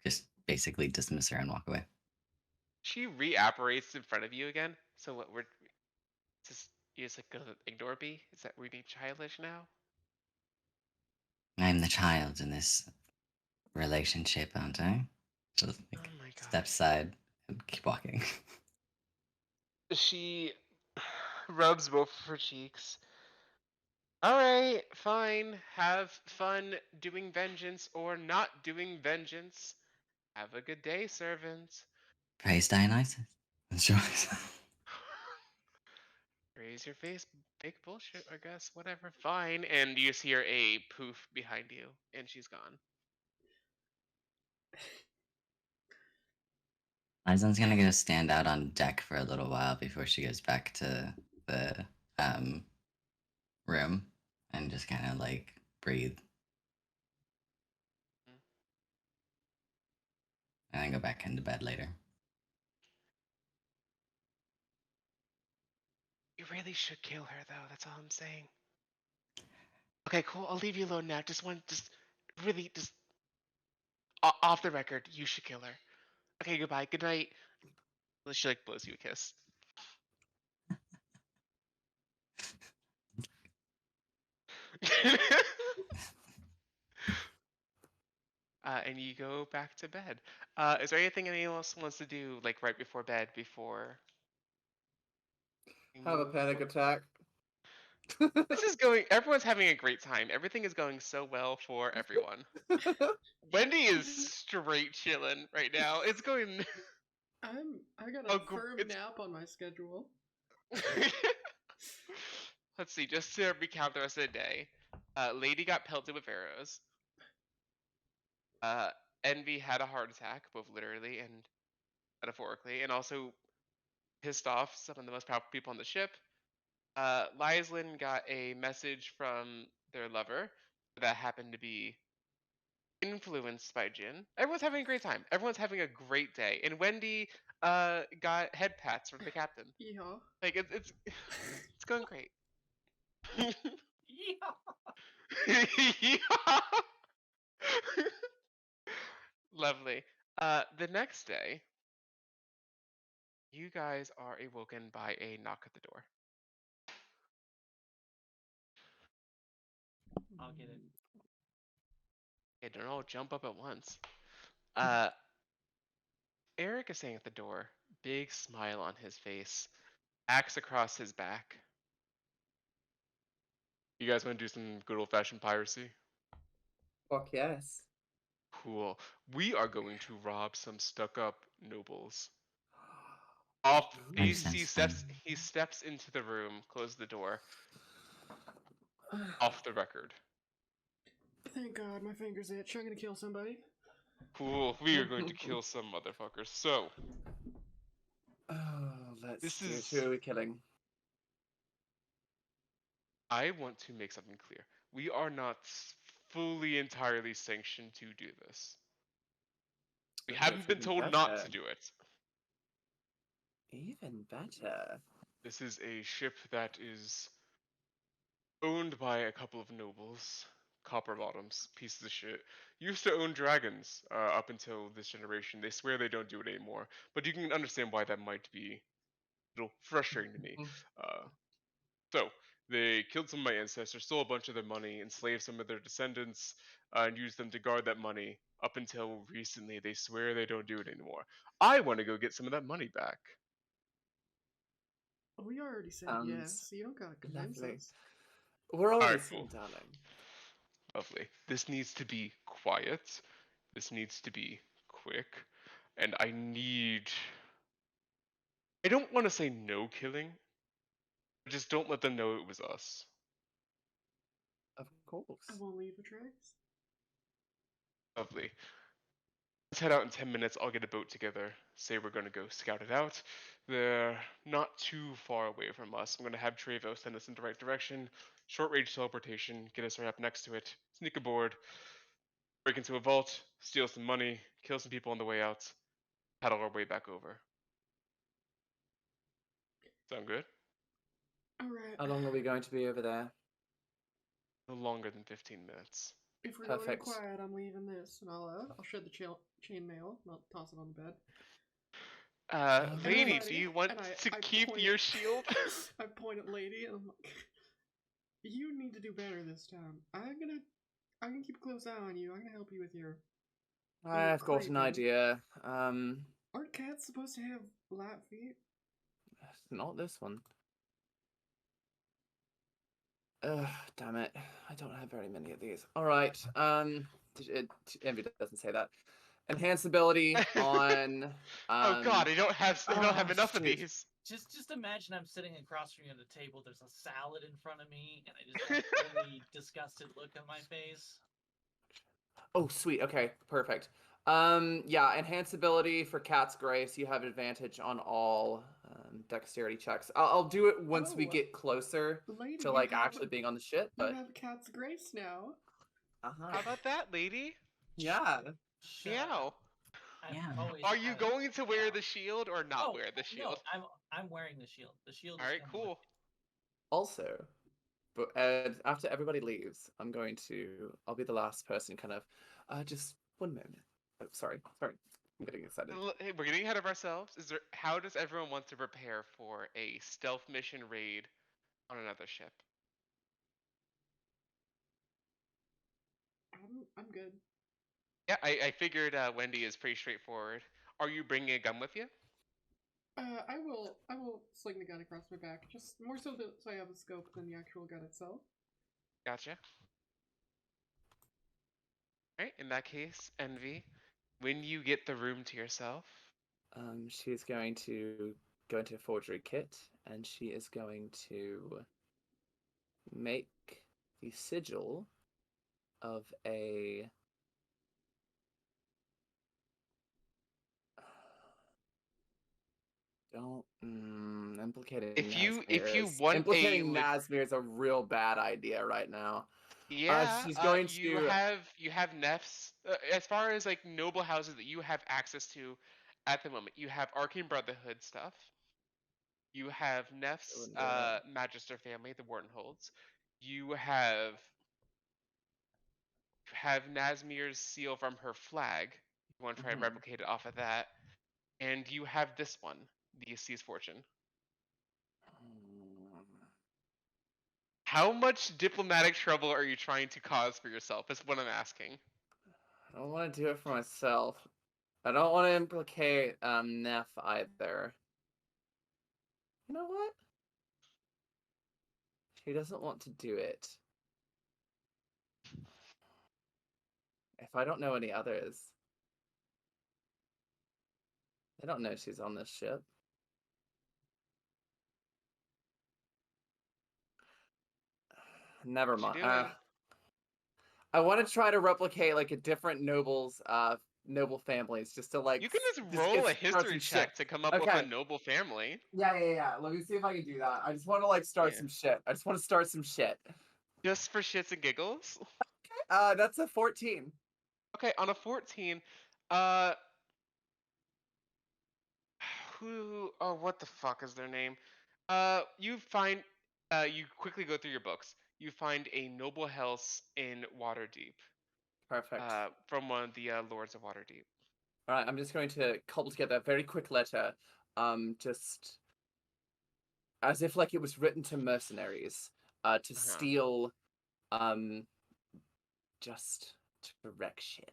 just basically dismiss her and walk away. She reapparates in front of you again. So what we're just you just like gonna ignore me? Is that we're being childish now? I'm the child in this relationship, aren't I? Just Oh like my step god. aside and keep walking. She rubs both of her cheeks. Alright, fine. Have fun doing vengeance or not doing vengeance. Have a good day, servant. Praise Dionysus. That's right. Raise your face, big bullshit, I guess. Whatever, fine. And you see her a poof behind you, and she's gone. Lysan's gonna go stand out on deck for a little while before she goes back to the um room and just kind of like breathe Mm. and then go back into bed later. You really should kill her, though. That's all I'm saying. Okay, cool. I'll leave you alone now. Just really, just off the record. You should kill her. Okay, goodbye. Good night. She like blows you a kiss. And you go back to bed. Is there anything anyone else wants to do, like right before bed, before we Have a move panic forward? attack. This is going. Everyone's having a great time. Everything is going so well for everyone. Wendy is straight chilling right now. It's going. I got Oh, a firm it's. nap on my schedule. Let's see. Just to recount the rest of the day, Lady got pelted with arrows. Uh, Envy had a heart attack, both literally and metaphorically, and also pissed off some of the most powerful people on the ship. Lyslin got a message from their lover that happened to be influenced by Jin. Everyone's having a great time. Everyone's having a great day. And Wendy got head pats from the captain. Yeah. Like it's going great. Yeah. Yeah. Lovely. The next day, you guys are awoken by a knock at the door. I'll get it. Okay, don't all jump up at once. Uh, Eric is standing at the door, big smile on his face, axe across his back. You guys want to do some good old fashioned piracy? Fuck yes. Cool. We are going to rob some stuck up nobles. Off That he, sounds he fun. steps into the room, closes the door, off the record. Thank God my fingers itch. I'm gonna kill somebody. Cool. We are going to kill some motherfuckers. So Oh, let's This do it. is- Who are we killing? I want to make something clear. We are not fully entirely sanctioned to do this. We Oh, haven't it's been even told not better. to do it. Even better. This is a ship that is owned by a couple of nobles, copper bottoms, pieces of shit. Used to own dragons up until this generation. They swear they don't do it anymore, but you can understand why that might be a little frustrating to me. So They killed some of my ancestors, stole a bunch of their money, enslaved some of their descendants, and used them to guard that money. Up until recently, they swear they don't do it anymore. I want to go get some of that money back. We already said yes, so you don't gotta convince Lovely. us. We're all Alright, listening, cool. darling. Lovely. This needs to be quiet. This needs to be quick. And I don't want to say no killing, but just don't let them know it was us. Of course. I won't leave a trace. Lovely. Let's head out in 10 minutes. I'll get a boat together. Say we're going to go scout it out. They're not too far away from us. I'm going to have Trevo send us in the right direction. Short range teleportation. Get us right up next to it. Sneak aboard. Break into a vault. Steal some money. Kill some people on the way out. Paddle our way back over. Sound good? Alright. How long are we going to be over there? No longer than 15 minutes. If we're going Perfect. quiet, I'm leaving this, and I'll shred the chainmail, and I'll toss it on the bed. Lady, Alrighty, do you want and to I keep point your at- shield? I point at Lady, and I'm like, you need to do better this time. I'm gonna keep a close eye on you. I'm gonna help you with your. I've got an creeping. idea. Aren't cats supposed to have light feet? Not this one. Ugh, damn it. I don't have very many of these. Alright, Envy doesn't say that. Enhance ability on, Oh god, I don't have oh, enough of shoot. these. Just imagine I'm sitting across from you at a table. There's a salad in front of me, and I just have a really disgusted look on my face. Oh, sweet. Okay, perfect. Yeah, enhance ability for Cat's Grace. You have advantage on all dexterity checks. I'll do it once we Oh, get closer Lady, to you like have actually being on the ship. You But have Cat's Grace now. How about that, lady? yeah, Shut Meow. up. I've Yeah. always Are you had a going to wear meow. the shield or not Oh, wear the shield? No, I'm wearing the shield. The shield. All is right, coming with cool. also, but after everybody leaves, I'll be the last person. Kind of, just one moment. Oh, sorry. I'm getting excited. Hey, we're getting ahead of ourselves. How does everyone want to prepare for a stealth mission raid on another ship? I'm good. Yeah, I figured Wendy is pretty straightforward. Are you bringing a gun with you? I will sling the gun across my back. Just more so so I have a scope than the actual gun itself. Gotcha. Alright, in that case, Envy, when you get the room to yourself, She's going to go into a forgery kit, and she is going to make the sigil of a. Don't implicating if you Nazmir want implicating Nazmir is a real bad idea right now. She's going you to. have Nefs. As far as like noble houses that you have access to at the moment, you have Arcane Brotherhood stuff. You have Nef's Magister family, the Whartonholds. You have Nazmir's seal from her flag. You want to try and Mhm. replicate it off of that, and you have this one, the Sea's Fortune. How much diplomatic trouble are you trying to cause for yourself? Is what I'm asking. I don't want to do it for myself. I don't want to implicate Neff either. You know what? She doesn't want to do it. If I don't know any others, they don't know she's on this ship. Never mind. I want to try to replicate like a different noble families, just to like. You can just roll a history check to come up with a noble family. Yeah. Let me see if I can do that. I just want to like start some shit. Just for shits and giggles. That's a 14. Okay, on a 14, what the fuck is their name? You quickly go through your books. You find a noble house in Waterdeep. Perfect. From one of the Lords of Waterdeep. All right, I'm just going to cobble together a very quick letter, just as if like it was written to mercenaries. to steal, just to wreck shit.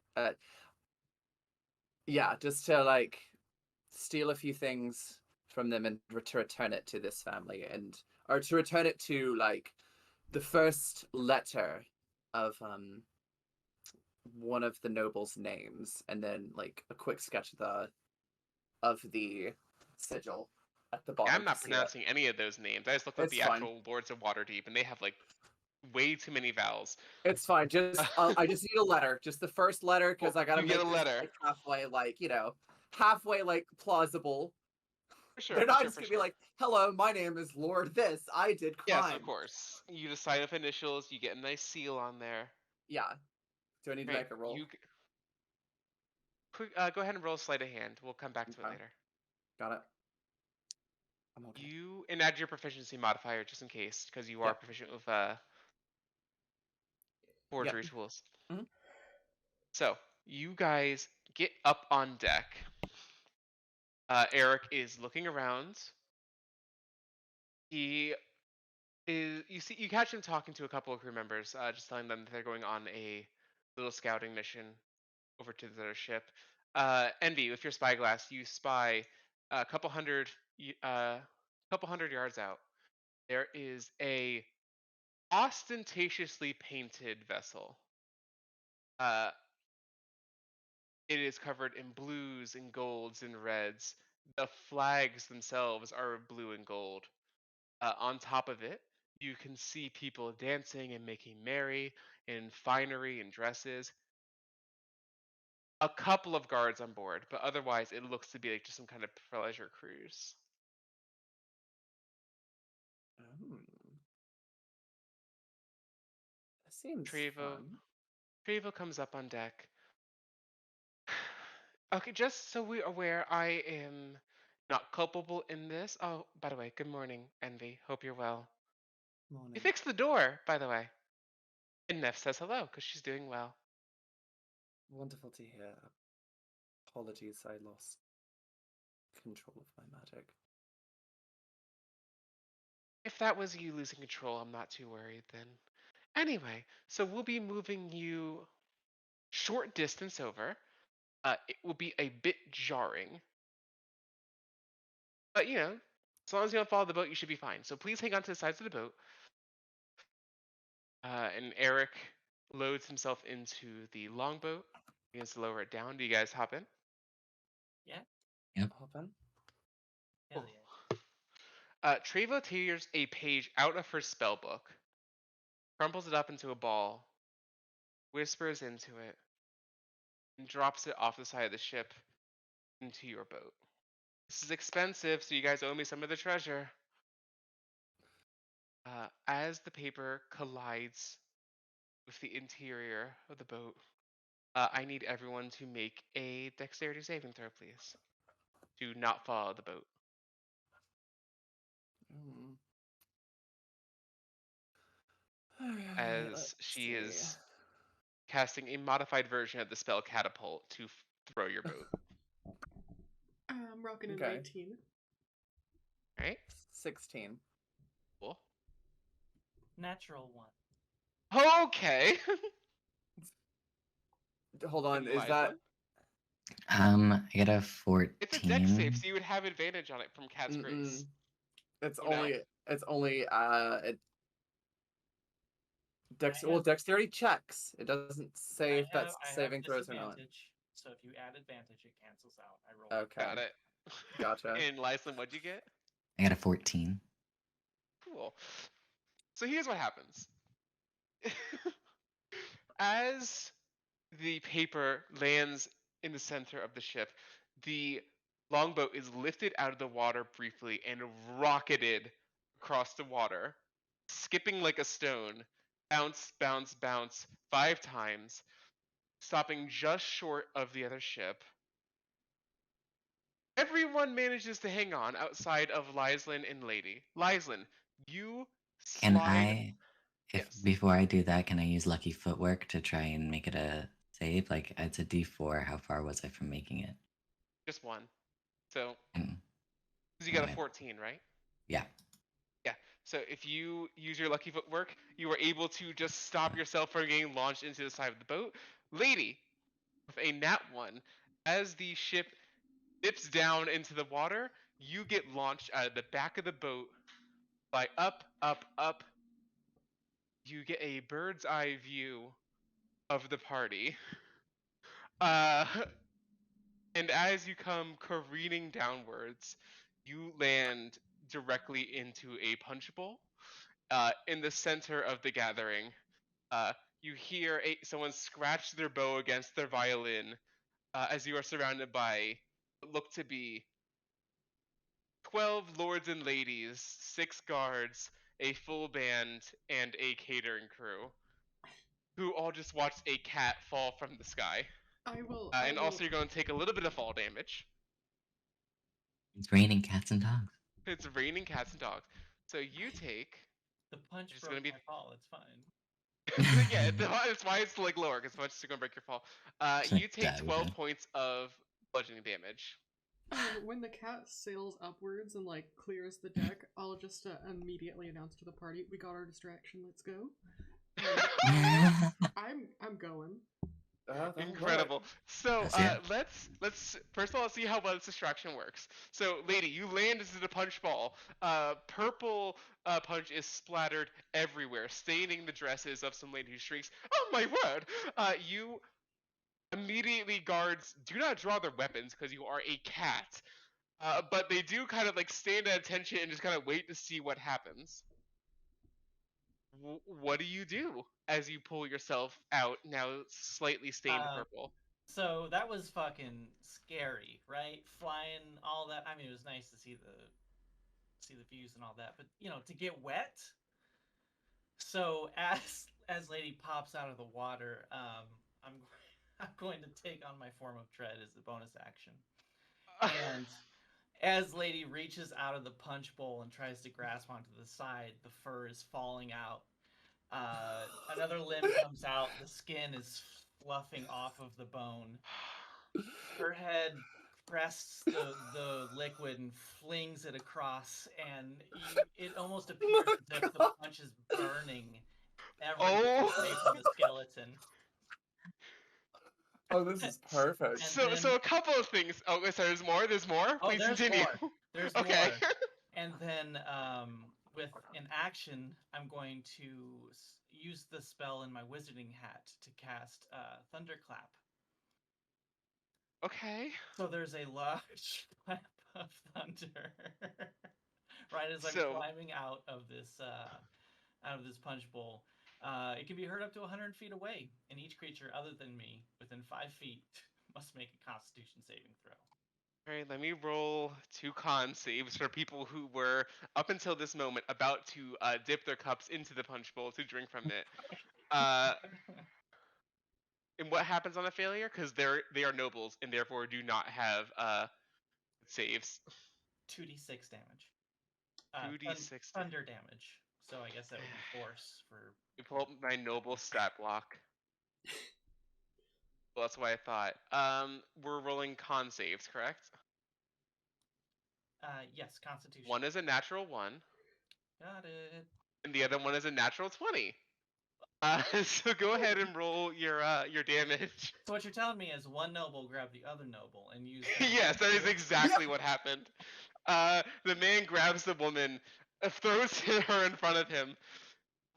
Yeah, just to like steal a few things from them and to return it to this family, and or to return it to like the first letter of one of the nobles' names, and then like a quick sketch of the sigil at the Yeah, bottom I'm to not seal it. pronouncing any of those names. I just looked up It's the fine. actual Lords of Waterdeep, and they have like way too many vowels. It's fine. Just I just need a letter, just the first letter, because I gotta You get make a this letter. like halfway, like halfway like plausible. For sure. They're for not sure, just for gonna sure. be like, "Hello, my name is Lord This. I did Yes, crime." of course. You just sign with initials. You get a nice seal on there. Yeah. Do I need to Right. make a roll? Go ahead and roll sleight of hand. We'll come back to it Okay. later. Got it. I'm okay. You and add your proficiency modifier just in case, because you are Yep. proficient with forgery Yep. tools. Mhm. So you guys get up on deck. Eric is looking around. He is. You catch him talking to a couple of crew members, just telling them that they're going on a little scouting mission over to their ship. Envy, with your spyglass, you spy a couple hundred yards out. There is a ostentatiously painted vessel. Uh, it is covered in blues and golds and reds. The flags themselves are blue and gold. On top of it, you can see people dancing and making merry in finery and dresses. A couple of guards on board, but otherwise it looks to be like just some kind of pleasure cruise. Oh. That seems Trevo fun. Trevo comes up on deck. Okay, just so we're aware, I am not culpable in this. Oh, by the way, good morning, Envy. Hope you're well. You Morning. fixed the door, by the way. And Neff says hello, because she's doing well. Wonderful to hear. Apologies, I lost control of my magic. If that was you losing control, I'm not too worried then. Anyway, so we'll be moving you short distance over. It will be a bit jarring. But, as long as you don't follow the boat, you should be fine. So please hang on to the sides of the boat. And Eric loads himself into the longboat. He begins to lower it down. Do you guys hop in? Yeah. Hop in. Hell Cool. yeah. Treva tears a page out of her spell book, crumples it up into a ball, whispers into it, and drops it off the side of the ship into your boat. This is expensive, so you guys owe me some of the treasure. As the paper collides with the interior of the boat, I need everyone to make a dexterity saving throw, please. Do not follow the boat. Alright, As let's she see. is casting a modified version of the spell catapult to throw your boat. I'm rocking a Okay. 19. Right? 16. Cool. Natural one. Okay. Hold on, And is Liza? that I got a 14. It's a dex save, so you would have advantage on it from Cat's Grace. it's Oh, no? only I have- dexterity checks. It doesn't say if that's I have saving throws or not. disadvantage, so if you add advantage, it cancels out. I roll. Okay. Got it. Gotcha. And Lyslin, what'd you get? I got a 14. Cool. So here's what happens. As the paper lands in the center of the ship, the longboat is lifted out of the water briefly and rocketed across the water, skipping like a stone, bounce, bounce, bounce 5 times, stopping just short of the other ship. Everyone manages to hang on outside of Lyslin and Lady. Lyslin, you Can slide. Yes. before I do that, can I use lucky footwork to try and make it a save? Like, it's a d4. How far was I from making it? Just one. So, And because you got a Alright. 14, right? yeah. Yeah. So if you use your lucky footwork, you are able to just stop yourself from getting launched into the side of the boat. Lady, with a nat 1, as the ship dips down into the water, you get launched out of the back of the boat by up, up, up. You get a bird's eye view of the party. Uh, and as you come careening downwards, you land directly into a punch bowl in the center of the gathering. Uh, you hear someone scratch their bow against their violin as you are surrounded by what look to be 12 lords and ladies, 6 guards, a full band, and a catering crew, who all just watched a cat fall from the sky. I will. And also, you're going to take a little bit of fall damage. It's raining cats and dogs. It's raining cats and dogs. So you take. The punch It's broke gonna be- my fall. It's fine. Yeah, that's why it's like lower, because much is going to break your fall. It's like You take 12 David. points of bludgeoning damage. When the cat sails upwards and like clears the deck, I'll just immediately announce to the party, "We got our distraction. Let's go." I'm going. That'll work. Incredible. So Yeah. let's first of all see how well this distraction works. So, lady, you land into the punch ball. Purple punch is splattered everywhere, staining the dresses of some lady who shrieks, "Oh my word!" You immediately, guards do not draw their weapons because you are a cat. But they do kind of like stand at attention and just kind of wait to see what happens. What do you do as you pull yourself out, now slightly stained purple? So that was fucking scary, right? Flying all that. I mean, it was nice to see the views and all that, but to get wet. So as Lady pops out of the water, I'm going to take on my form of tread as the bonus action. And as Lady reaches out of the punch bowl and tries to grasp onto the side, the fur is falling out. Another limb comes out. The skin is fluffing off of the bone. Her head presses the liquid and flings it across, and it almost appears as if the punch is burning everything away from the skeleton. Oh, this is perfect. And So a couple of things. Oh, sorry, there's more. There's more. Oh, Please there's continue. more. There's Okay. more. And then with an action, I'm going to use the spell in my wizarding hat to cast Thunderclap. Okay. So there's a large clap of thunder right as I'm So- climbing out of this punch bowl. It can be heard up to 100 feet away, and each creature other than me within 5 feet must make a Constitution saving throw. All right. Let me roll 2 con saves for people who were up until this moment about to dip their cups into the punch bowl to drink from it. And what happens on a failure? Because they are nobles and therefore do not have saves. 2d6 damage. 2d6 thunder damage. So I guess that would be force for. You pull up my noble stat block. Well, that's what I thought. We're rolling con saves, correct? Yes, Constitution. One is a natural 1, Got it. and the other one is a natural 20. So go ahead and roll your damage. So what you're telling me is one noble grabbed the other noble and used. Yes, that is exactly what happened. The man grabs the woman, throws her in front of him.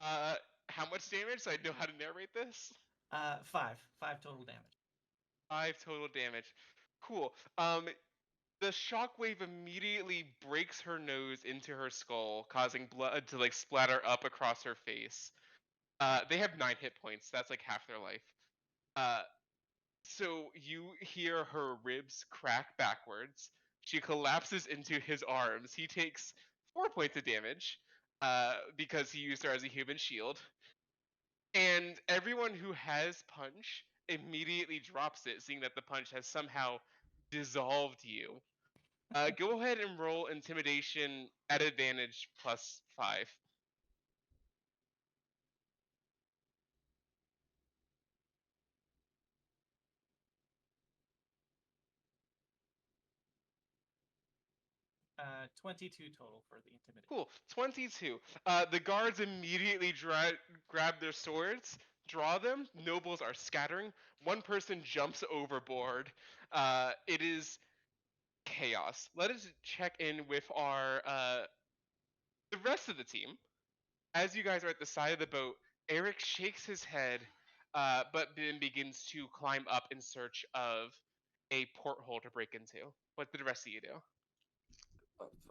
How much damage? So I know how to narrate this. 5 total damage. 5 total damage. Cool. The shockwave immediately breaks her nose into her skull, causing blood to like splatter up across her face. They have 9 hit points. That's like half their life. So you hear her ribs crack backwards. She collapses into his arms. He takes 4 points of damage because he used her as a human shield. And everyone who has punch immediately drops it, seeing that the punch has somehow dissolved you. Go ahead and roll intimidation at advantage plus 5. 22 total for the intimidation. Cool. 22. The guards immediately grab their swords, draw them. Nobles are scattering. One person jumps overboard. It is chaos. Let us check in with our the rest of the team. As you guys are at the side of the boat, Eric shakes his head, but then begins to climb up in search of a porthole to break into. What did the rest of you do?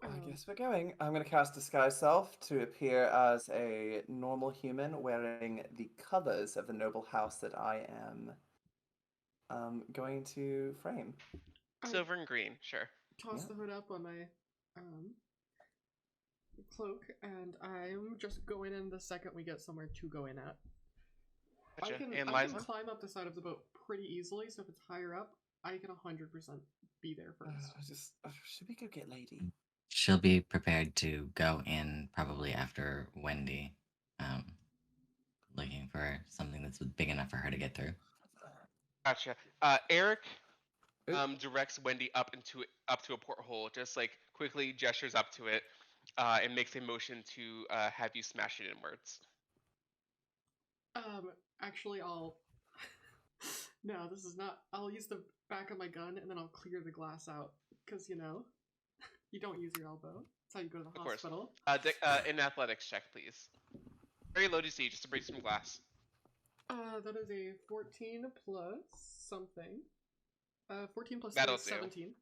I guess we're going. I'm going to cast Disguise Self to appear as a normal human wearing the colors of the noble house that I am going to frame. I Silver and green, sure. toss Yeah. the hood up on my cloak, and I'm just going in the second we get somewhere to go in at. Gotcha. I can And Liza? climb up the side of the boat pretty easily, so if it's higher up, I can 100% be there first. Should we go get Lady? She'll be prepared to go in probably after Wendy, looking for something that's big enough for her to get through. Gotcha. Eric Oop. directs Wendy up to a porthole, just like quickly gestures up to it, and makes a motion to have you smash it inwards. Actually, I'll. No, this is not. I'll use the back of my gun and then I'll clear the glass out. Because, you don't use your elbow. That's how you go to the Of course. hospital. An athletics check, please. Very low DC, just to break some glass. That is a 14 plus something. 14 plus That'll 3 is do. 17.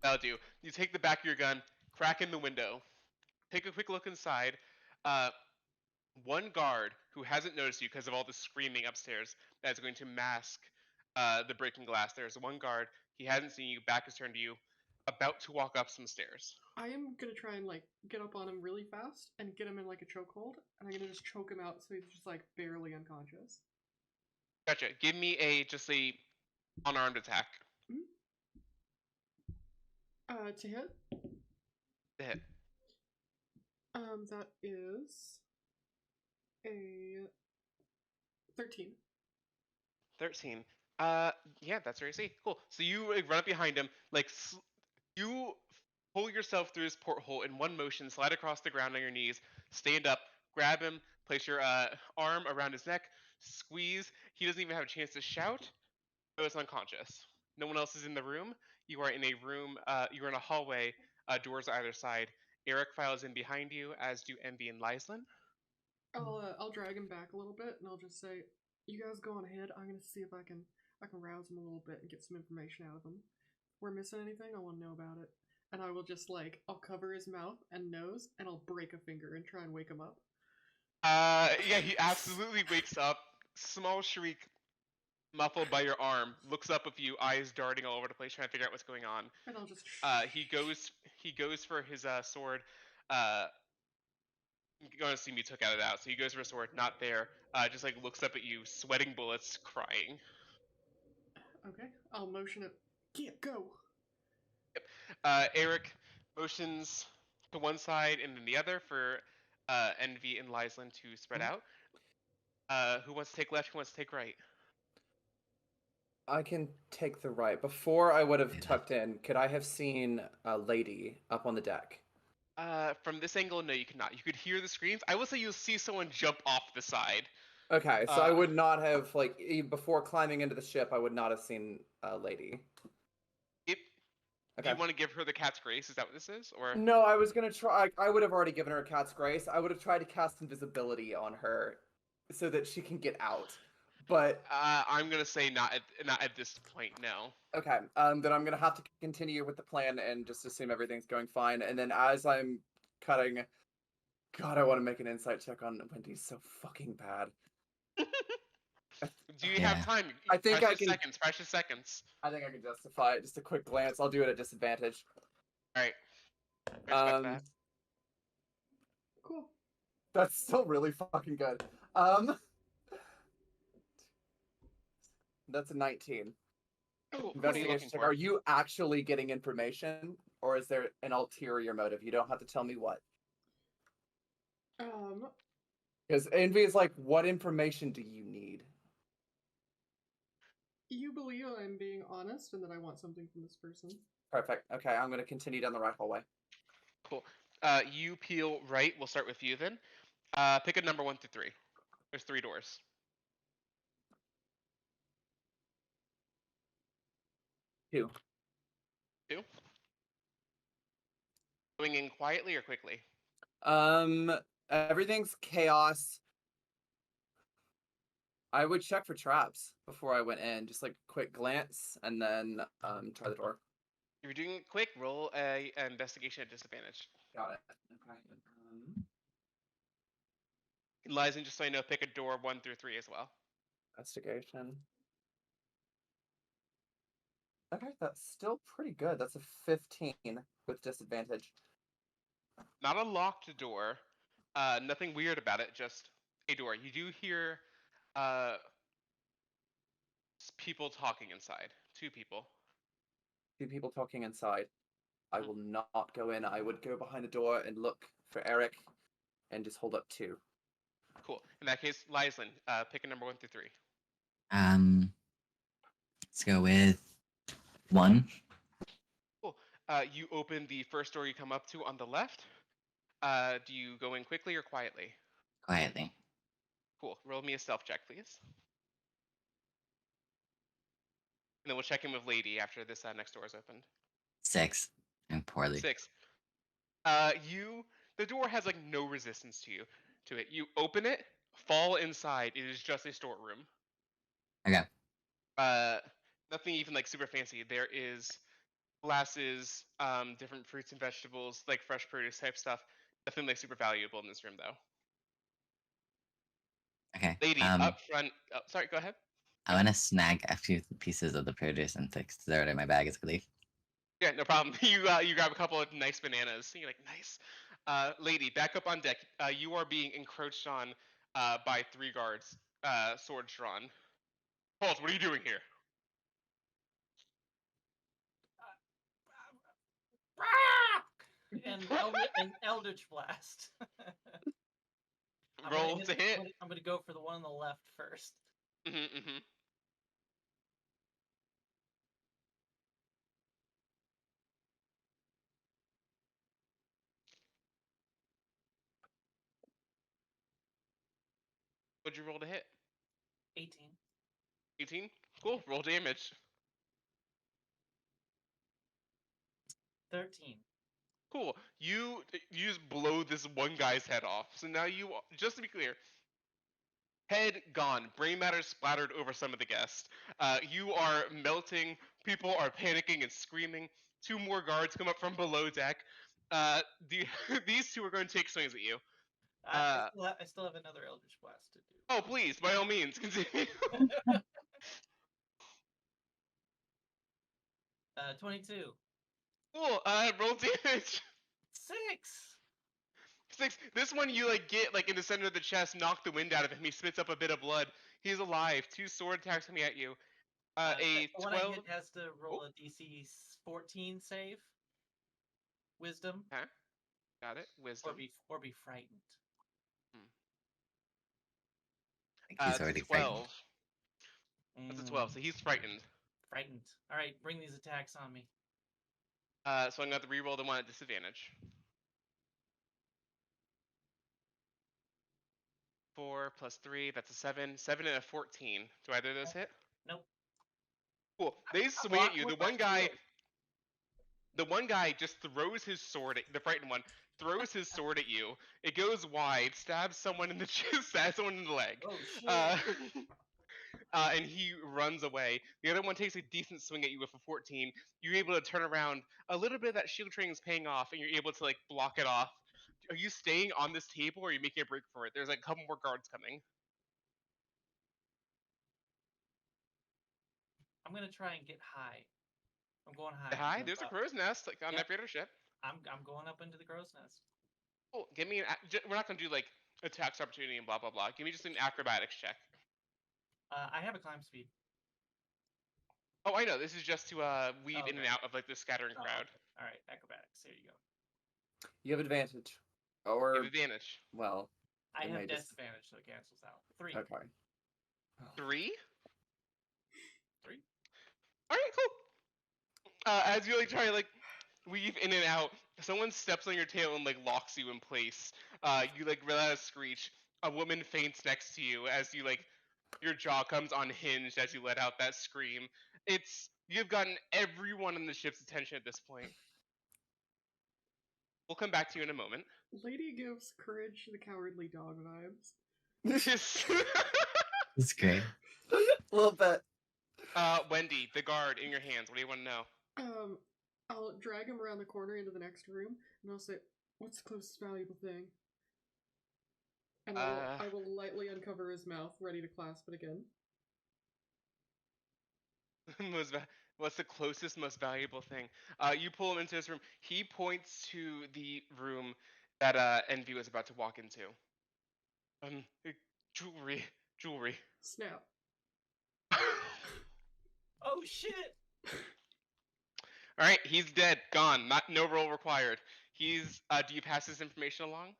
That'll do. You take the back of your gun, crack in the window, take a quick look inside. One guard who hasn't noticed you because of all the screaming upstairs that's going to mask the breaking glass. There's one guard. He hasn't seen you. Back is turned to you. About to walk up some stairs. I am gonna try and get up on him really fast and get him in like a chokehold, and I'm gonna just choke him out so he's just barely unconscious. Gotcha. Give me just a unarmed attack. To hit. To hit. That is a 13. 13. Yeah, that's your AC. Cool. So you run up behind him, you pull yourself through his porthole in one motion, slide across the ground on your knees, stand up, grab him, place your arm around his neck, squeeze. He doesn't even have a chance to shout. Goes unconscious. No one else is in the room. You are in a room. You are in a hallway. Doors on either side. Eric files in behind you, as do Envy and Lyslin. I'll drag him back a little bit, and I'll just say, "You guys go on ahead. I'm gonna see if I can rouse him a little bit and get some information out of him. If we're missing anything, I want to know about it." And I will just I'll cover his mouth and nose, and I'll break a finger and try and wake him up. Yeah, he absolutely wakes up. Small shriek, muffled by your arm, looks up with you, eyes darting all over the place, trying to figure out what's going on. And I'll just. He goes for his sword. You're gonna assume you took it out, so he goes for a sword, not there. Just looks up at you, sweating bullets, crying. Okay, I'll motion it. Get go. Eric motions to one side and then the other for Envy and Lyslin to spread out. Who wants to take left? Who wants to take right? I can take the right. Before I would have tucked in, could I have seen a lady up on the deck? From this angle, no, you could not. You could hear the screams. I will say you'll see someone jump off the side. Okay, so I would not have, before climbing into the ship, I would not have seen a lady. Do you want to give her the cat's grace? Is that what this is? Or no, I was going to try. I would have already given her a cat's grace. I would have tried to cast invisibility on her so that she can get out. But I'm going to say not at this point, no. Okay, then I'm going to have to continue with the plan and just assume everything's going fine. And then as I'm cutting... God, I want to make an insight check on Wendy's so fucking bad. Do you have time? I think I can. Precious seconds. I think I can justify it. Just a quick glance. I'll do it at disadvantage. Alright. That. Cool. That's still really fucking good. That's a 19. Cool. Investigation check. Are you actually getting information, or is there an ulterior motive? You don't have to tell me what. Because Envy is like, what information do you need? You believe I'm being honest and that I want something from this person. Perfect. Okay, I'm going to continue down the right hallway. Cool. You peel right. We'll start with you then. Pick a number 1 through 3. There's 3 doors. 2. 2. Going in quietly or quickly? Everything's chaos. I would check for traps before I went in, just like quick glance, and then try the door. If you're doing it quick, roll a investigation at disadvantage. Got it. Okay. Liza, just so I know, pick a door 1 through 3 as well. Investigation. Okay, that's still pretty good. That's a 15 with disadvantage. Not a locked door. Nothing weird about it. Just a door. You do hear people talking inside. 2 people. 2 people talking inside. I Mhm. will not go in. I would go behind the door and look for Eric and just hold up 2. Cool. In that case, Lyslin, pick a number 1 through 3. Let's go with 1. Cool. You open the first door you come up to on the left. Do you go in quickly or quietly? Quietly. Cool. Roll me a stealth check, please. And then we'll check in with Lady after this next door is opened. 6. And poorly. 6. The door has like no resistance to it. You open it, fall inside. It is just a storeroom. Okay. Nothing even like super fancy. There is glasses, different fruits and vegetables, like fresh produce type stuff. Nothing like super valuable in this room though. Okay. Lady, up front. Oh, sorry, go ahead. I want to snag a few pieces of the produce and throw it in my bag as a leaf. Yeah, no problem. You grab a couple of nice bananas. And you're like, nice. Lady, back up on deck. You are being encroached on by 3 guards, swords drawn. Pulse, what are you doing here? And Eldritch Blast. Roll to hit. I'm gonna go for the one on the left first. Mm-hmm. What'd you roll to hit? 18. 18? Cool. Roll damage. 13. Cool. You just blow this one guy's head off. So now just to be clear, head gone. Brain matter splattered over some of the guests. You are melting. People are panicking and screaming. 2 more guards come up from below deck. These 2 are going to take swings at you. I still have another Eldritch Blast to do. Oh, please, by all means, continue. 22. Cool. Roll damage. 6. 6. This one you like get like in the center of the chest, knock the wind out of him. He spits up a bit of blood. He's alive. 2 sword attacks coming at you. A The one 12. I hit has to roll a DC 14 save. Wisdom. Okay. Got it. Wisdom. Or be frightened. I think he's already 12. frightened. That's a 12. So he's frightened. Frightened. All right, bring these attacks on me. So I'm going to have to re-roll the one at disadvantage. 4 plus 3, that's a 7. 7 and a 14. Do either of those hit? Nope. Cool. They swing at you. The one guy just throws his sword the frightened one throws his sword at you. It goes wide, stabs someone in the chest, stabs someone in the leg. Oh shit. And he runs away. The other one takes a decent swing at you with a 14. You're able to turn around. A little bit of that shield training is paying off, and you're able to like block it off. Are you staying on this table, or are you making a break for it? There's like a couple more guards coming. I'm gonna try and get high. I'm going high. Hi, there's a crow's nest like on every other ship. I'm going up into the crow's nest. Cool. Give me we're not gonna do like attacks opportunity and blah blah blah. Give me just an acrobatics check. I have a climb speed. Oh, I know. This is just to weave in and out of like the scattering crowd. Okay. All right, acrobatics. Here you go. You have advantage. Or You have advantage. well, I it have may just- disadvantage, so it cancels out. 3. okay. 3. 3. All right, cool. As you like try to like weave in and out. Someone steps on your tail and like locks you in place. You like let out a screech. A woman faints next to you as you like your jaw comes unhinged as you let out that scream. You've gotten everyone in the ship's attention at this point. We'll come back to you in a moment. Lady gives Courage the Cowardly Dog vibes. It's great. A little bit. Wendy, the guard in your hands. What do you want to know? I'll drag him around the corner into the next room, and I'll say, "What's the closest valuable thing?" And I will lightly uncover his mouth, ready to clasp it again. What's the closest, most valuable thing? You pull him into his room. He points to the room that Envy was about to walk into. Jewelry. Snap. Oh shit! All right, he's dead, gone. No roll required. Do you pass this information along?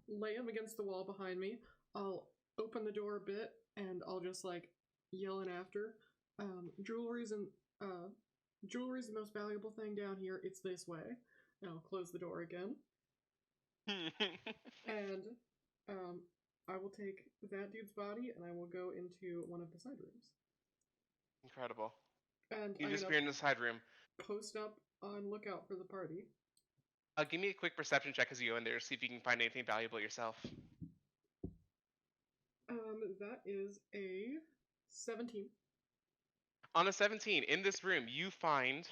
Lay him against the wall behind me. I'll open the door a bit, and I'll just like yell in after. Jewelry's the most valuable thing down here. It's this way. And I'll close the door again. And I will take that dude's body, and I will go into one of the side rooms. Incredible. And You I'm disappear in the side room. post up on lookout for the party. Give me a quick perception check as you go in there to see if you can find anything valuable yourself. That is a 17. On a 17, in this room, you find...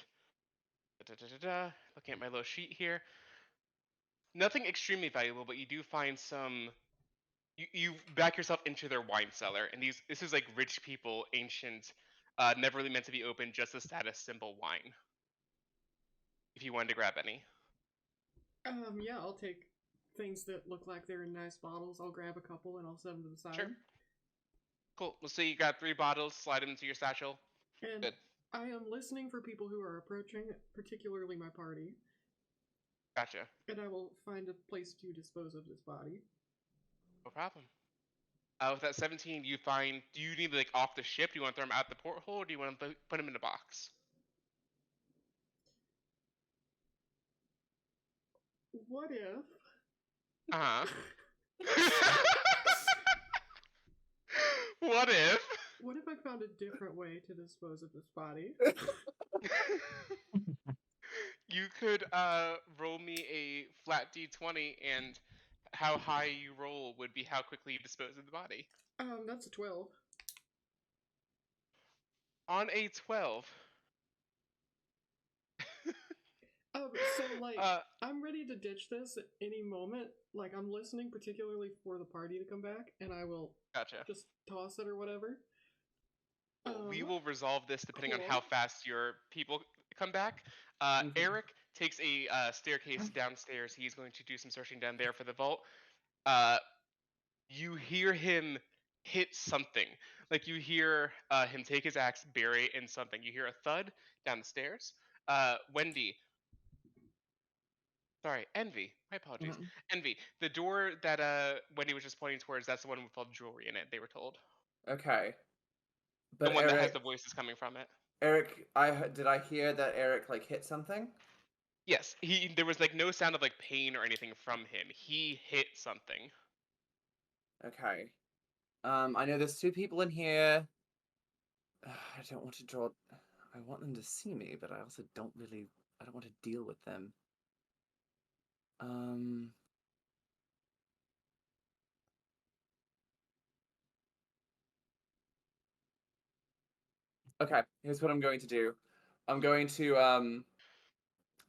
Looking at my little sheet here. Nothing extremely valuable, but you do find some... You back yourself into their wine cellar, and this is like rich people, ancient, never really meant to be open, just a status symbol wine. If you wanted to grab any. Yeah, I'll take things that look like they're in nice bottles. I'll grab a couple and I'll set them to the side. Sure. Cool. Well, so you got 3 bottles, slide them into your satchel. And Good. I am listening for people who are approaching, particularly my party. Gotcha. And I will find a place to dispose of this body. No problem. With that 17, do you need like off the ship? Do you want to throw them out the porthole, or do you want to put them in a box? What if? Uh-huh. What if? What if I found a different way to dispose of this body? You could roll me a flat d20, and how high you roll would be how quickly you dispose of the body. That's a 12. On a 12. So like, I'm ready to ditch this at any moment. Like, I'm listening particularly for the party to come back, and I will Gotcha. just toss it or whatever. We will resolve this depending on cool. how fast your people come back. Eric takes a staircase downstairs. He's going to do some searching down there for the vault. You hear him hit something. Like you hear him take his axe, bury it in something. You hear a thud down the stairs. Wendy. Sorry, Envy. My apologies. Envy. The door that Wendy was just pointing towards, that's the one with all the jewelry in it, they were told. Okay. But the one Eric, that has the voices coming from it. Eric, did I hear that Eric like hit something? Yes, there was like no sound of like pain or anything from him. He hit something. Okay. I know there's 2 people in here. I don't want to draw. I want them to see me, but I also don't want to deal with them. Okay, here's what I'm going to do. I'm going to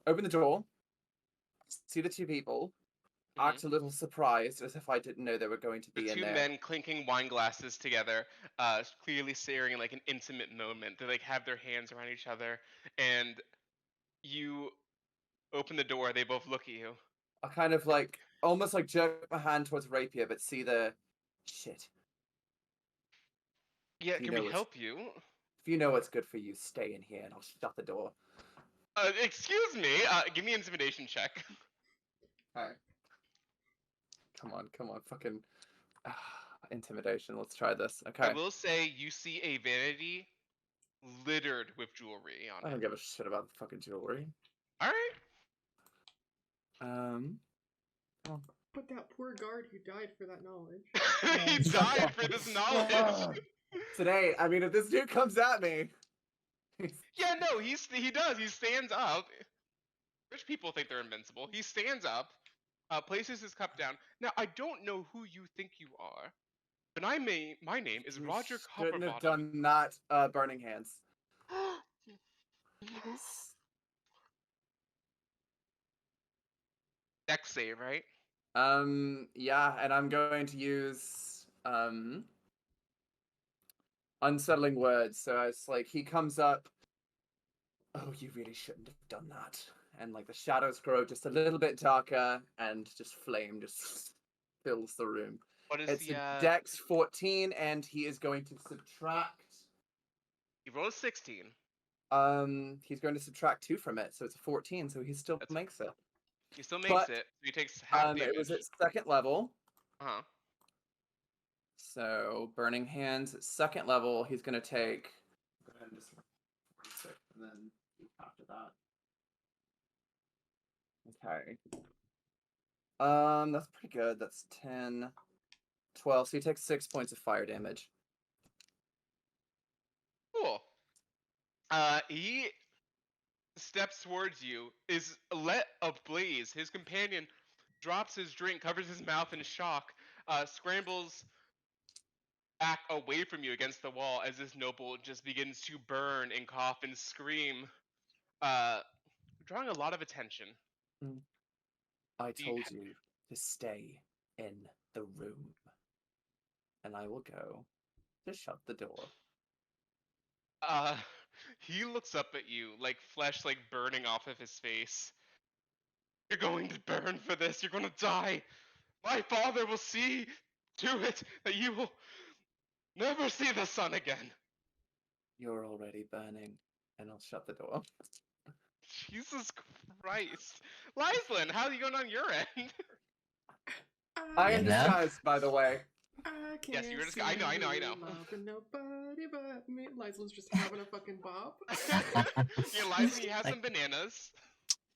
open the door, see the 2 people, act a little surprised as if I didn't know they were going to be in there. The 2 men clinking wine glasses together, clearly sharing like an intimate moment. They like have their hands around each other, and you open the door. They both look at you. I kind of like almost like jerk my hand towards rapier, but see the shit. Yeah, can we help you? If you know what's good for you, stay in here, and I'll shut the door. Excuse me. Give me an intimidation check. Alright. Come on, fucking intimidation. Let's try this. Okay. I will say you see a vanity littered with jewelry I on don't it. give a shit about the fucking jewelry. All right. But that poor guard who died for that knowledge. He died for this knowledge. Today, I mean, if this dude comes at me, Yeah, no, he does. He stands up. Rich people think they're invincible. He stands up, places his cup down. Now, I don't know who you think you are, but my name is you Roger shouldn't have Copperbottom. done that. Burning hands. Dex save, right? Yeah, and I'm going to use unsettling words. So it's like he comes up. Oh, you really shouldn't have done that. And like the shadows grow just a little bit darker, and just flame just fills the room. What is It's the a Dex 14, and he is going to subtract. He rolled a 16. He's going to subtract 2 from it, so it's a 14. So he still That's- makes it. He still makes But, it. He takes half damage. It was at second level. Uh-huh. So burning hands at second level, he's going to take. Go ahead and just erase it, and then after that. Okay. That's pretty good. That's 10, 12. So he takes 6 points of fire damage. Cool. He steps towards you, is lit ablaze. His companion drops his drink, covers his mouth in shock, scrambles back away from you against the wall as this noble just begins to burn and cough and scream, drawing a lot of attention. I You told you to stay in the room. And I will go to shut the door. He looks up at you, like flesh like burning off of his face. You're going to burn for this. You're going to die. My father will see to it that you will never see the sun again. You're already burning. And I'll shut the door. Jesus Christ. Lyslin, how are you going on your end? I am You know? disguised, by the way. I can't Yes, you were just. I know. see loving nobody but me. Lysol's just having a fucking bop. Yeah, Lyslin, has some bananas.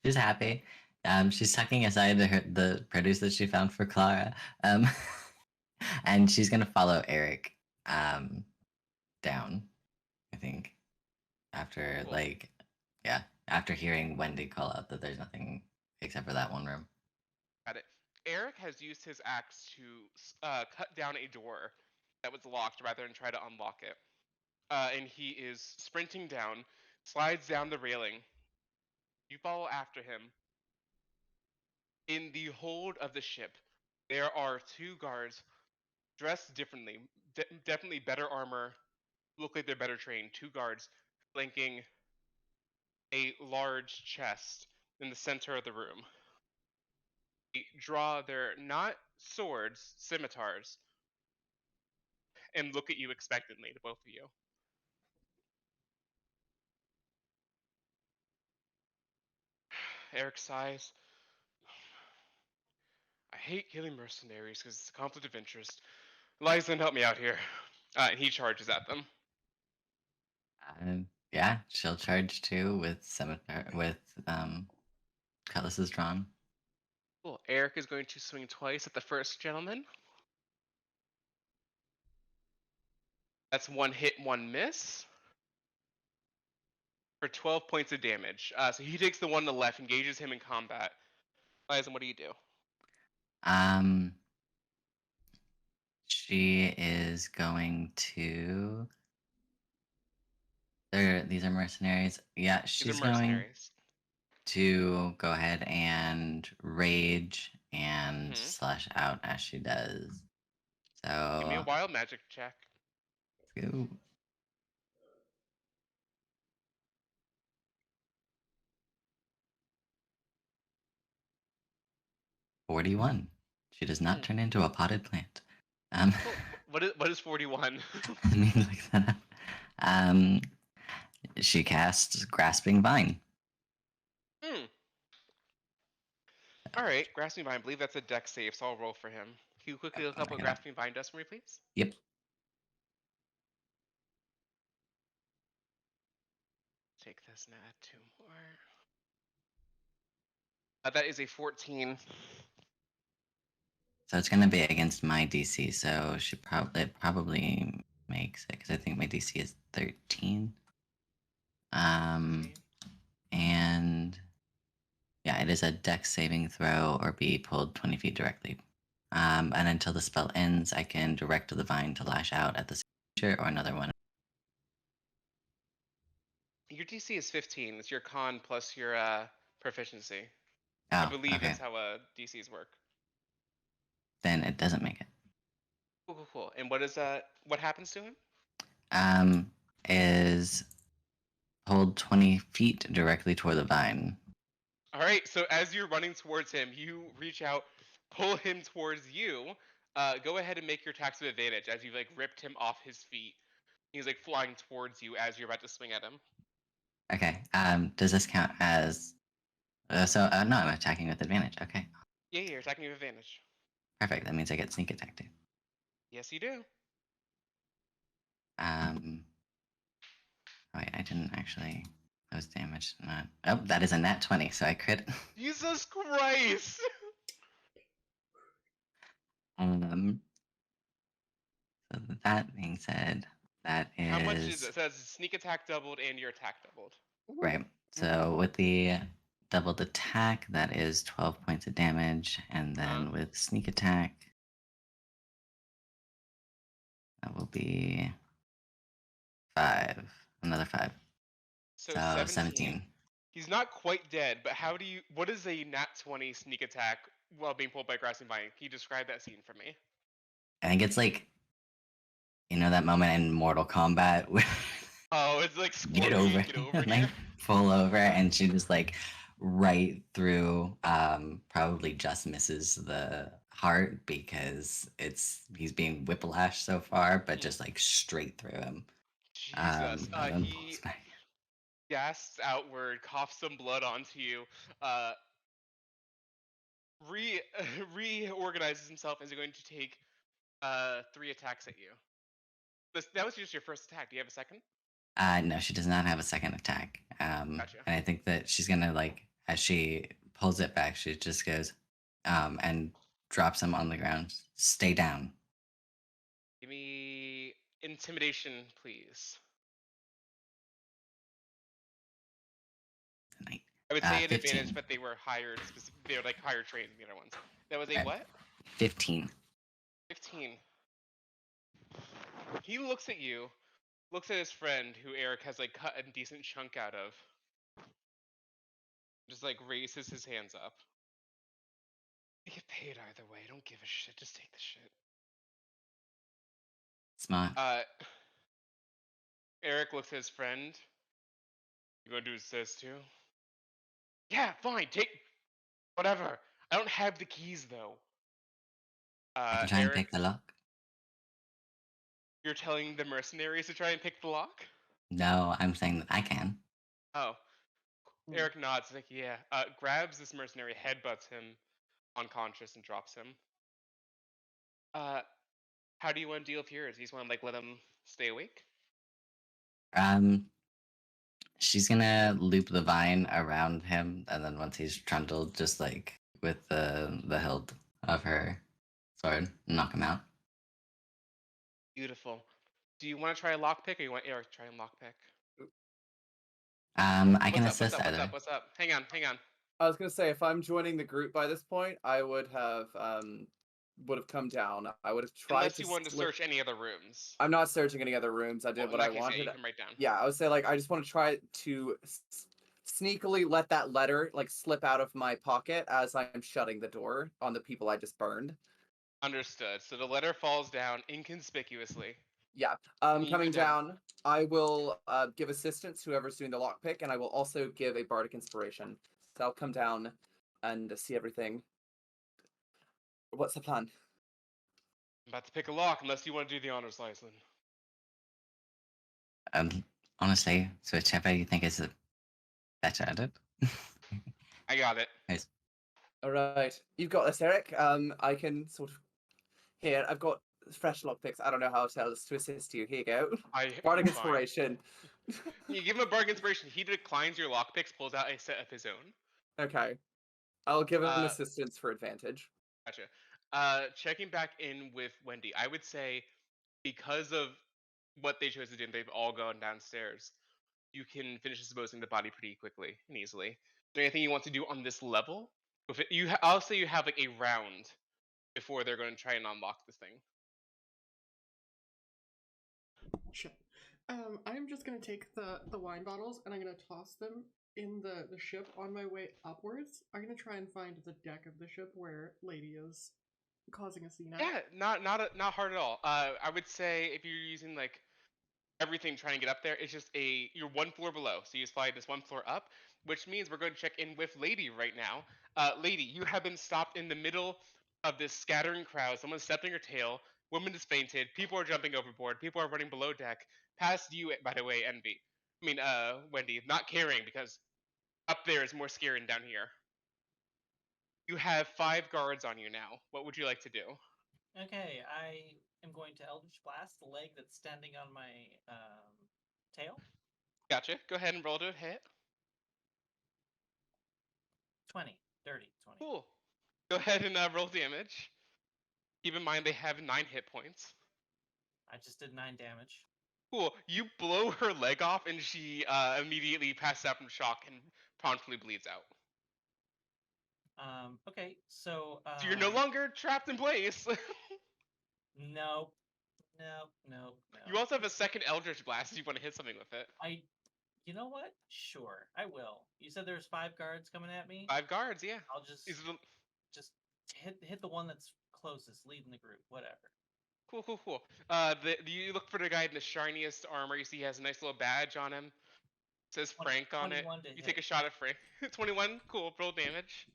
She's happy. She's tucking aside the produce that she found for Clara. And she's gonna follow Eric down, I think. After Cool. after hearing Wendy call out that there's nothing except for that one room. Got it. Eric has used his axe to cut down a door that was locked rather than try to unlock it. And he is sprinting down, slides down the railing. You follow after him. In the hold of the ship, there are 2 guards dressed differently, definitely better armor, look like they're better trained. 2 guards flanking a large chest in the center of the room. They draw their not swords, scimitars, and look at you expectantly, the both of you. Eric sighs. I hate killing mercenaries because it's a conflict of interest. Lyslin, help me out here. And he charges at them. Yeah, she'll charge too with cutlasses drawn. Cool. Eric is going to swing twice at the first gentleman. That's 1 hit, 1 miss. For 12 points of damage. So he takes the one on the left, engages him in combat. Lyslin, what do you do? She is going to. These are mercenaries. Yeah, These she's are going mercenaries. to go ahead and rage and Mhm. slash out as she does. Give me a So wild magic check. let's go. "41. She does not turn into a potted plant." Cool. What is 41? Let me look that up. She casts Grasping Vine. All right, Grasping Vine. I believe that's a dex save, so I'll roll for him. Can you quickly look up what Okay. Grasping Vine does for me, please? Yep. take this and add 2 more. That is a 14. So it's gonna be against my DC. So it probably makes it because I think my DC is 13. Okay. And yeah, it is a Dex saving throw or be pulled 20 feet directly. And until the spell ends, I can direct the vine to lash out at the creature or another one. Your DC is 15. It's your con plus your proficiency. Oh, I believe okay. that's how DCs work. Then it doesn't make it. Cool. And what happens to him? Is pulled 20 feet directly toward the vine. All right. So as you're running towards him, you reach out, pull him towards you. Go ahead and make your attacks with advantage as you like ripped him off his feet. He's like flying towards you as you're about to swing at him. Okay. Does this count as? No, I'm attacking with advantage. Okay. Yeah, you're attacking with advantage. Perfect. That means I get sneak attack too. Yes, you do. Wait, I didn't actually. That was damage. Not. Oh, that is a nat 20, so I crit. Jesus Christ! So that being said, that is How much is it? So that's sneak attack doubled and your attack doubled. right. So with the doubled attack, that is 12 points of damage, and then with sneak attack, that will be 5. Another 5. So 17. He's not quite dead, but what is a nat 20 sneak attack while being pulled by grasping vine? Can you describe that scene for me? I think it's like, that moment in Mortal Kombat where Oh, it's like get Scorpion, over, get over like here. pull over, and she just like right through, probably just misses the heart because he's being whiplashed so far, but just like straight through him. Jesus. And then He pulls back. gasps outward, coughs some blood onto you, reorganizes himself and is going to take 3 attacks at you. That was just your first attack. Do you have a second? No, she does not have a second attack. Gotcha. And I think that she's gonna as she pulls it back, she just goes, and drops him on the ground. Stay down. Give me intimidation, please. Tonight. I would say an 15. advantage, but they were higher trained than the other ones. That was a Okay. what? 15. 15. He looks at you, looks at his friend, who Eric has like cut a decent chunk out of. Just like raises his hands up. You get paid either way. Don't give a shit. Just take the shit. Smart. Eric looks at his friend. You gonna do this too? Yeah, fine. Take whatever. I don't have the keys though. I can try and pick the lock. You're telling the mercenaries to try and pick the lock? No, I'm saying that I can. Oh. Eric nods, like, yeah. Grabs this mercenary, headbutts him unconscious, and drops him. How do you want to deal with yours? You just want to let him stay awake? She's gonna loop the vine around him, and then once he's trundled, just with the hilt of her sword, knock him out. Beautiful. Do you want to try a lockpick, or you want Eric to try a lockpick? I can assist either. What's up? Hang on. I was gonna say, if I'm joining the group by this point, I would have come down. I would have tried Unless you wanted to search any other rooms. I'm not searching any other rooms. I did what I wanted. Yeah, you can write down. Yeah, I would say I just want to try to sneakily let that letter slip out of my pocket as I'm shutting the door on the people I just burned. Understood. So the letter falls down inconspicuously. Yeah. Coming down, I will give assistance to whoever's doing the lockpick, and I will also give a bardic inspiration. So I'll come down and see everything. What's the plan? I'm about to pick a lock, unless you want to do the honors, Lyslin. Honestly, so whichever you think is better at it. I got it. Nice. All right, you've got this, Eric. I can sort of. Here, I've got fresh lockpicks. I don't know how else to assist you. Here you go. Bardic inspiration. You give him a bardic inspiration. He declines your lockpicks, pulls out a set of his own. Okay. I'll give him Uh, assistance for advantage. Gotcha. Checking back in with Wendy, I would say because of what they chose to do, and they've all gone downstairs. You can finish disposing the body pretty quickly and easily. Is there anything you want to do on this level? If it, I'll say you have like a round before they're going to try and unlock this thing. Shit. I'm just gonna take the wine bottles and I'm gonna toss them in the ship on my way upwards. I'm gonna try and find the deck of the ship where Lady is causing a scene at. Yeah, not hard at all. I would say if you're using like everything trying to get up there, it's just you're one floor below, so you just fly this one floor up, which means we're going to check in with Lady right now. Lady, you have been stopped in the middle of this scattering crowd. Someone stepped on your tail. Woman has fainted. People are jumping overboard. People are running below deck. Past you, by the way, Envy. Wendy, not caring because up there is more scary than down here. You have 5 guards on you now. What would you like to do? Okay, I am going to Eldritch Blast the leg that's standing on my tail. Gotcha. Go ahead and roll to hit. 20. Dirty 20. Cool. Go ahead and roll damage. Keep in mind they have 9 hit points. I just did 9 damage. Cool. You blow her leg off and she immediately passes out from shock and promptly bleeds out. Okay, so... So you're no longer trapped in place. No. You also have a second Eldritch Blast if you want to hit something with it. You know what? Sure, I will. You said there's 5 guards coming at me? 5 guards, yeah. I'll just hit the one that's closest, leading the group, whatever. Cool. You look for the guy in the shiniest armor. You see he has a nice little badge on him. It says Frank on it. You take a shot at Frank. 21, cool. Roll damage.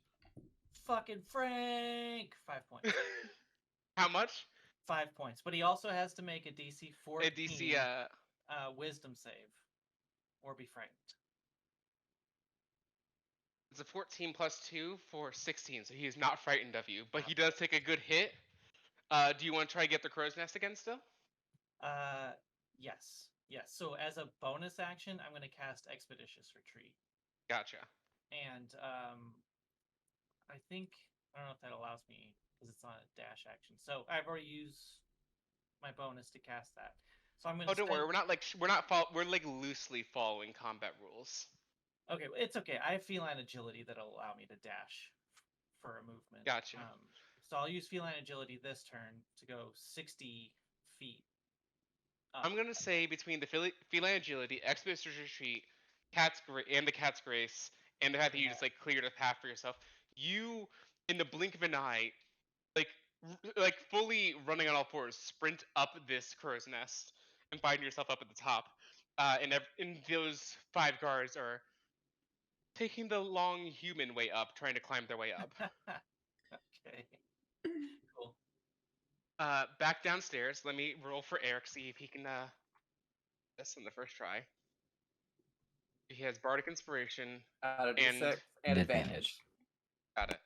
Fucking Frank! 5 points. How much? 5 points. But he also has to make a DC 14 A DC, wisdom save. Or be frightened. It's a 14 plus 2 for 16, so he is not frightened of you. But he does take a good hit. Do you want to try to get the crow's nest again still? Yes. So as a bonus action, I'm going to cast Expeditious Retreat. Gotcha. And I think I don't know if that allows me because it's not a dash action. So I've already used my bonus to cast that. So I'm going to. Oh, don't worry. We're like loosely following combat rules. Okay, it's okay. I have feline agility that'll allow me to dash for a movement. Gotcha. So I'll use feline agility this turn to go 60 feet. I'm gonna say between the feline agility, expeditious retreat, and the cat's grace, and the fact that you just like cleared a path for yourself, you in the blink of an eye, like fully running on all fours, sprint up this crow's nest and find yourself up at the top. And those 5 guards are taking the long human way up, trying to climb their way up. Okay. Cool. Back downstairs. Let me roll for Eric, see if he can this in the first try. He has Bardic Inspiration. Out of D6 and advantage. Got it.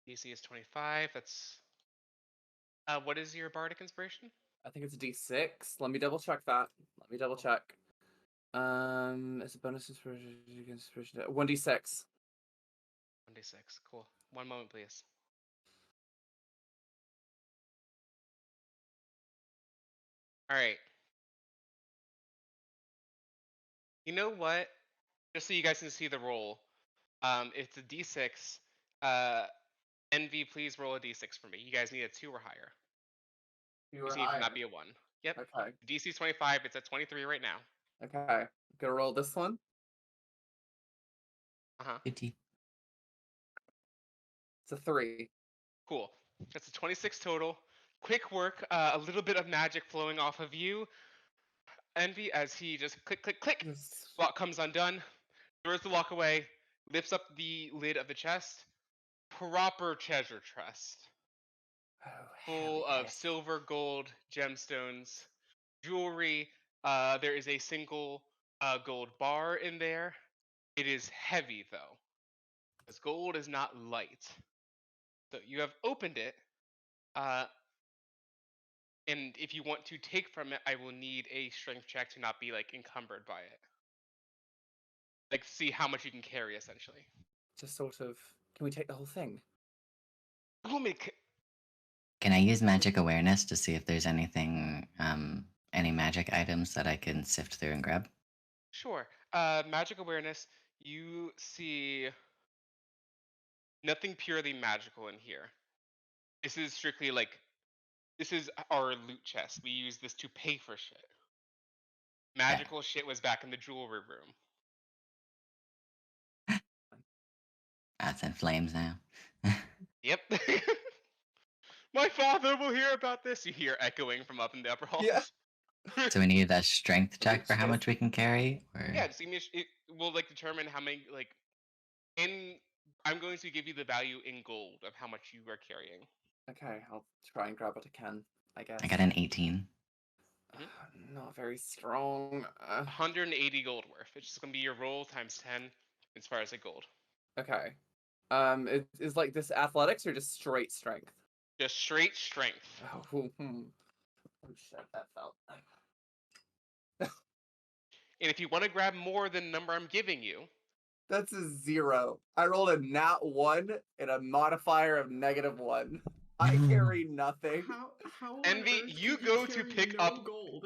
DC is 25. That's what is your Bardic Inspiration? I think it's a D6. Let me double check that. It's a bonus inspiration. 1d6. 1d6. Cool. One moment, please. All right. You know what? Just so you guys can see the roll, it's a D6. Envy, please roll a D6 for me. You guys need a 2 or higher. 2 or DC higher. cannot be a 1. Yep. Okay. DC is 25. It's at 23 right now. Okay. I'm gonna roll this one. Uh-huh. 50. It's a 3. Cool. That's a 26 total. Quick work. A little bit of magic flowing off of you, Envy, as he just click. Lock comes undone. Throws the lock away. Lifts up the lid of the chest. Proper treasure chest. Full of silver, gold, gemstones, jewelry. There is a single gold bar in there. It is heavy, though, because gold is not light. So you have opened it. And if you want to take from it, I will need a strength check to not be like encumbered by it. Like see how much you can carry essentially. Just sort of. Can we take the whole thing? Oh my c- Can I use magic awareness to see if there's anything, any magic items that I can sift through and grab? Sure. Magic awareness, you see nothing purely magical in here. This is strictly like this is our loot chest. We use this to pay for shit. Magical shit was back in the jewelry room. That's in flames now. Yep. My father will hear about this. You hear echoing from up in the upper halls. Yeah. So we need a strength check Loot for how chest. much we can carry, or Yeah, just give me it will like determine how many like in I'm going to give you the value in gold of how much you are carrying. Okay, I'll try and grab what I can. I guess. I got an 18. Not very strong. 180 gold worth. It's just gonna be your roll times 10 as far as the gold. Okay. Is like this athletics or just straight strength? Just straight strength. Oh, oh shit, that felt. And if you want to grab more than the number I'm giving you, That's a 0. I rolled a nat 1 and a modifier of -1. I carry nothing. How on Envy, earth you could go to carry pick no up- gold.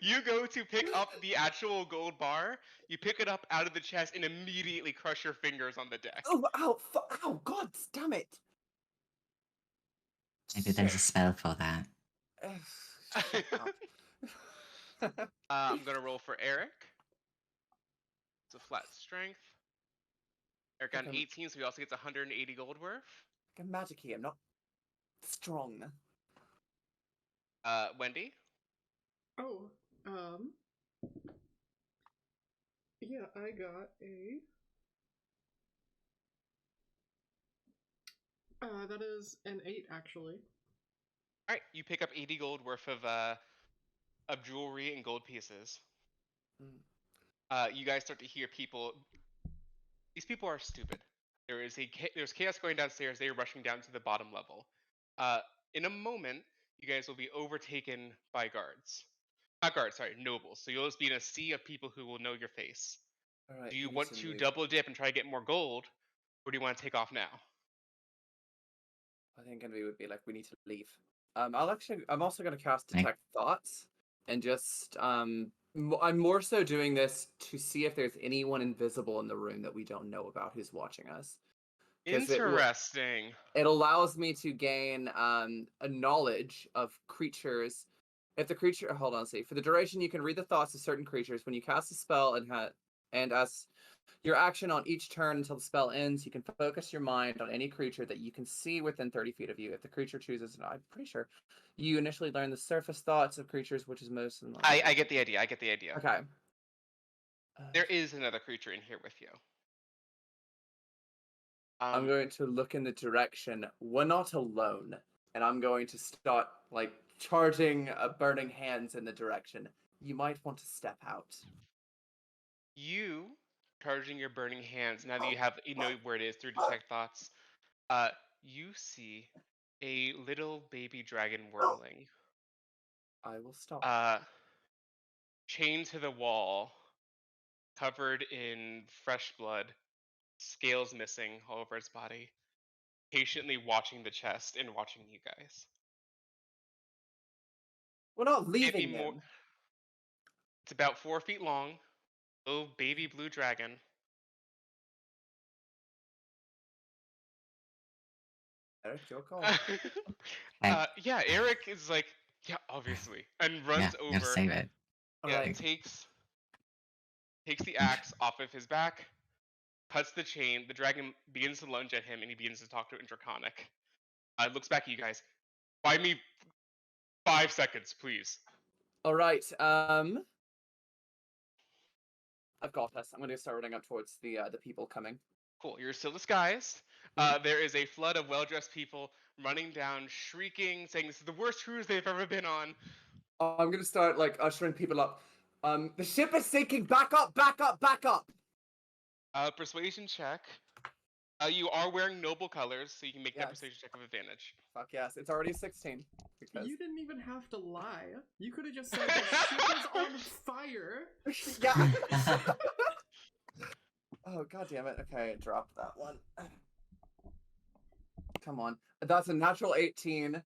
you go to pick up the actual gold bar, you pick it up out of the chest and immediately crush your fingers on the deck. Oh, ow, ow, god damn it. Maybe there's a Shit. spell for that. Shut up. I'm gonna roll for Eric. It's a flat strength. Eric got an Okay. 18, so he also gets 180 gold worth. I'm magic-y, I'm not strong. Wendy. Oh, yeah, I got a. That is an 8 actually. All right, you pick up 80 gold worth of jewelry and gold pieces. You guys start to hear people. These people are stupid. There's chaos going downstairs. They are rushing down to the bottom level. In a moment, you guys will be overtaken by guards. Not guards, sorry, nobles. So you'll just be in a sea of people who will know your face. All right, Do you we need want to move. double dip and try to get more gold, or do you want to take off now? I think Envy would be like, we need to leave. I'm also going to cast Right. Detect Thoughts, and just, I'm more so doing this to see if there's anyone invisible in the room that we don't know about who's watching us. 'Cause Interesting. It allows me to gain a knowledge of creatures. If the creature, hold on, see, for the duration, you can read the thoughts of certain creatures. When you cast a spell and as your action on each turn until the spell ends, you can focus your mind on any creature that you can see within 30 feet of you. If the creature chooses, I'm pretty sure, you initially learn the surface thoughts of creatures, which is most in I get the idea. I get the idea. Okay. There is another creature in here with you. I'm going to look in the direction. We're not alone, and I'm going to start like charging burning hands in the direction. You might want to step out. You charging your burning hands. Now that you know where it is through detect thoughts. You see a little baby dragon wormling. I will stop. Chained to the wall, covered in fresh blood, scales missing all over its body, patiently watching the chest and watching you guys. We're not Can't be leaving more. them. It's about 4 feet long, little baby blue dragon. Eric, your call. Yeah, Eric is like, yeah, obviously, and runs Yeah, you gotta over. save it. Yeah, Alright. takes the axe off of his back, cuts the chain. The dragon begins to lunge at him, and he begins to talk to it in Draconic. Looks back at you guys. Buy me 5 seconds, please. Alright, I've got this. I'm gonna start running up towards the people coming. Cool. You're still disguised. There is a flood of well-dressed people running down, shrieking, saying this is the worst cruise they've ever been on. I'm gonna start like ushering people up. The ship is sinking. Back up! Back up! Back up! Persuasion check. You are wearing noble colors, so you can make that Yes. persuasion check of advantage. Fuck yes, it's already 16. Because You didn't even have to lie. You could have just said the ship is on fire. yeah. Oh god damn it. Okay, drop that one. Come on. That's a natural 18. 2, 3,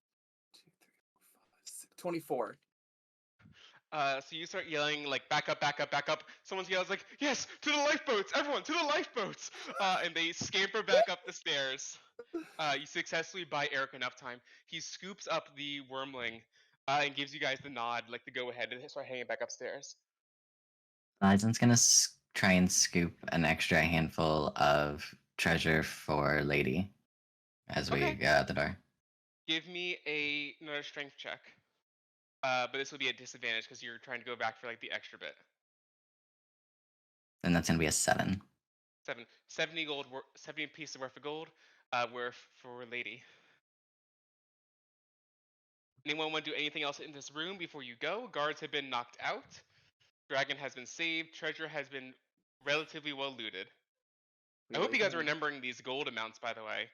4, 5, 6, 24. So you start yelling like, back up, back up, back up. Someone yells like, yes, to the lifeboats, everyone, to the lifeboats! And they scamper back up the stairs. You successfully buy Eric enough time. He scoops up the wormling and gives you guys the nod, like the go ahead, and start hanging back upstairs. Lizen's gonna try and scoop an extra handful of treasure for Lady as we Okay. go out the door. Give me another strength check. But this will be at disadvantage because you're trying to go back for like the extra bit. And that's gonna be a 7. 70 gold, 70 pieces worth of gold, worth for Lady. Anyone want to do anything else in this room before you go? Guards have been knocked out. Dragon has been saved. Treasure has been relatively well looted. I hope you guys are remembering these gold amounts, by the way.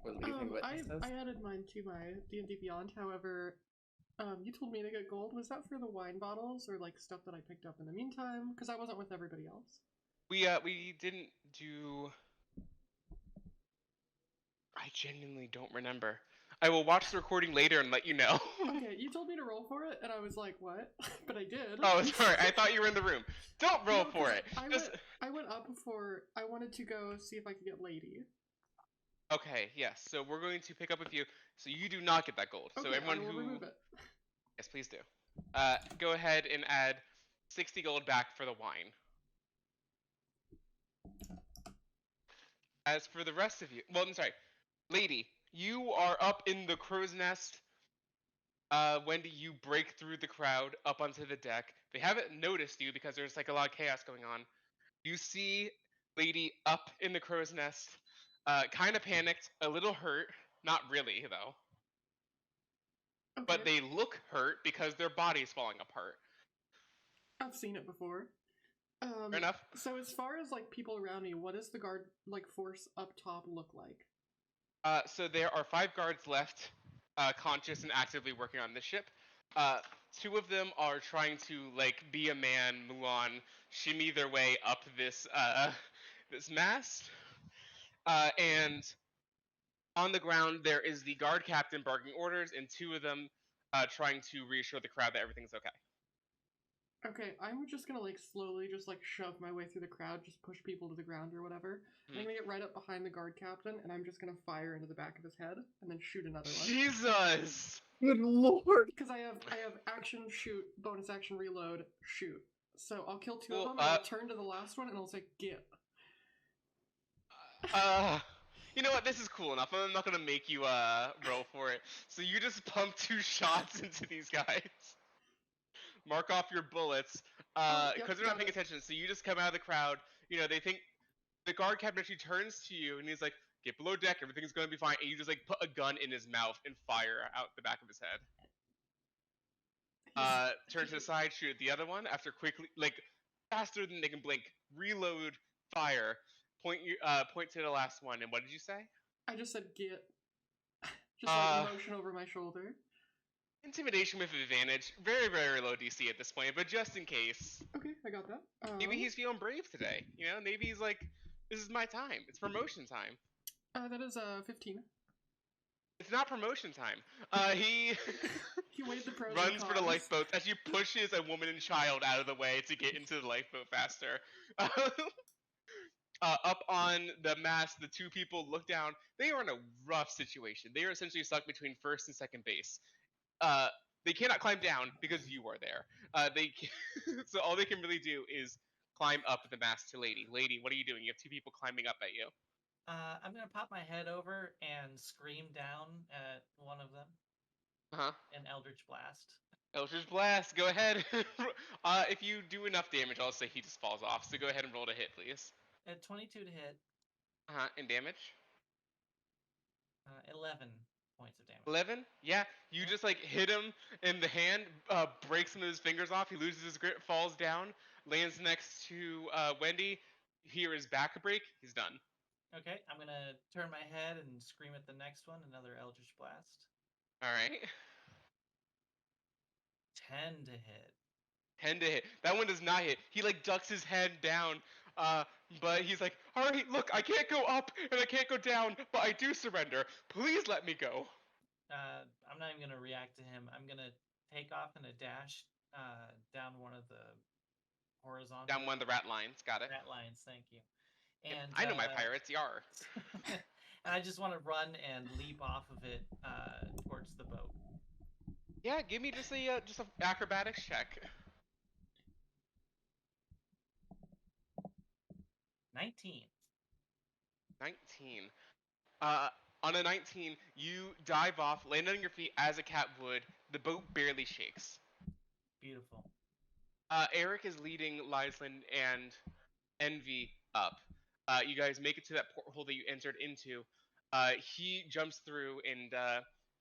We're leaving witnesses. I added mine to my D&D Beyond. However, you told me to get gold. Was that for the wine bottles or like stuff that I picked up in the meantime? Because I wasn't with everybody else. We didn't do. I genuinely don't remember. I will watch the recording later and let you know. Okay, you told me to roll for it, and I was like, what? But I did. Oh, sorry. I thought you were in the room. Don't roll No, for 'cause it. I went up before. I wanted to go see if I could get Lady. Okay, yes. So we're going to pick up with you. So you do not get that gold. Okay, So everyone I will who remove it. yes, please do. Go ahead and add 60 gold back for the wine. As for the rest of you, well, I'm sorry, Lady, you are up in the crow's nest. Wendy, you break through the crowd up onto the deck. They haven't noticed you because there's like a lot of chaos going on. You see Lady up in the crow's nest, kind of panicked, a little hurt. Not really, though. Okay. But they look hurt because their body's falling apart. I've seen it before. Fair enough. So as far as like people around me, what does the guard like force up top look like? So there are 5 guards left, conscious and actively working on this ship. 2 of them are trying to like be a man, Mulan, shimmy their way up this this mast. And on the ground there is the guard captain barking orders, and 2 of them trying to reassure the crowd that everything's okay. Okay, I'm just gonna like slowly just like shove my way through the crowd, just push people to the ground or whatever. I'm gonna get right up behind the guard captain, and I'm just gonna fire into the back of his head, and then shoot another one. Jesus! Good lord! Because I have action, shoot, bonus action, reload, shoot. So I'll kill 2 Well, of them, and I'll turn to the last one, and I'll say, get. You know what? This is cool enough. I'm not gonna make you roll for it. So you just pump 2 shots into these guys. Mark off your bullets, because Yep, they're not got paying it. attention. So you just come out of the crowd. You know, they think the guard captain actually turns to you and he's like, "Get below deck. Everything's gonna be fine." And you just like put a gun in his mouth and fire out the back of his head. Turn to the side, shoot at the other one. After quickly, like faster than they can blink, reload, fire. Point to the last one. And what did you say? I just said, get. Just like motion over my shoulder. Intimidation with advantage. Very, very low DC at this point, but just in case. Okay, I got that. Maybe he's feeling brave today. You know, maybe he's like, this is my time. It's promotion time. That is 15. It's not promotion time. He He weighed the pros and runs for the cons. lifeboats as he pushes a woman and child out of the way to get into the lifeboat faster. Up on the mast, the 2 people look down. They are in a rough situation. They are essentially stuck between first and second base. They cannot climb down because you are there. So all they can really do is climb up the mast to Lady. Lady, what are you doing? You have 2 people climbing up at you. I'm gonna pop my head over and scream down at one of them. An Eldritch Blast. Eldritch Blast, go ahead. If you do enough damage, I'll say he just falls off. So go ahead and roll to hit, please. At 22 to hit. And damage? 11 points of damage. 11? Yeah, you just like hit him in the hand, breaks some of his fingers off. He loses his grip, falls down, lands next to Wendy. hear his back break, he's done. Okay, I'm gonna turn my head and scream at the next one. Another Eldritch Blast. All right. 10 to hit. 10 to hit. That one does not hit. He like ducks his head down. But he's like, all right, look, I can't go up and I can't go down, but I do surrender. Please let me go. I'm not even gonna react to him. I'm gonna take off in a dash down one of the horizontal Down one of the rat lines. Got it. rat lines. Thank you. Yep, And I know my pirates. Yar. and I just want to run and leap off of it towards the boat. Yeah, give me just a acrobatics check. 19. 19. On a 19, you dive off, land on your feet as a cat would. The boat barely shakes. Beautiful. Eric is leading Lyslin and Envy up. You guys make it to that porthole that you entered into. He jumps through and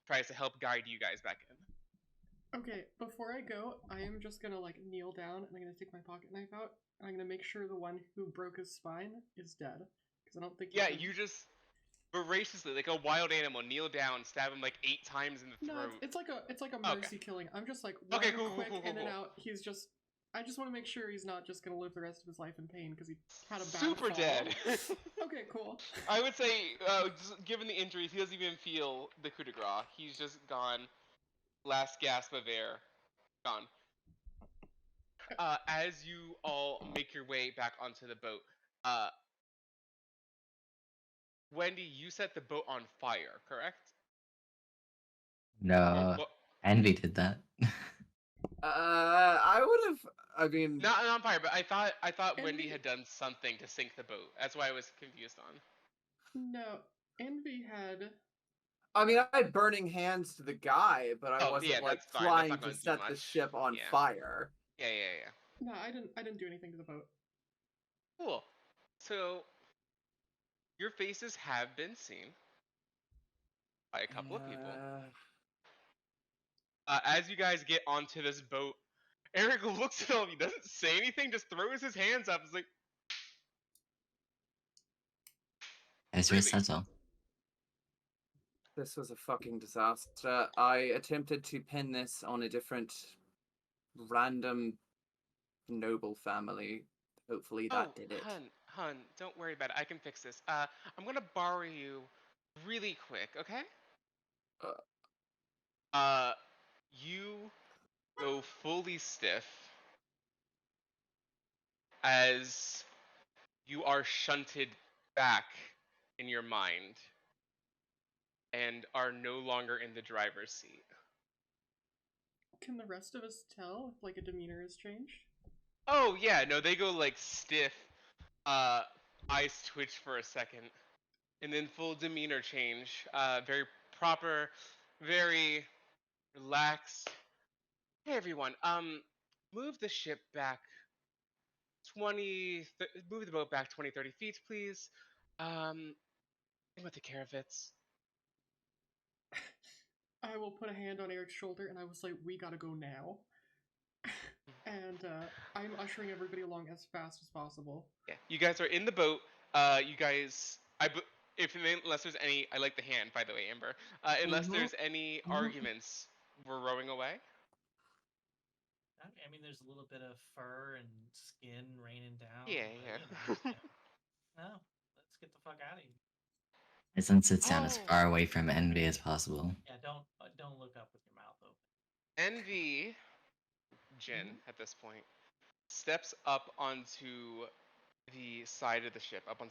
tries to help guide you guys back in. Okay, before I go, I am just gonna like kneel down and I'm gonna take my pocket knife out and I'm gonna make sure the one who broke his spine is dead. Because I don't think Yeah, can... you just voraciously, like a wild animal, kneel down, stab him like 8 times in the No, throat. it's like a Okay. mercy killing. I'm just like Okay, running cool, quick cool, in and cool. out. He's just I just want to make sure he's not just gonna live the rest of his life in pain because he had a bad Super fall. dead. Okay, cool. I would say, just given the injuries, he doesn't even feel the coup de grace. He's just gone. Last gasp of air. Gone. As you all make your way back onto the boat, Wendy, you set the boat on fire, correct? No, Or, Envy did that. I would have. I mean, not on fire, but I thought Wendy Envy- had done something to sink the boat. That's why I was confused on. No, Envy had. I mean, I had burning hands to the guy, but I Oh, wasn't yeah, like that's fine. That's trying not to gonna do set the much. ship on Yeah. fire. Yeah. No, I didn't do anything to the boat. Cool. So, your faces have been seen by a couple of people. As you guys get onto this boat, Eric looks at him. He doesn't say anything, just throws his hands up. He's like, Ezra Really? Settle. This was a fucking disaster. I attempted to pin this on a different random noble family. Hopefully that did it. hun, don't worry about it. I can fix this. I'm gonna borrow you really quick, okay? You go fully stiff as you are shunted back in your mind and are no longer in the driver's seat. Can the rest of us tell if like a demeanor has changed? Oh yeah, no, they go like stiff, eyes twitch for a second, and then full demeanor change. Very proper, very relaxed. Hey everyone, move the ship back move the boat back 20, 30 feet, please. I'm gonna take care of it. I will put a hand on Eric's shoulder and I was like, we gotta go now. And I'm ushering everybody along as fast as possible. Yeah, you guys are in the boat. You guys, unless there's any, I like the hand, by the way, Amber. Unless there's any arguments, we're rowing away. Okay, I mean, there's a little bit of fur and skin raining down. Yeah, but, yeah. No, let's get the fuck out of here. Isn't it sound as Oh. far away from Envy as possible? Yeah, don't look up with your mouth open. Envy, Jin, at this point, steps up onto the side of the ship, up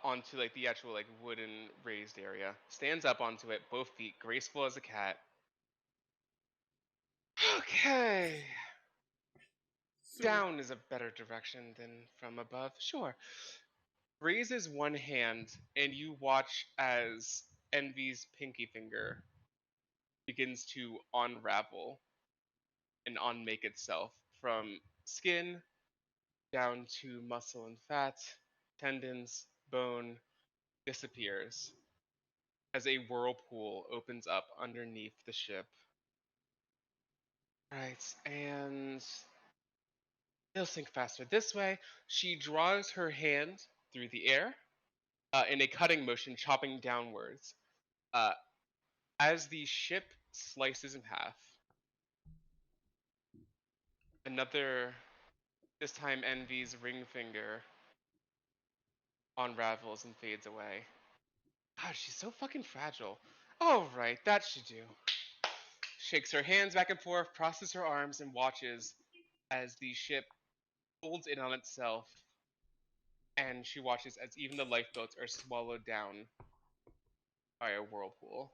onto like the actual like wooden raised area. Stands up onto it, both feet, graceful as a cat. Okay. So, Down is a better direction than from above. Sure. Raises one hand, and you watch as Envy's pinky finger begins to unravel and unmake itself from skin down to muscle and fat, tendons, bone, disappears as a whirlpool opens up underneath the ship. Right, and It'll sink faster this way. She draws her hand through the air in a cutting motion, chopping downwards. As the ship slices in half, another, this time Envy's ring finger, unravels and fades away. God, she's so fucking fragile. All right, that should do. Shakes her hands back and forth, crosses her arms, and watches as the ship folds in on itself. And she watches as even the lifeboats are swallowed down by a whirlpool.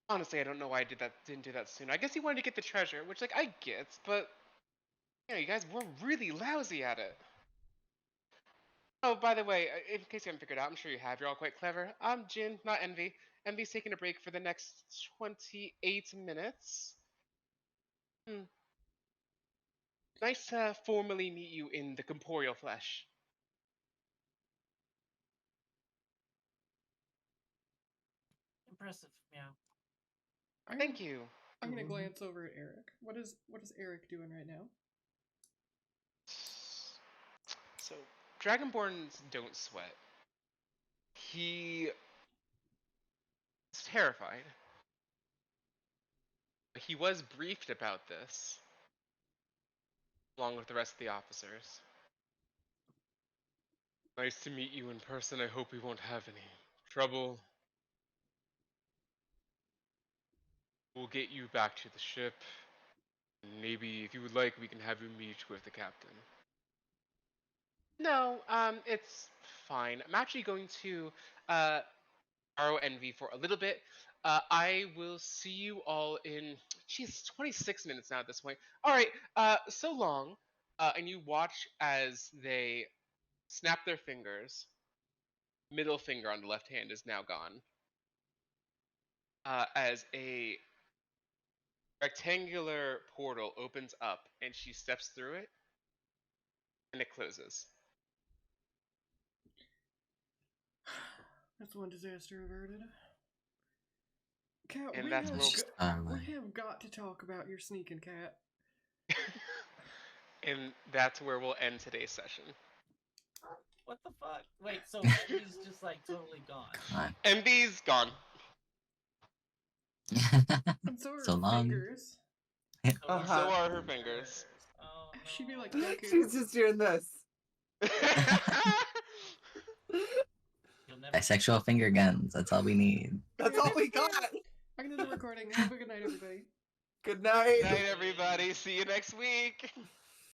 Honestly, I don't know why I didn't do that sooner. I guess he wanted to get the treasure, which, like, I get, but you guys were really lousy at it. Oh, by the way, in case you haven't figured out, I'm sure you have. You're all quite clever. I'm Jin, not Envy. Envy's taking a break for the next 28 minutes. Nice to formally meet you in the corporeal flesh. Impressive, yeah. Thank you. I'm gonna glance over at Eric. What is Eric doing right now? So, Dragonborns don't sweat. He is terrified. But he was briefed about this, along with the rest of the officers. Nice to meet you in person. I hope we won't have any trouble. We'll get you back to the ship. Maybe, if you would like, we can have you meet with the captain. No, it's fine. I'm actually going to borrow Envy for a little bit. I will see you all in, geez, 26 minutes now at this point. All right, so long. And you watch as they snap their fingers. Middle finger on the left hand is now gone. As a rectangular portal opens up and she steps through it, and it closes. That's one disaster averted. Cat, And we, that's have where we have got to talk about your sneaking cat. And that's where we'll end today's session. What the fuck? Wait, so Envy's just like totally gone. Envy's gone. And so are So her long. fingers. So are her fingers. Oh, no. She'd be like, Goku. She's just doing this. You'll never Bisexual finger guns. That's all we need. That's all we got. I'm gonna do the recording. Have a good night, everybody. Good night. Good night, everybody. See you next week.